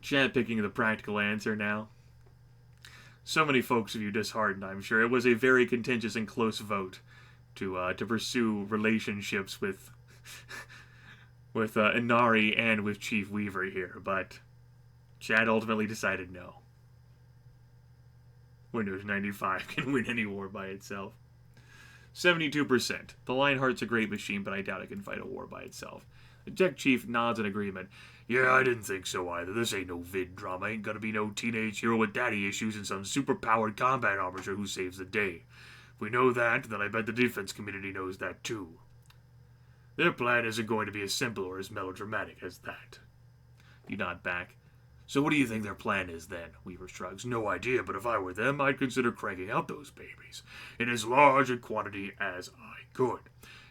Chat picking the practical answer now. So many folks of you disheartened, I'm sure. It was a very contentious and close vote to pursue relationships with Inari and with Chief Weaver here, but Chad ultimately decided no. Windows 95 can win any war by itself. 72%. The Lionheart's a great machine, but I doubt it can fight a war by itself. The Deck Chief nods in agreement. Yeah, I didn't think so either. This ain't no vid drama. Ain't gonna be no teenage hero with daddy issues and some super-powered combat armature who saves the day. If we know that, then I bet the defense community knows that too. Their plan isn't going to be as simple or as melodramatic as that. You nod back. So what do you think their plan is then? Weaver shrugs. No idea, but if I were them, I'd consider cranking out those babies in as large a quantity as I could.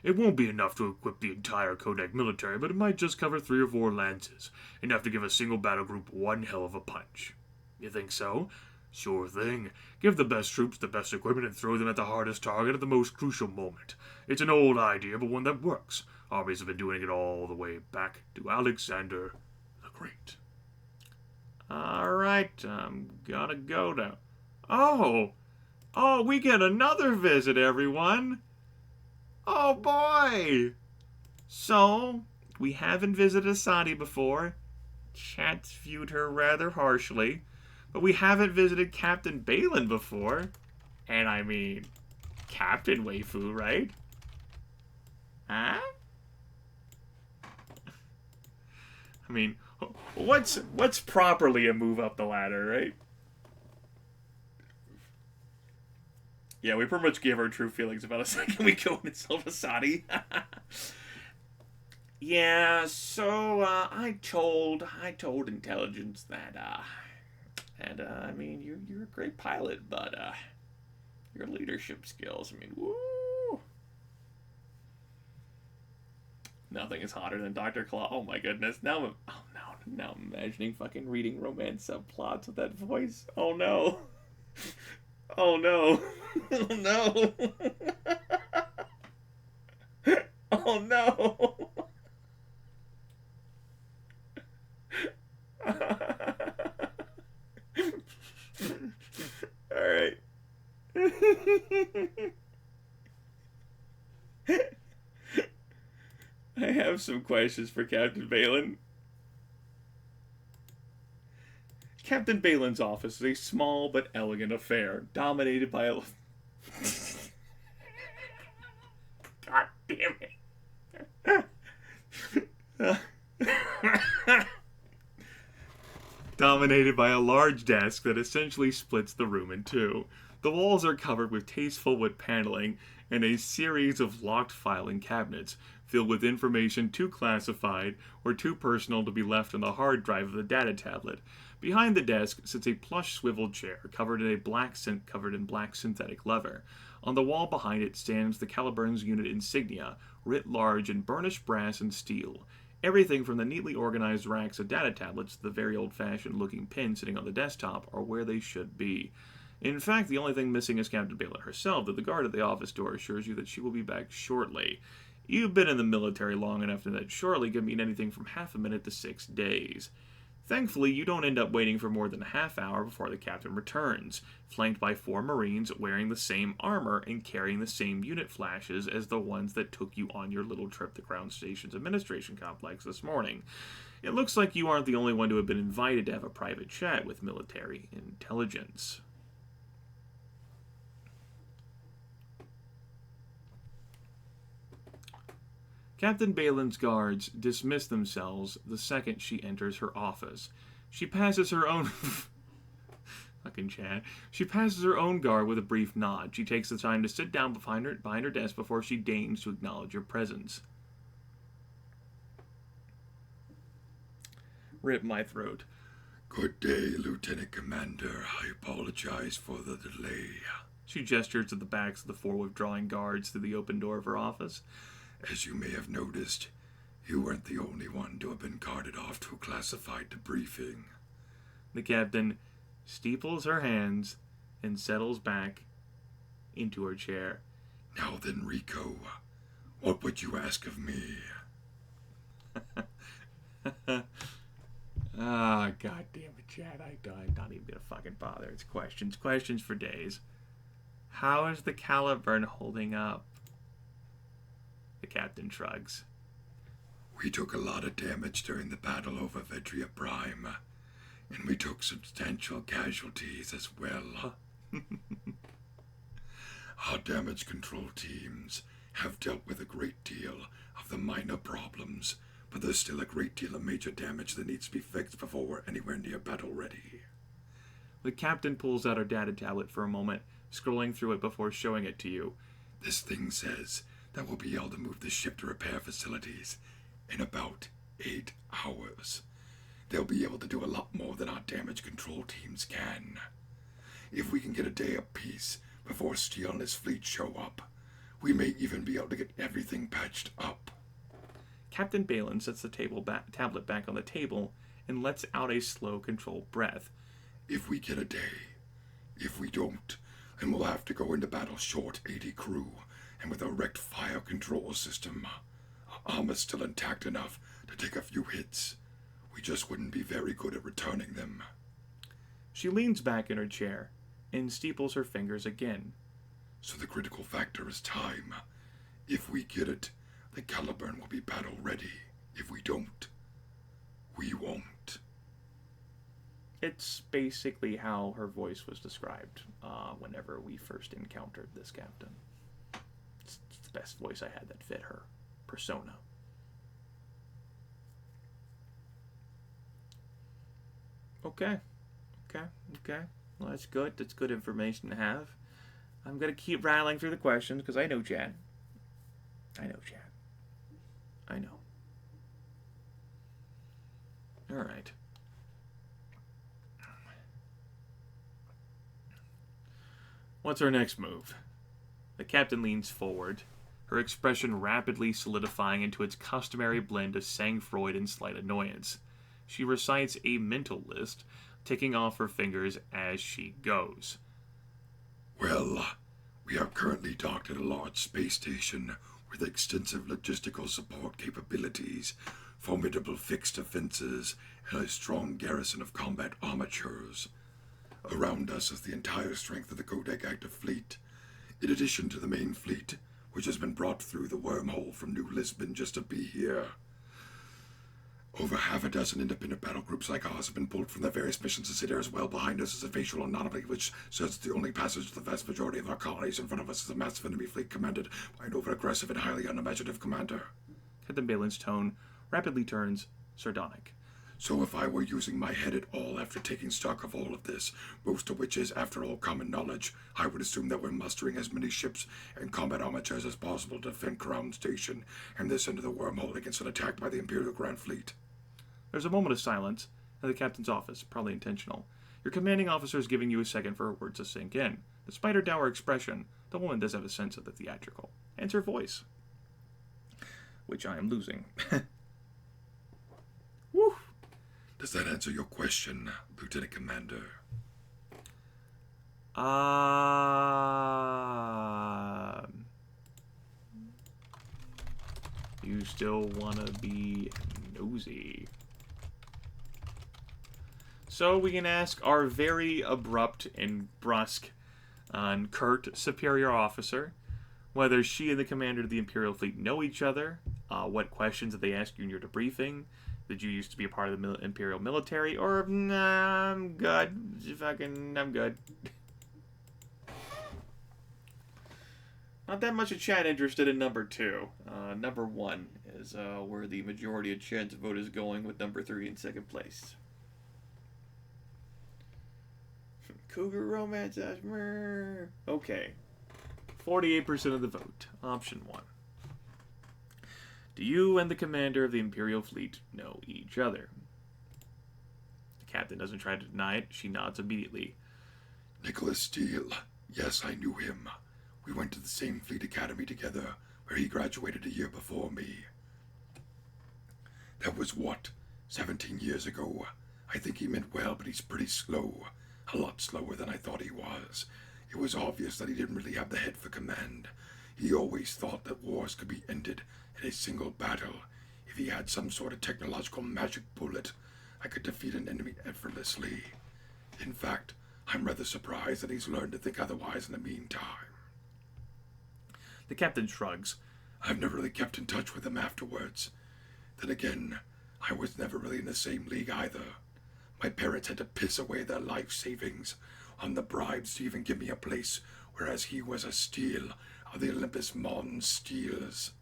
It won't be enough to equip the entire Kodak military, but it might just cover 3 or 4 lances, enough to give a single battle group one hell of a punch. You think so? Sure thing. Give the best troops the best equipment and throw them at the hardest target at the most crucial moment. It's an old idea, but one that works. Armies have been doing it all the way back to Alexander the Great. Alright, I'm gonna go now. Oh, we get another visit, everyone. Oh boy! So, we haven't visited Asadi before. Chat's viewed her rather harshly. But we haven't visited Captain Balin before. And I mean, Captain Waifu, right? Huh? I mean, what's properly a move up the ladder, right? Yeah, we pretty much gave our true feelings about a second we go into Silvasati. Yeah, so I told intelligence that I mean you're a great pilot, but your leadership skills, I mean, woo. Nothing is hotter than Dr. Claw. Oh my goodness. Now I'm imagining fucking reading romance subplots with that voice. Oh no. Oh no. Oh no. Oh no. Alright. I have some questions for Captain Balin. Captain Balin's office is a small but elegant affair, dominated by a... God damn it. Dominated by a large desk that essentially splits the room in two. The walls are covered with tasteful wood paneling and a series of locked filing cabinets filled with information too classified or too personal to be left on the hard drive of the data tablet. Behind the desk sits a plush swivel chair covered in black synthetic leather. On the wall behind it stands the Caliburn's unit insignia, writ large in burnished brass and steel. Everything from the neatly organized racks of data tablets to the very old-fashioned looking pin sitting on the desktop are where they should be. In fact, the only thing missing is Captain Balin herself, though the guard at the office door assures you that she will be back shortly. You've been in the military long enough to know that shortly can mean anything from half a minute to 6 days. Thankfully, you don't end up waiting for more than a half hour before the captain returns, flanked by 4 Marines wearing the same armor and carrying the same unit flashes as the ones that took you on your little trip to Ground Station's administration complex this morning. It looks like you aren't the only one to have been invited to have a private chat with military intelligence. Captain Balin's guards dismiss themselves the second she enters her office. She passes her own... Fucking Chad. She passes her own guard with a brief nod. She takes the time to sit down behind her desk before she deigns to acknowledge your presence. Rip my throat. Good day, Lieutenant Commander. I apologize for the delay. She gestures to the backs of the 4 withdrawing guards through the open door of her office. As you may have noticed, you weren't the only one to have been carted off to a classified debriefing. The captain steeples her hands and settles back into her chair. Now then, Rico, what would you ask of me? Ah, god damn it, Chad. I'm not even gonna fucking bother. It's questions. Questions for days. How is the Caliburn holding up? The captain shrugs. We took a lot of damage during the battle over Vedria Prime, and we took substantial casualties as well. Our damage control teams have dealt with a great deal of the minor problems, but there's still a great deal of major damage that needs to be fixed before we're anywhere near battle ready. The captain pulls out her data tablet for a moment, scrolling through it before showing it to you. This thing says that we'll be able to move the ship to repair facilities in about 8 hours. They'll be able to do a lot more than our damage control teams can. If we can get a day apiece before Steele and his fleet show up, we may even be able to get everything patched up. Captain Balin sets the tablet back on the table and lets out a slow, controlled breath. If we get a day. If we don't, then we'll have to go into battle short 80 crew, and with a wrecked fire control system. Our armor's still intact enough to take a few hits. We just wouldn't be very good at returning them. She leans back in her chair and steeples her fingers again. So the critical factor is time. If we get it, the Caliburn will be battle ready. If we don't, we won't. It's basically how her voice was described whenever we first encountered this captain. It's the best voice I had that fit her persona. Okay. Well, that's good. That's good information to have. I'm going to keep rattling through the questions because I know Chad. I know. All right. What's our next move? The captain leans forward, her expression rapidly solidifying into its customary blend of sang-froid and slight annoyance. She recites a mental list, ticking off her fingers as she goes. Well, we are currently docked at a large space station with extensive logistical support capabilities, formidable fixed defenses, and a strong garrison of combat armatures. Around us is the entire strength of the Kodak active fleet, in addition to the main fleet, which has been brought through the wormhole from New Lisbon just to be here. Over half a dozen independent battle groups like ours have been pulled from their various missions to sit here as well. Behind us is a facial anomaly which serves the only passage to the vast majority of our colonies. In front of us is a massive enemy fleet commanded by an over-aggressive and highly unimaginative commander. Captain Balin's tone rapidly turns sardonic. So if I were using my head at all after taking stock of all of this, most of which is, after all, common knowledge, I would assume that we're mustering as many ships and combat armatures as possible to defend Ground Station and this end of the wormhole against an attack by the Imperial Grand Fleet. There's a moment of silence in the captain's office, probably intentional. Your commanding officer is giving you a second for her words to sink in. Despite her dour expression, the woman does have a sense of the theatrical, and her voice, which I am losing. Does that answer your question, Lieutenant Commander? You still want to be nosy. So we can ask our very abrupt and brusque and curt superior officer whether she and the commander of the Imperial Fleet know each other, what questions did they ask you in your debriefing, did you used to be a part of the Imperial military, or nah, I'm good, I'm good. Not that much of chat interested in number 2. Number 1 is where the majority of chat's vote is going, with number 3 in second place. Cougar romance, Ashmer. Okay. 48% of the vote. Option 1. Do you and the commander of the Imperial Fleet know each other? The captain doesn't try to deny it. She nods immediately. Nicholas Steele. Yes, I knew him. We went to the same fleet academy together, where he graduated a year before me. That was what? 17 years ago. I think he meant well, but he's pretty slow. A lot slower than I thought he was. It was obvious that he didn't really have the head for command. He always thought that wars could be ended in a single battle. If he had some sort of technological magic bullet, I could defeat an enemy effortlessly. In fact, I'm rather surprised that he's learned to think otherwise in the meantime. The captain shrugs. I've never really kept in touch with him afterwards. Then again, I was never really in the same league either. My parents had to piss away their life savings on the bribes to even give me a place, whereas he was a Steele of the Olympus Mons Steels.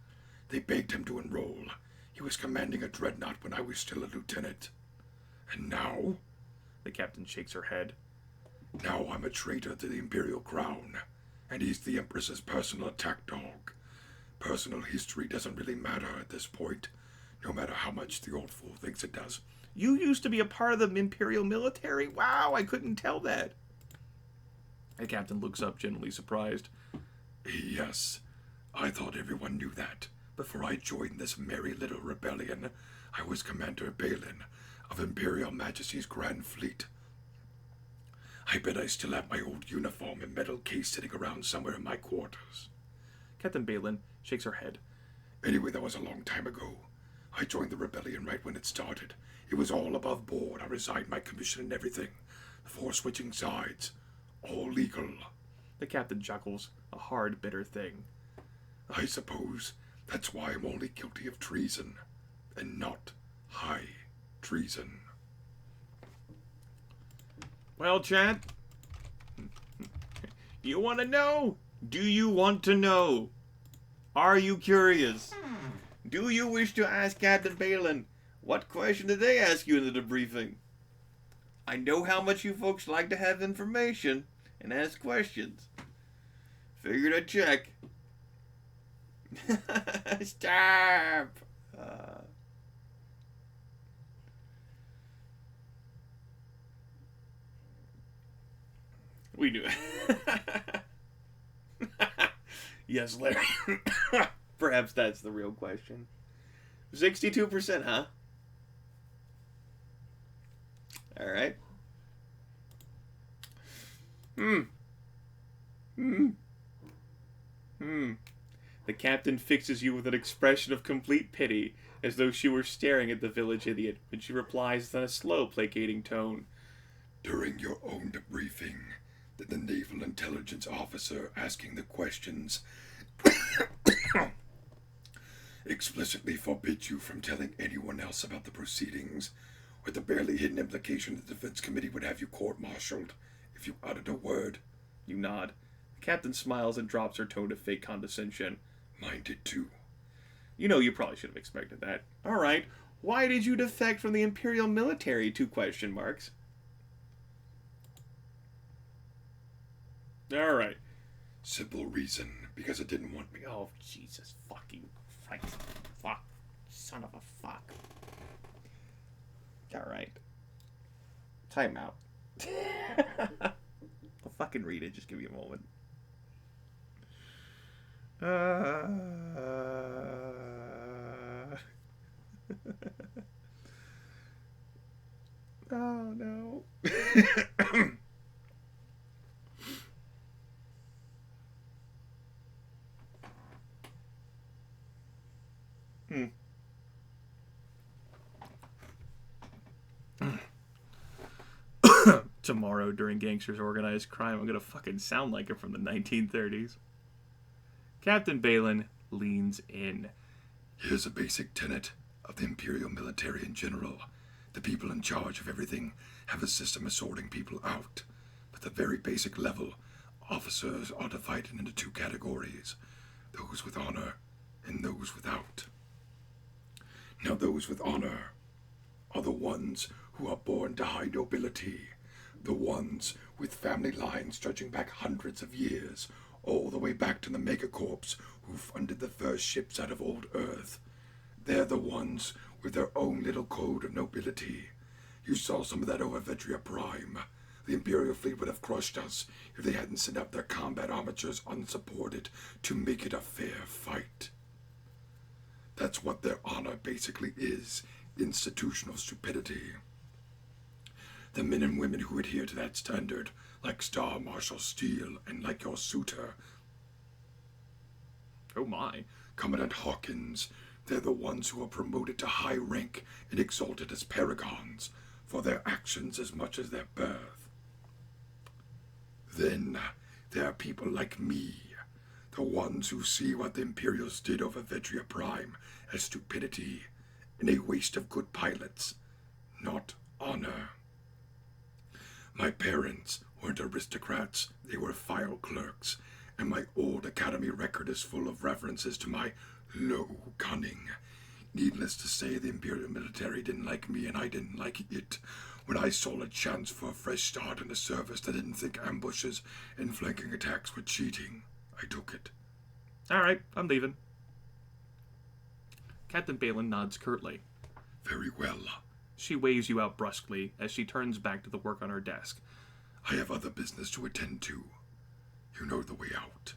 They begged him to enroll. He was commanding a dreadnought when I was still a lieutenant. And now? The captain shakes her head. Now I'm a traitor to the Imperial Crown, and he's the Empress's personal attack dog. Personal history doesn't really matter at this point, no matter how much the old fool thinks it does. You used to be a part of the Imperial military? Wow, I couldn't tell that. The captain looks up, genuinely surprised. Yes, I thought everyone knew that. Before I joined this merry little rebellion, I was Commander Balin of Imperial Majesty's Grand Fleet. I bet I still have my old uniform and metal case sitting around somewhere in my quarters. Captain Balin shakes her head. Anyway, that was a long time ago. I joined the rebellion right when it started. It was all above board. I resigned my commission and everything. Before switching sides. All legal. The captain chuckles, a hard, bitter thing. I suppose that's why I'm only guilty of treason, and not high treason. Well, chat, you want to know? Do you want to know? Are you curious? Do you wish to ask Captain Balin? What question did they ask you in the debriefing? I know how much you folks like to have information and ask questions. Figured I'd check. Stop! We do. Yes, Larry. Perhaps that's the real question. 62%, huh? Alright. The captain fixes you with an expression of complete pity, as though she were staring at the village idiot, when she replies in a slow, placating tone. During your own debriefing, did the naval intelligence officer asking the questions explicitly forbid you from telling anyone else about the proceedings, with the barely hidden implication the defense committee would have you court-martialed if you uttered a word? You nod. The captain smiles and drops her tone of fake condescension. Mine did too. You know, you probably should have expected that. Alright, why did you defect from the Imperial military? 2 question marks. Alright. Simple reason, because it didn't want me. Oh, Jesus fucking Christ. Fuck. Son of a fuck. Alright. Time out. I'll fucking read it, just give me a moment. Oh, no. Tomorrow, during Gangsters Organized Crime, I'm gonna fucking sound like it from the 1930s. Captain Balin leans in. Here's a basic tenet of the Imperial military in general. The people in charge of everything have a system of sorting people out. But the very basic level, officers are divided into two categories. Those with honor and those without. Now those with honor are the ones who are born to high nobility. The ones with family lines stretching back hundreds of years, all the way back to the Megacorps who funded the first ships out of old Earth. They're the ones with their own little code of nobility. You saw some of that over Vedria Prime. The Imperial fleet would have crushed us if they hadn't sent out their combat armatures unsupported to make it a fair fight. That's what their honor basically is, institutional stupidity. The men and women who adhere to that standard, like Star Marshal Steele and like your suitor, Oh my. Commandant Hawkins, they're the ones who are promoted to high rank and exalted as paragons for their actions as much as their birth. Then there are people like me, the ones who see what the Imperials did over Vedria Prime as stupidity and a waste of good pilots, not honor. My parents weren't aristocrats, they were file clerks, and my old academy record is full of references to my low cunning. Needless to say, the Imperial military didn't like me and I didn't like it. When I saw a chance for a fresh start in a service that didn't think ambushes and flanking attacks were cheating, I took it. Alright, I'm leaving. Captain Balin nods curtly. Very well. She waves you out brusquely as she turns back to the work on her desk. I have other business to attend to. You know the way out.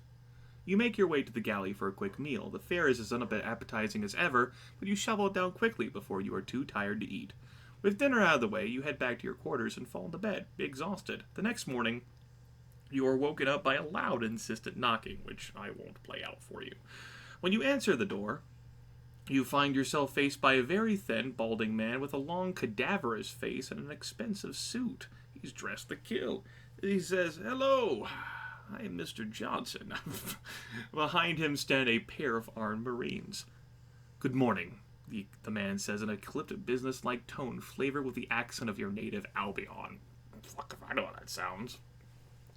You make your way to the galley for a quick meal. The fare is as unappetizing as ever, but you shovel it down quickly before you are too tired to eat. With dinner out of the way, you head back to your quarters and fall into bed, exhausted. The next morning, you are woken up by a loud, insistent knocking, which I won't play out for you. When you answer the door, you find yourself faced by a very thin, balding man with a long, cadaverous face and an expensive suit. He's dressed to kill. He says, "Hello, I am Mr. Johnson." Behind him stand a pair of armed Marines. "Good morning," the man says in a clipped, business-like tone flavored with the accent of your native Albion. Fuck if I know how that sounds.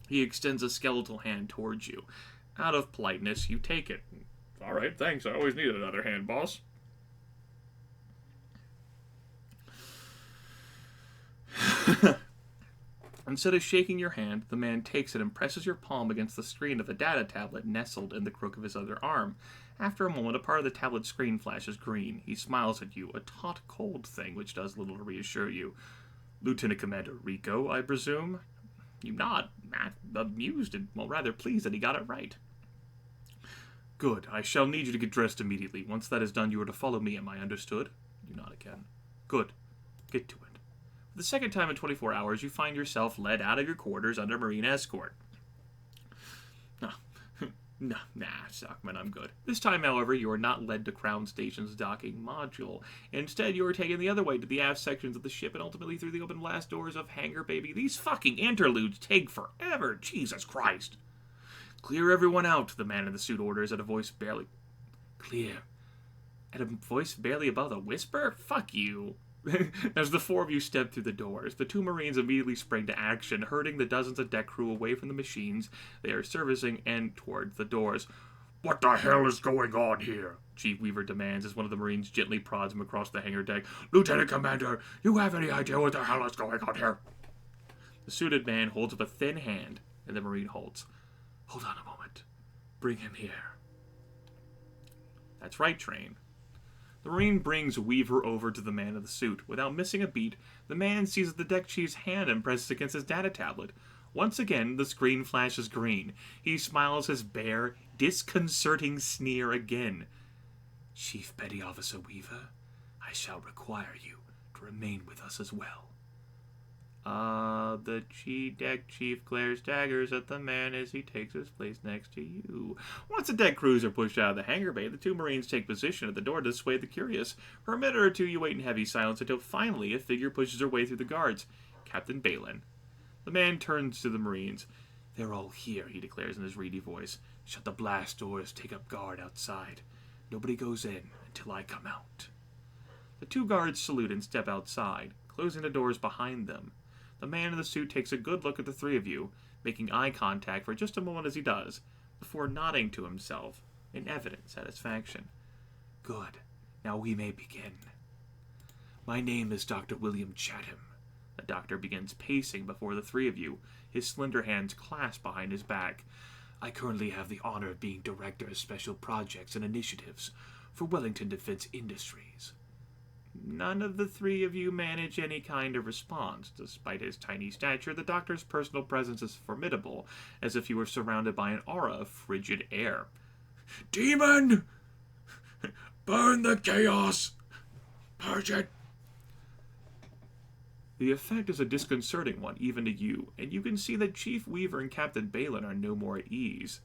He extends a skeletal hand towards you. Out of politeness, you take it. "All right, thanks. I always needed another hand, boss." Instead of shaking your hand, the man takes it and presses your palm against the screen of the data tablet nestled in the crook of his other arm. After a moment, a part of the tablet screen flashes green. He smiles at you, a taut, cold thing which does little to reassure you. "Lieutenant Commander Rico, I presume?" You nod, amused and, well, rather pleased that he got it right. "Good. I shall need you to get dressed immediately. Once that is done, you are to follow me. Am I understood?" You nod again. "Good. Get to it." For the second time in 24 hours, you find yourself led out of your quarters under Marine escort. Nah, Stockman, I'm good. This time, however, you are not led to Crown Station's docking module. Instead, you are taken the other way to the aft sections of the ship and ultimately through the open blast doors of Hangar Baby. These fucking interludes take forever. Jesus Christ. "Clear everyone out," the man in the suit orders at a voice barely... Clear. At a voice barely above a whisper? Fuck you. As the four of you step through the doors, the two Marines immediately spring to action, herding the dozens of deck crew away from the machines they are servicing and towards the doors. What the hell is going on here? Chief Weaver demands as one of the Marines gently prods him across the hangar deck. "Lieutenant Commander, you have any idea what the hell is going on here?" The suited man holds up a thin hand, and the Marine holds. "Hold on a moment. Bring him here." That's right, Train. The Marine brings Weaver over to the man in the suit. Without missing a beat, the man seizes the deck chief's hand and presses against his data tablet. Once again, the screen flashes green. He smiles his bare, disconcerting sneer again. "Chief Petty Officer Weaver, I shall require you to remain with us as well." The deck chief glares daggers at the man as he takes his place next to you. Once the deck crews are pushed out of the hangar bay, the two Marines take position at the door to dissuade the curious. For a minute or two, you wait in heavy silence until finally a figure pushes her way through the guards. Captain Balin. The man turns to the Marines. They're all here, he declares in his reedy voice. Shut the blast doors, take up guard outside. Nobody goes in until I come out. The two guards salute and step outside, closing the doors behind them. The man in the suit takes a good look at the three of you, making eye contact for just a moment as he does, before nodding to himself in evident satisfaction. Good. Now we may begin. My name is Dr. William Chatham. The doctor begins pacing before the three of you, his slender hands clasped behind his back. I currently have the honor of being Director of Special Projects and Initiatives for Wellington Defense Industries. None of the three of you manage any kind of response. Despite his tiny stature, the doctor's personal presence is formidable, as if he were surrounded by an aura of frigid air. Demon! Burn the chaos! Purge it! The effect is a disconcerting one, even to you, and you can see that Chief Weaver and Captain Balin are no more at ease.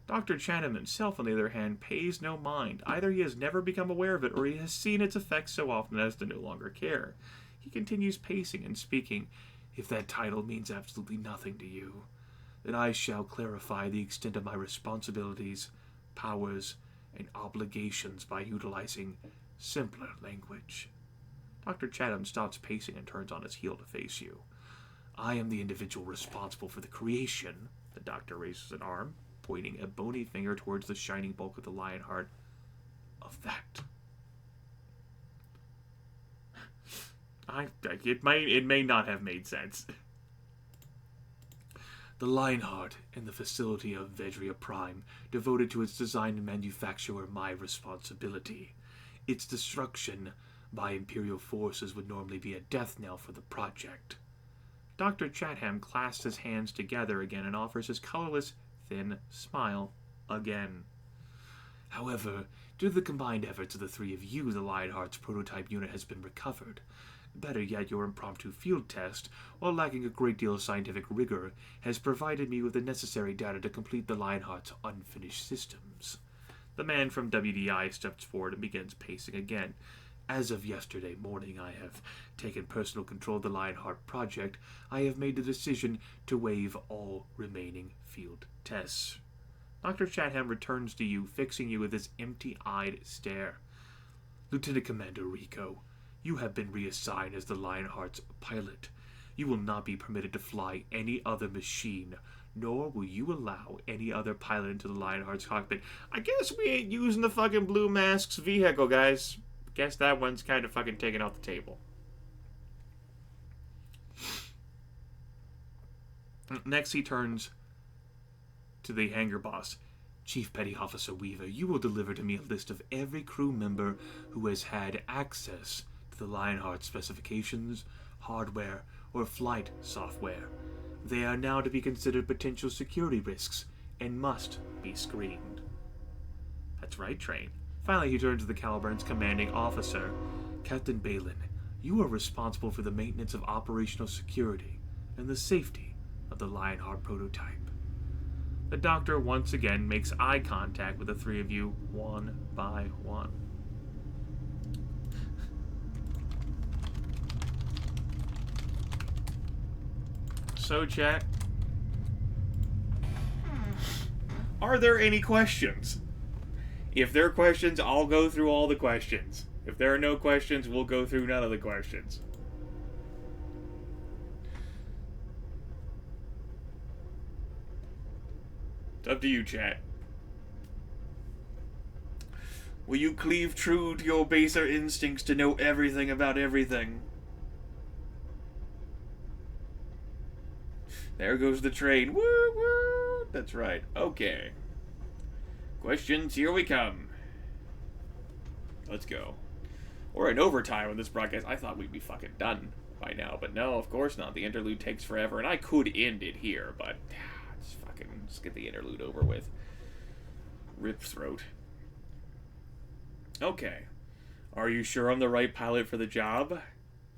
Dr. Chatham himself, on the other hand, pays no mind. Either he has never become aware of it, or he has seen its effects so often as to no longer care. He continues pacing and speaking. If that title means absolutely nothing to you, then I shall clarify the extent of my responsibilities, powers, and obligations by utilizing simpler language. Dr. Chatham stops pacing and turns on his heel to face you. I am the individual responsible for the creation. The doctor raises an arm, pointing a bony finger towards the shining bulk of the lion heart. Of that. It may not have made sense. The Lionheart and the facility of Vedria Prime, devoted to its design and manufacture, are my responsibility. Its destruction by Imperial forces would normally be a death knell for the project. Dr. Chatham clasps his hands together again and offers his colorless, thin smile again. However, due to the combined efforts of the three of you, the Lionheart's prototype unit has been recovered. Better yet, your impromptu field test, while lacking a great deal of scientific rigor, has provided me with the necessary data to complete the Lionheart's unfinished systems. The man from WDI steps forward and begins pacing again. As of yesterday morning, I have taken personal control of the Lionheart project. I have made the decision to waive all remaining field tests. Dr. Chatham returns to you, fixing you with his empty-eyed stare. Lieutenant Commander Rico, you have been reassigned as the Lionheart's pilot. You will not be permitted to fly any other machine, nor will you allow any other pilot into the Lionheart's cockpit. I guess we ain't using the fucking Blue Mask's vehicle, guys. Guess that one's kind of fucking taken off the table. Next, he turns to the hangar boss. Chief Petty Officer Weaver, you will deliver to me a list of every crew member who has had access to the Lionheart specifications, hardware, or flight software. They are now to be considered potential security risks and must be screened. That's right, Train. Finally, he turns to the Caliburn's commanding officer. Captain Balin, you are responsible for the maintenance of operational security and the safety of the Lionheart prototype. The doctor once again makes eye contact with the three of you, one by one. So, chat, are there any questions? If there are questions, I'll go through all the questions. If there are no questions, we'll go through none of the questions. It's up to you, chat. Will you cleave true to your baser instincts to know everything about everything? There goes the train. Woo woo! That's right. Okay. Questions, here we come. Let's go. We're in overtime on this broadcast. I thought we'd be fucking done by now, but no, of course not. The interlude takes forever, and I could end it here, but let's get the interlude over with. Rip throat. Okay. Are you sure I'm the right pilot for the job?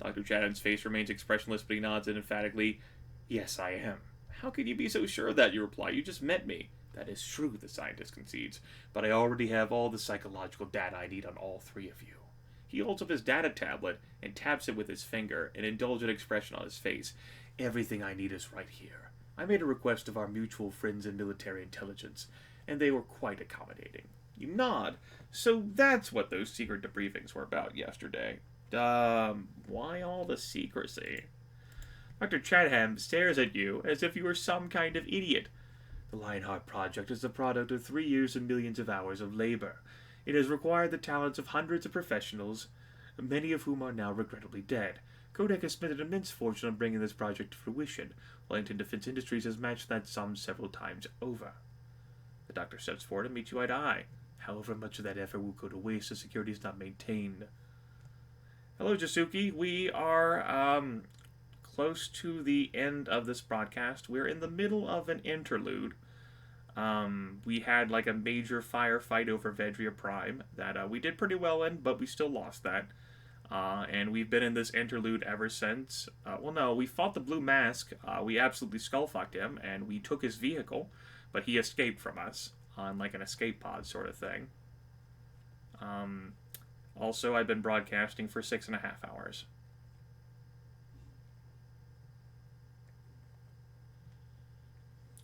Dr. Chatham's face remains expressionless, but he nods and emphatically, "Yes, I am." "How can you be so sure of that?" you reply. "You just met me." "That is true," the scientist concedes, "but I already have all the psychological data I need on all three of you." He holds up his data tablet and taps it with his finger, an indulgent expression on his face. "Everything I need is right here. I made a request of our mutual friends in military intelligence, and they were quite accommodating." You nod. "So that's what those secret debriefings were about yesterday. Why all the secrecy?" Dr. Chatham stares at you as if you were some kind of idiot. "The Lionheart Project is the product of 3 years and millions of hours of labor. It has required the talents of hundreds of professionals, many of whom are now regrettably dead. Kodak has spent an immense fortune on bringing this project to fruition. Wellington Defense Industries has matched that sum several times over." The doctor steps forward and meets you eye to eye. "However much of that effort will go to waste if security is not maintained." Hello, Jasuki. We are close to the end of this broadcast. We're in the middle of an interlude. We had like a major firefight over Vedria Prime that we did pretty well in, but we still lost that. And we've been in this interlude ever since. Well, no, we fought the Blue Mask. We absolutely skullfucked him, and we took his vehicle, but he escaped from us on like an escape pod sort of thing. Also, I've been broadcasting for 6.5 hours.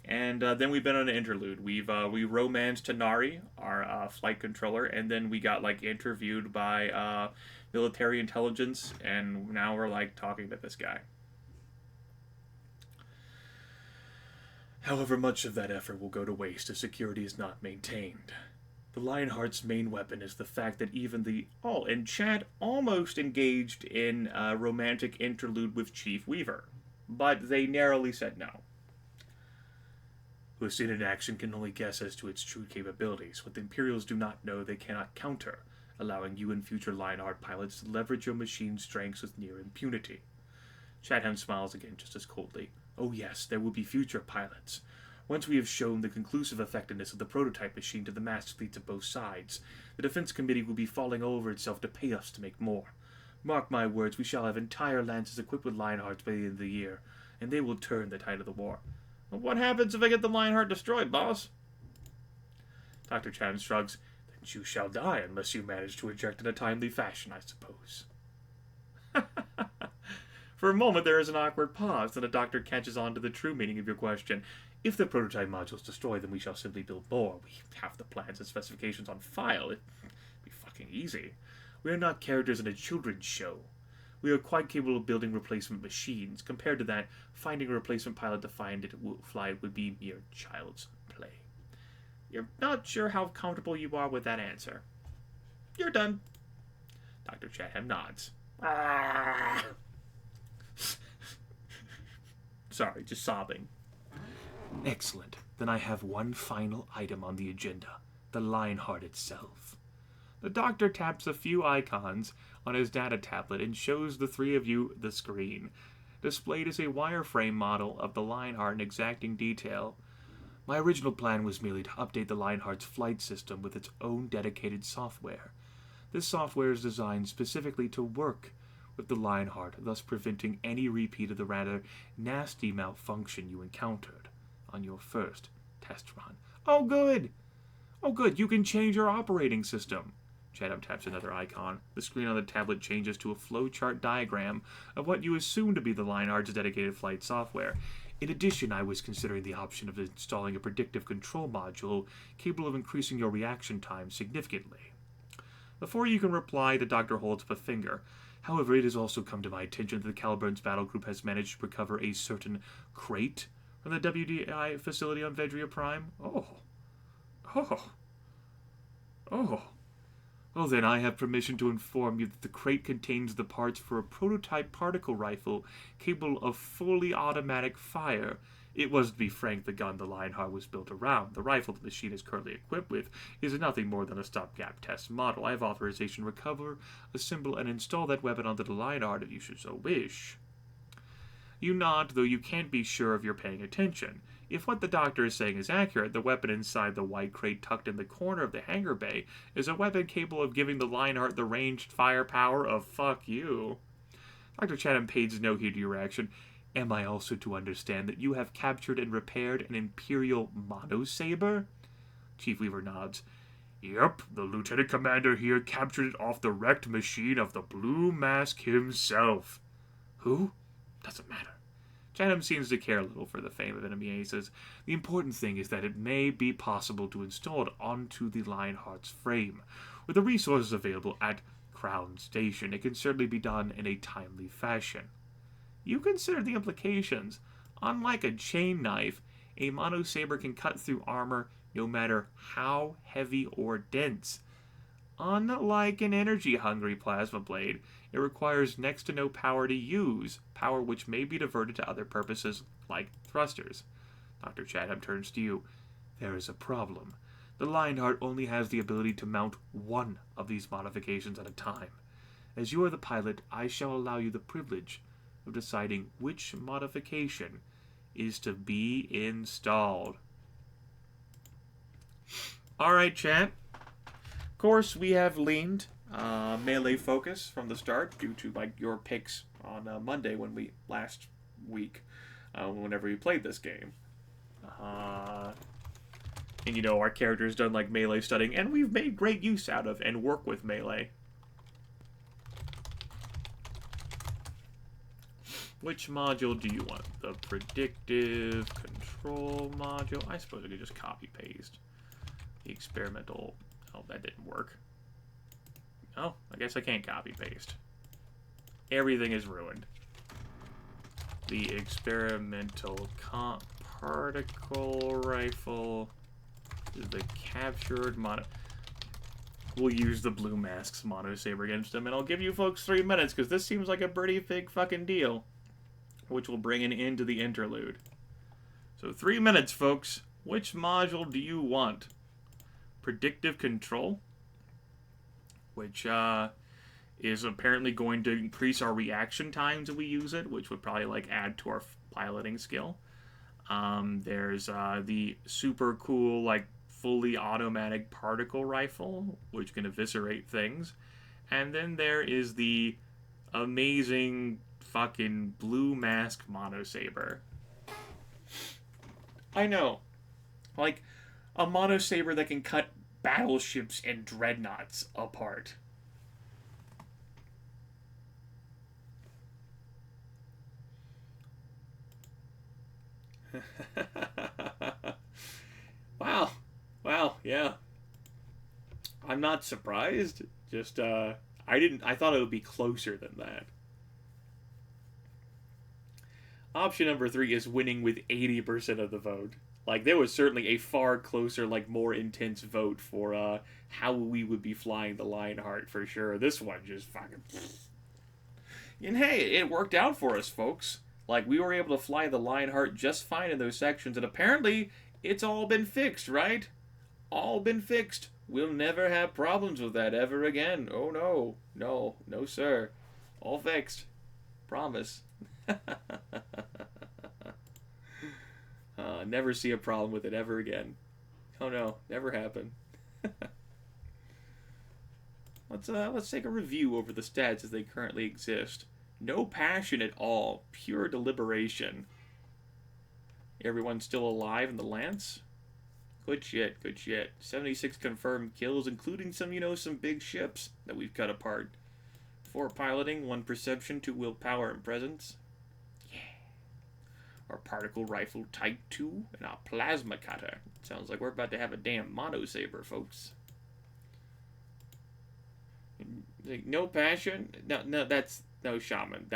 And then we've been on an interlude. We romanced Tanari, our flight controller, and then we got like interviewed by military intelligence, and now we're like talking to this guy. "However much of that effort will go to waste if security is not maintained. The Lionheart's main weapon is the fact that even the..." Oh, and Chad almost engaged in a romantic interlude with Chief Weaver, but they narrowly said no. "Who has seen it in action can only guess as to its true capabilities. What the Imperials do not know, they cannot counter, allowing you and future Lionheart pilots to leverage your machine's strengths with near impunity." Chatham smiles again just as coldly. "Oh yes, there will be future pilots. Once we have shown the conclusive effectiveness of the prototype machine to the master fleets of both sides, the Defense Committee will be falling over itself to pay us to make more. Mark my words, we shall have entire lances equipped with Lionhearts by the end of the year, and they will turn the tide of the war." "What happens if I get the Lionheart destroyed, boss?" Dr. Chatham shrugs. "Then you shall die unless you manage to eject in a timely fashion, I suppose." For a moment there is an awkward pause, then the doctor catches on to the true meaning of your question. "If the prototype module is destroyed, then we shall simply build more. We have the plans and specifications on file. It'd be fucking easy. We are not characters in a children's show. We are quite capable of building replacement machines. Compared to that, finding a replacement pilot to fly it would be mere child's play." You're not sure how comfortable you are with that answer. "You're done." Dr. Chatham nods. Sorry, just sobbing. "Excellent. Then I have one final item on the agenda. The Lionheart itself." The doctor taps a few icons on his data tablet and shows the three of you the screen. Displayed is a wireframe model of the Lionheart in exacting detail. "My original plan was merely to update the Lionheart's flight system with its own dedicated software. This software is designed specifically to work with the Lionheart, thus preventing any repeat of the rather nasty malfunction you encountered on your first test run." Oh, good! "Oh, good, you can change your operating system." Chatham taps another icon. The screen on the tablet changes to a flowchart diagram of what you assume to be the Lionheart's dedicated flight software. "In addition, I was considering the option of installing a predictive control module capable of increasing your reaction time significantly." Before you can reply, the doctor holds up a finger. "However, it has also come to my attention that the Caliburns battle group has managed to recover a certain crate from the WDI facility on Vedria Prime." Oh. "Well then, I have permission to inform you that the crate contains the parts for a prototype particle rifle capable of fully automatic fire. It was, to be frank, the gun the Lionheart was built around. The rifle the machine is currently equipped with is nothing more than a stopgap test model. I have authorization to recover, assemble, and install that weapon onto the Lionheart if you should so wish." You nod, though you can't be sure if you're paying attention. If what the doctor is saying is accurate, the weapon inside the white crate tucked in the corner of the hangar bay is a weapon capable of giving the Lionheart the ranged firepower of fuck you. Dr. Chatham pays no heed to your reaction. Am I also to understand that you have captured and repaired an Imperial monosaber? Chief Weaver nods. Yep, the lieutenant commander here captured it off the wrecked machine of the Blue Mask himself. Who? Doesn't matter. Chatham seems to care little for the fame of enemy aces. The important thing is that it may be possible to install it onto the Lionheart's frame. With the resources available at Crown Station, it can certainly be done in a timely fashion. You consider the implications. Unlike a chain knife, a monosaber can cut through armor no matter how heavy or dense. Unlike an energy-hungry plasma blade, it requires next to no power to use, power which may be diverted to other purposes like thrusters. Dr. Chatham turns to you. There is a problem. The Lionheart only has the ability to mount one of these modifications at a time. As you are the pilot, I shall allow you the privilege of deciding which modification is to be installed. Alright, chat. Of course, we have leaned melee focus from the start due to your picks on Monday last week, whenever we played this game. And our character's done melee studying, and we've made great use out of and work with melee. Which module do you want? The predictive control module? I suppose I could just copy paste. The experimental... Oh, that didn't work. Oh, I guess I can't copy paste. Everything is ruined. The experimental particle rifle is the captured mono... We'll use the Blue Mask's monosaber against him, and I'll give you folks 3 minutes, because this seems like a pretty big fucking deal. Which will bring an end to the interlude. So 3 minutes, folks. Which module do you want? Predictive control, which is apparently going to increase our reaction times if we use it, which would probably add to our piloting skill. There's the super cool fully automatic particle rifle, which can eviscerate things, and then there is the amazing fucking Blue Mask monosaber. I know, a monosaber that can cut battleships and dreadnoughts apart. Wow, yeah. I'm not surprised. Just, I thought it would be closer than that. Option number 3 is winning with 80% of the vote. There was certainly a far closer, more intense vote for how we would be flying the Lionheart for sure. This one just fucking... And hey, it worked out for us, folks. We were able to fly the Lionheart just fine in those sections, and apparently it's all been fixed, right? All been fixed. We'll never have problems with that ever again. Oh no. No sir. All fixed. Promise. Never see a problem with it ever again. Oh no, never happen. Let's take a review over the stats as they currently exist. No passion at all, pure deliberation. Everyone's still alive in the Lance? Good shit. 76 confirmed kills, including some big ships that we've cut apart. 4 piloting, 1 perception, 2 willpower and presence. Our particle rifle type 2, and our plasma cutter. Sounds like we're about to have a damn monosaber, folks. No passion? No, that's no shaman.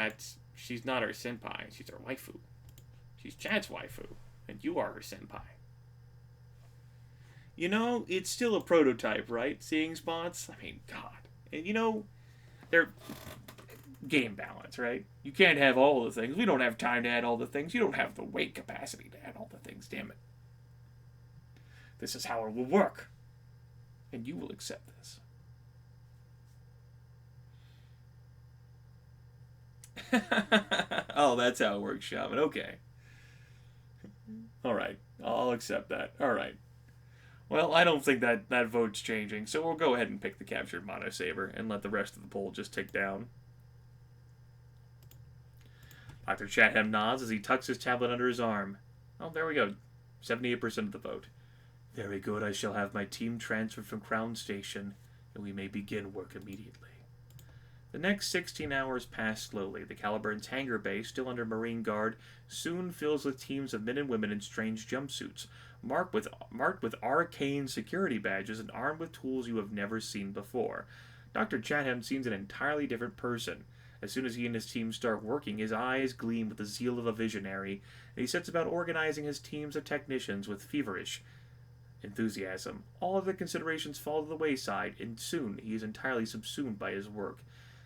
She's not our senpai. She's our waifu. She's Chad's waifu, and you are her senpai. It's still a prototype, right? Seeing spots? I mean, God. And they're... game balance, right? You can't have all the things. We don't have time to add all the things. You don't have the weight capacity to add all the things, damn it. This is how it will work. And you will accept this. Oh, that's how it works, Shaman. Okay. Alright. I'll accept that. Alright. Well, I don't think that vote's changing, so we'll go ahead and pick the captured monosaber and let the rest of the poll just tick down. Dr. Chatham nods as he tucks his tablet under his arm. Oh, there we go. 78% of the vote. Very good. I shall have my team transferred from Crown Station, and we may begin work immediately. The next 16 hours pass slowly. The Caliburn's hangar bay, still under Marine Guard, soon fills with teams of men and women in strange jumpsuits, marked with arcane security badges and armed with tools you have never seen before. Dr. Chatham seems an entirely different person. As soon as he and his team start working, his eyes gleam with the zeal of a visionary, and he sets about organizing his teams of technicians with feverish enthusiasm. All other considerations fall to the wayside, and soon he is entirely subsumed by his work.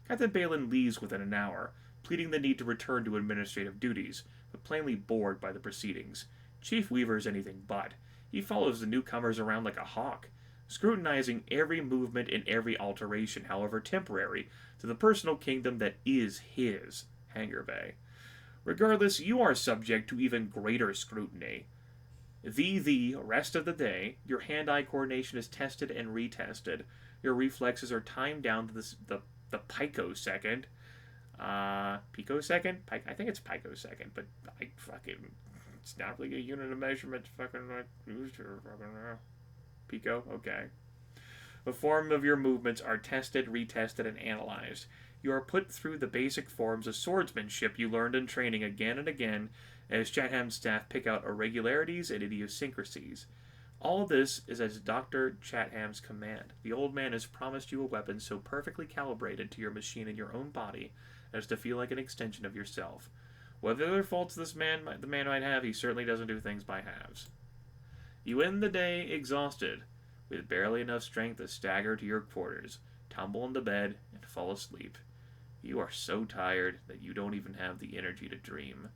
Captain Balin leaves within an hour, pleading the need to return to administrative duties, but plainly bored by the proceedings. Chief Weaver is anything but. He follows the newcomers around like a hawk, scrutinizing every movement and every alteration, however temporary, to the personal kingdom that is his hangar bay. Regardless, you are subject to even greater scrutiny. The rest of the day, your hand-eye coordination is tested and retested. Your reflexes are timed down to the picosecond. Picosecond? I think it's picosecond, but it's not really a unit of measurement. Pico? Okay. The form of your movements are tested, retested, and analyzed. You are put through the basic forms of swordsmanship you learned in training again and again, as Chatham's staff pick out irregularities and idiosyncrasies. All of this is as Dr. Chatham's command. The old man has promised you a weapon so perfectly calibrated to your machine in your own body as to feel like an extension of yourself. Whether there are faults the man might have, he certainly doesn't do things by halves. You end the day exhausted, with barely enough strength to stagger to your quarters, tumble into bed, and fall asleep. You are so tired that you don't even have the energy to dream.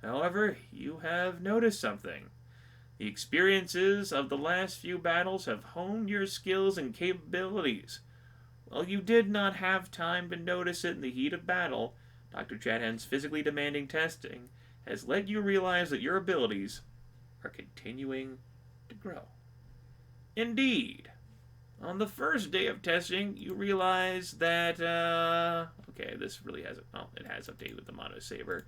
However, you have noticed something. The experiences of the last few battles have honed your skills and capabilities. While you did not have time to notice it in the heat of battle, Dr. Chatham's physically demanding testing has let you realize that your abilities are continuing to grow. Indeed, on the first day of testing, you realize that, okay, this really hasn't, it has updated with the Mono Saber.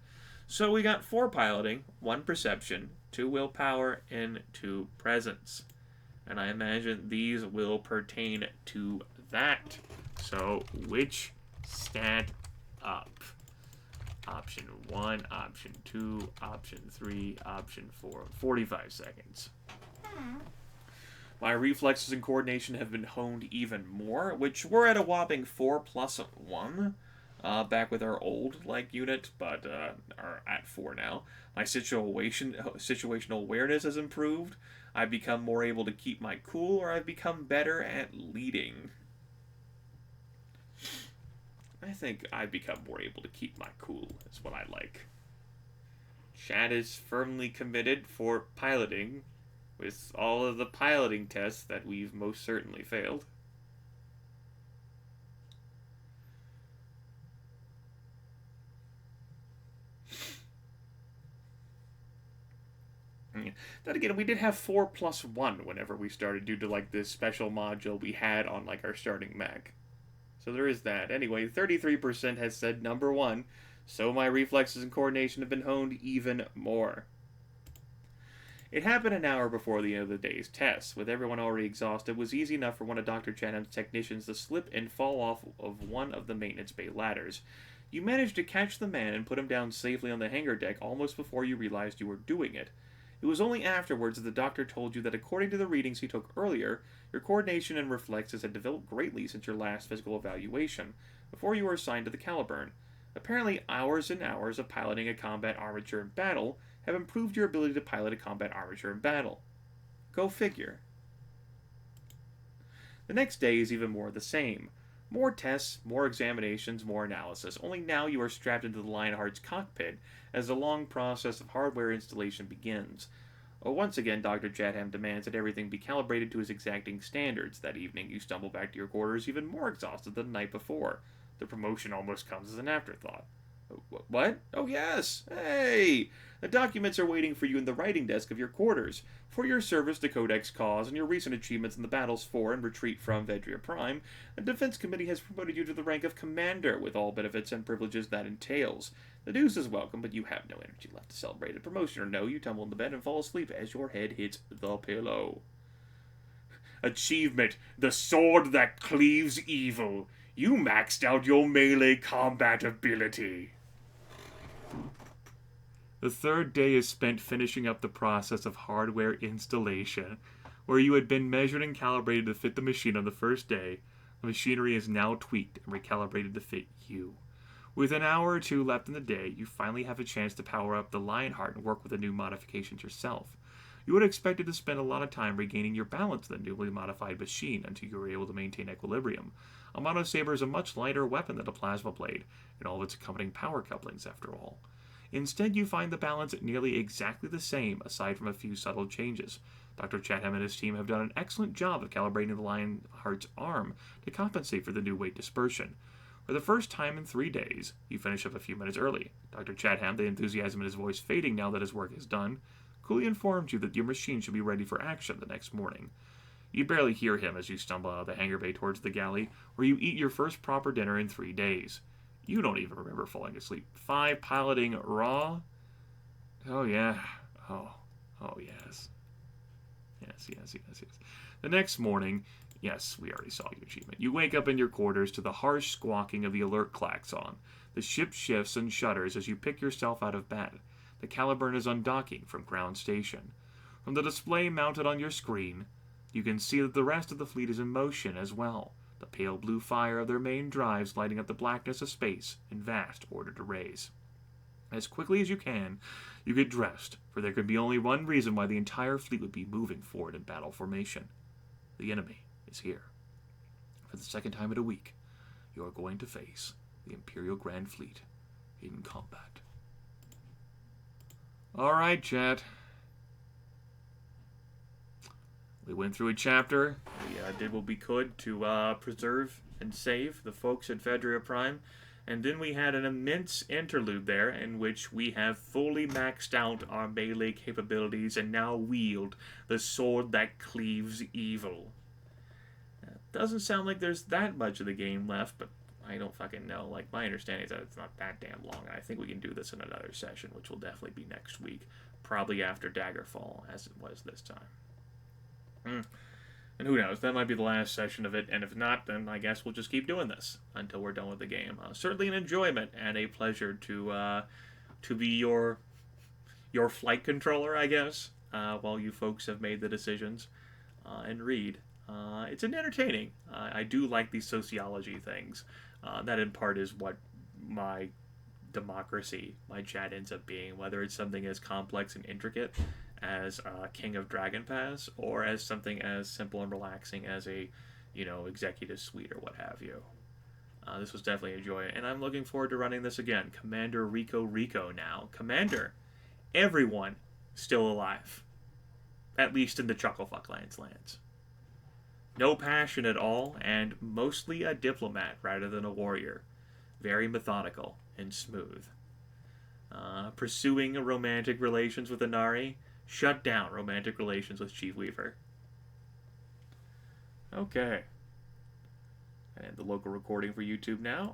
So we got 4 piloting, 1 perception, 2 willpower, and 2 presence. And I imagine these will pertain to that. So, which stat up? Option 1, option 2, option 3, option 4. 45 seconds. My reflexes and coordination have been honed even more, which we're at a whopping 4+1. Back with our old unit, but are at 4 now. My situational awareness has improved. I've become more able to keep my cool, or I've become better at leading. I think I've become more able to keep my cool, is what I like. Chad is firmly committed for piloting, with all of the piloting tests that we've most certainly failed. Then again, we did have 4+1 whenever we started, due to this special module we had on our starting mech. So there is that. Anyway, 33% has said number 1, so my reflexes and coordination have been honed even more. It happened an hour before the end of the day's tests. With everyone already exhausted, it was easy enough for one of Dr. Chatham's technicians to slip and fall off of one of the maintenance bay ladders. You managed to catch the man and put him down safely on the hangar deck almost before you realized you were doing it. It was only afterwards that the doctor told you that according to the readings he took earlier, your coordination and reflexes had developed greatly since your last physical evaluation, before you were assigned to the Caliburn. Apparently, hours and hours of piloting a combat armature in battle have improved your ability to pilot a combat armature in battle. Go figure. The next day is even more of the same. More tests, more examinations, more analysis, only now you are strapped into the Lionheart's cockpit as the long process of hardware installation begins. Once again, Dr. Chatham demands that everything be calibrated to his exacting standards. That evening, you stumble back to your quarters even more exhausted than the night before. The promotion almost comes as an afterthought. What? Oh, yes. Hey! The documents are waiting for you in the writing desk of your quarters. For your service to Codex Cause and your recent achievements in the battles for and retreat from Vedria Prime, the Defense Committee has promoted you to the rank of Commander with all benefits and privileges that entails. The news is welcome, but you have no energy left to celebrate a promotion or no, you tumble in the bed and fall asleep as your head hits the pillow. Achievement: the sword that cleaves evil. You maxed out your melee combat ability. The third day is spent finishing up the process of hardware installation. Where you had been measured and calibrated to fit the machine on the first day, the machinery is now tweaked and recalibrated to fit you. With an hour or two left in the day, you finally have a chance to power up the Lionheart and work with the new modifications yourself. You would have expected to spend a lot of time regaining your balance in the newly modified machine until you were able to maintain equilibrium. A Monosaber is a much lighter weapon than a plasma blade, and all of its accompanying power couplings, after all. Instead, you find the balance nearly exactly the same, aside from a few subtle changes. Dr. Chatham and his team have done an excellent job of calibrating the Lionheart's arm to compensate for the new weight dispersion. For the first time in 3 days, you finish up a few minutes early. Dr. Chatham, the enthusiasm in his voice fading now that his work is done, coolly informs you that your machine should be ready for action the next morning. You barely hear him as you stumble out of the hangar bay towards the galley, where you eat your first proper dinner in 3 days. You don't even remember falling asleep. 5 piloting raw? Oh, yeah. Oh, yes. Yes. The next morning, yes, we already saw your achievement. You wake up in your quarters to the harsh squawking of the alert klaxon. The ship shifts and shudders as you pick yourself out of bed. The Caliburn is undocking from ground station. From the display mounted on your screen, you can see that the rest of the fleet is in motion as well. The pale blue fire of their main drives lighting up the blackness of space in vast ordered arrays. As quickly as you can, you get dressed, for there could be only one reason why the entire fleet would be moving forward in battle formation. The enemy is here. For the second time in a week, you are going to face the Imperial Grand Fleet in combat. Alright, chat. We went through a chapter. We did what we could to preserve and save the folks at Vedria Prime. And then we had an immense interlude there in which we have fully maxed out our melee capabilities and now wield the sword that cleaves evil. Doesn't sound like there's that much of the game left, but I don't fucking know. Like, my understanding is that it's not that damn long, and I think we can do this in another session, which will definitely be next week. Probably after Daggerfall, as it was this time. And who knows, that might be the last session of it, and if not, then I guess we'll just keep doing this until we're done with the game. Certainly an enjoyment and a pleasure to be your flight controller, I guess, while you folks have made the decisions, and read. It's an entertaining. I do like these sociology things. That in part is what my democracy, my chat ends up being, whether it's something as complex and intricate as King of Dragon Pass, or as something as simple and relaxing as a, executive suite or what have you. This was definitely a joy, and I'm looking forward to running this again. Commander Rico now. Commander, everyone still alive. At least in the Chucklefucklands lands. No passion at all, and mostly a diplomat rather than a warrior. Very methodical and smooth. Pursuing romantic relations with Inari. Shut down romantic relations with Chief Weaver. Okay. And the local recording for YouTube now.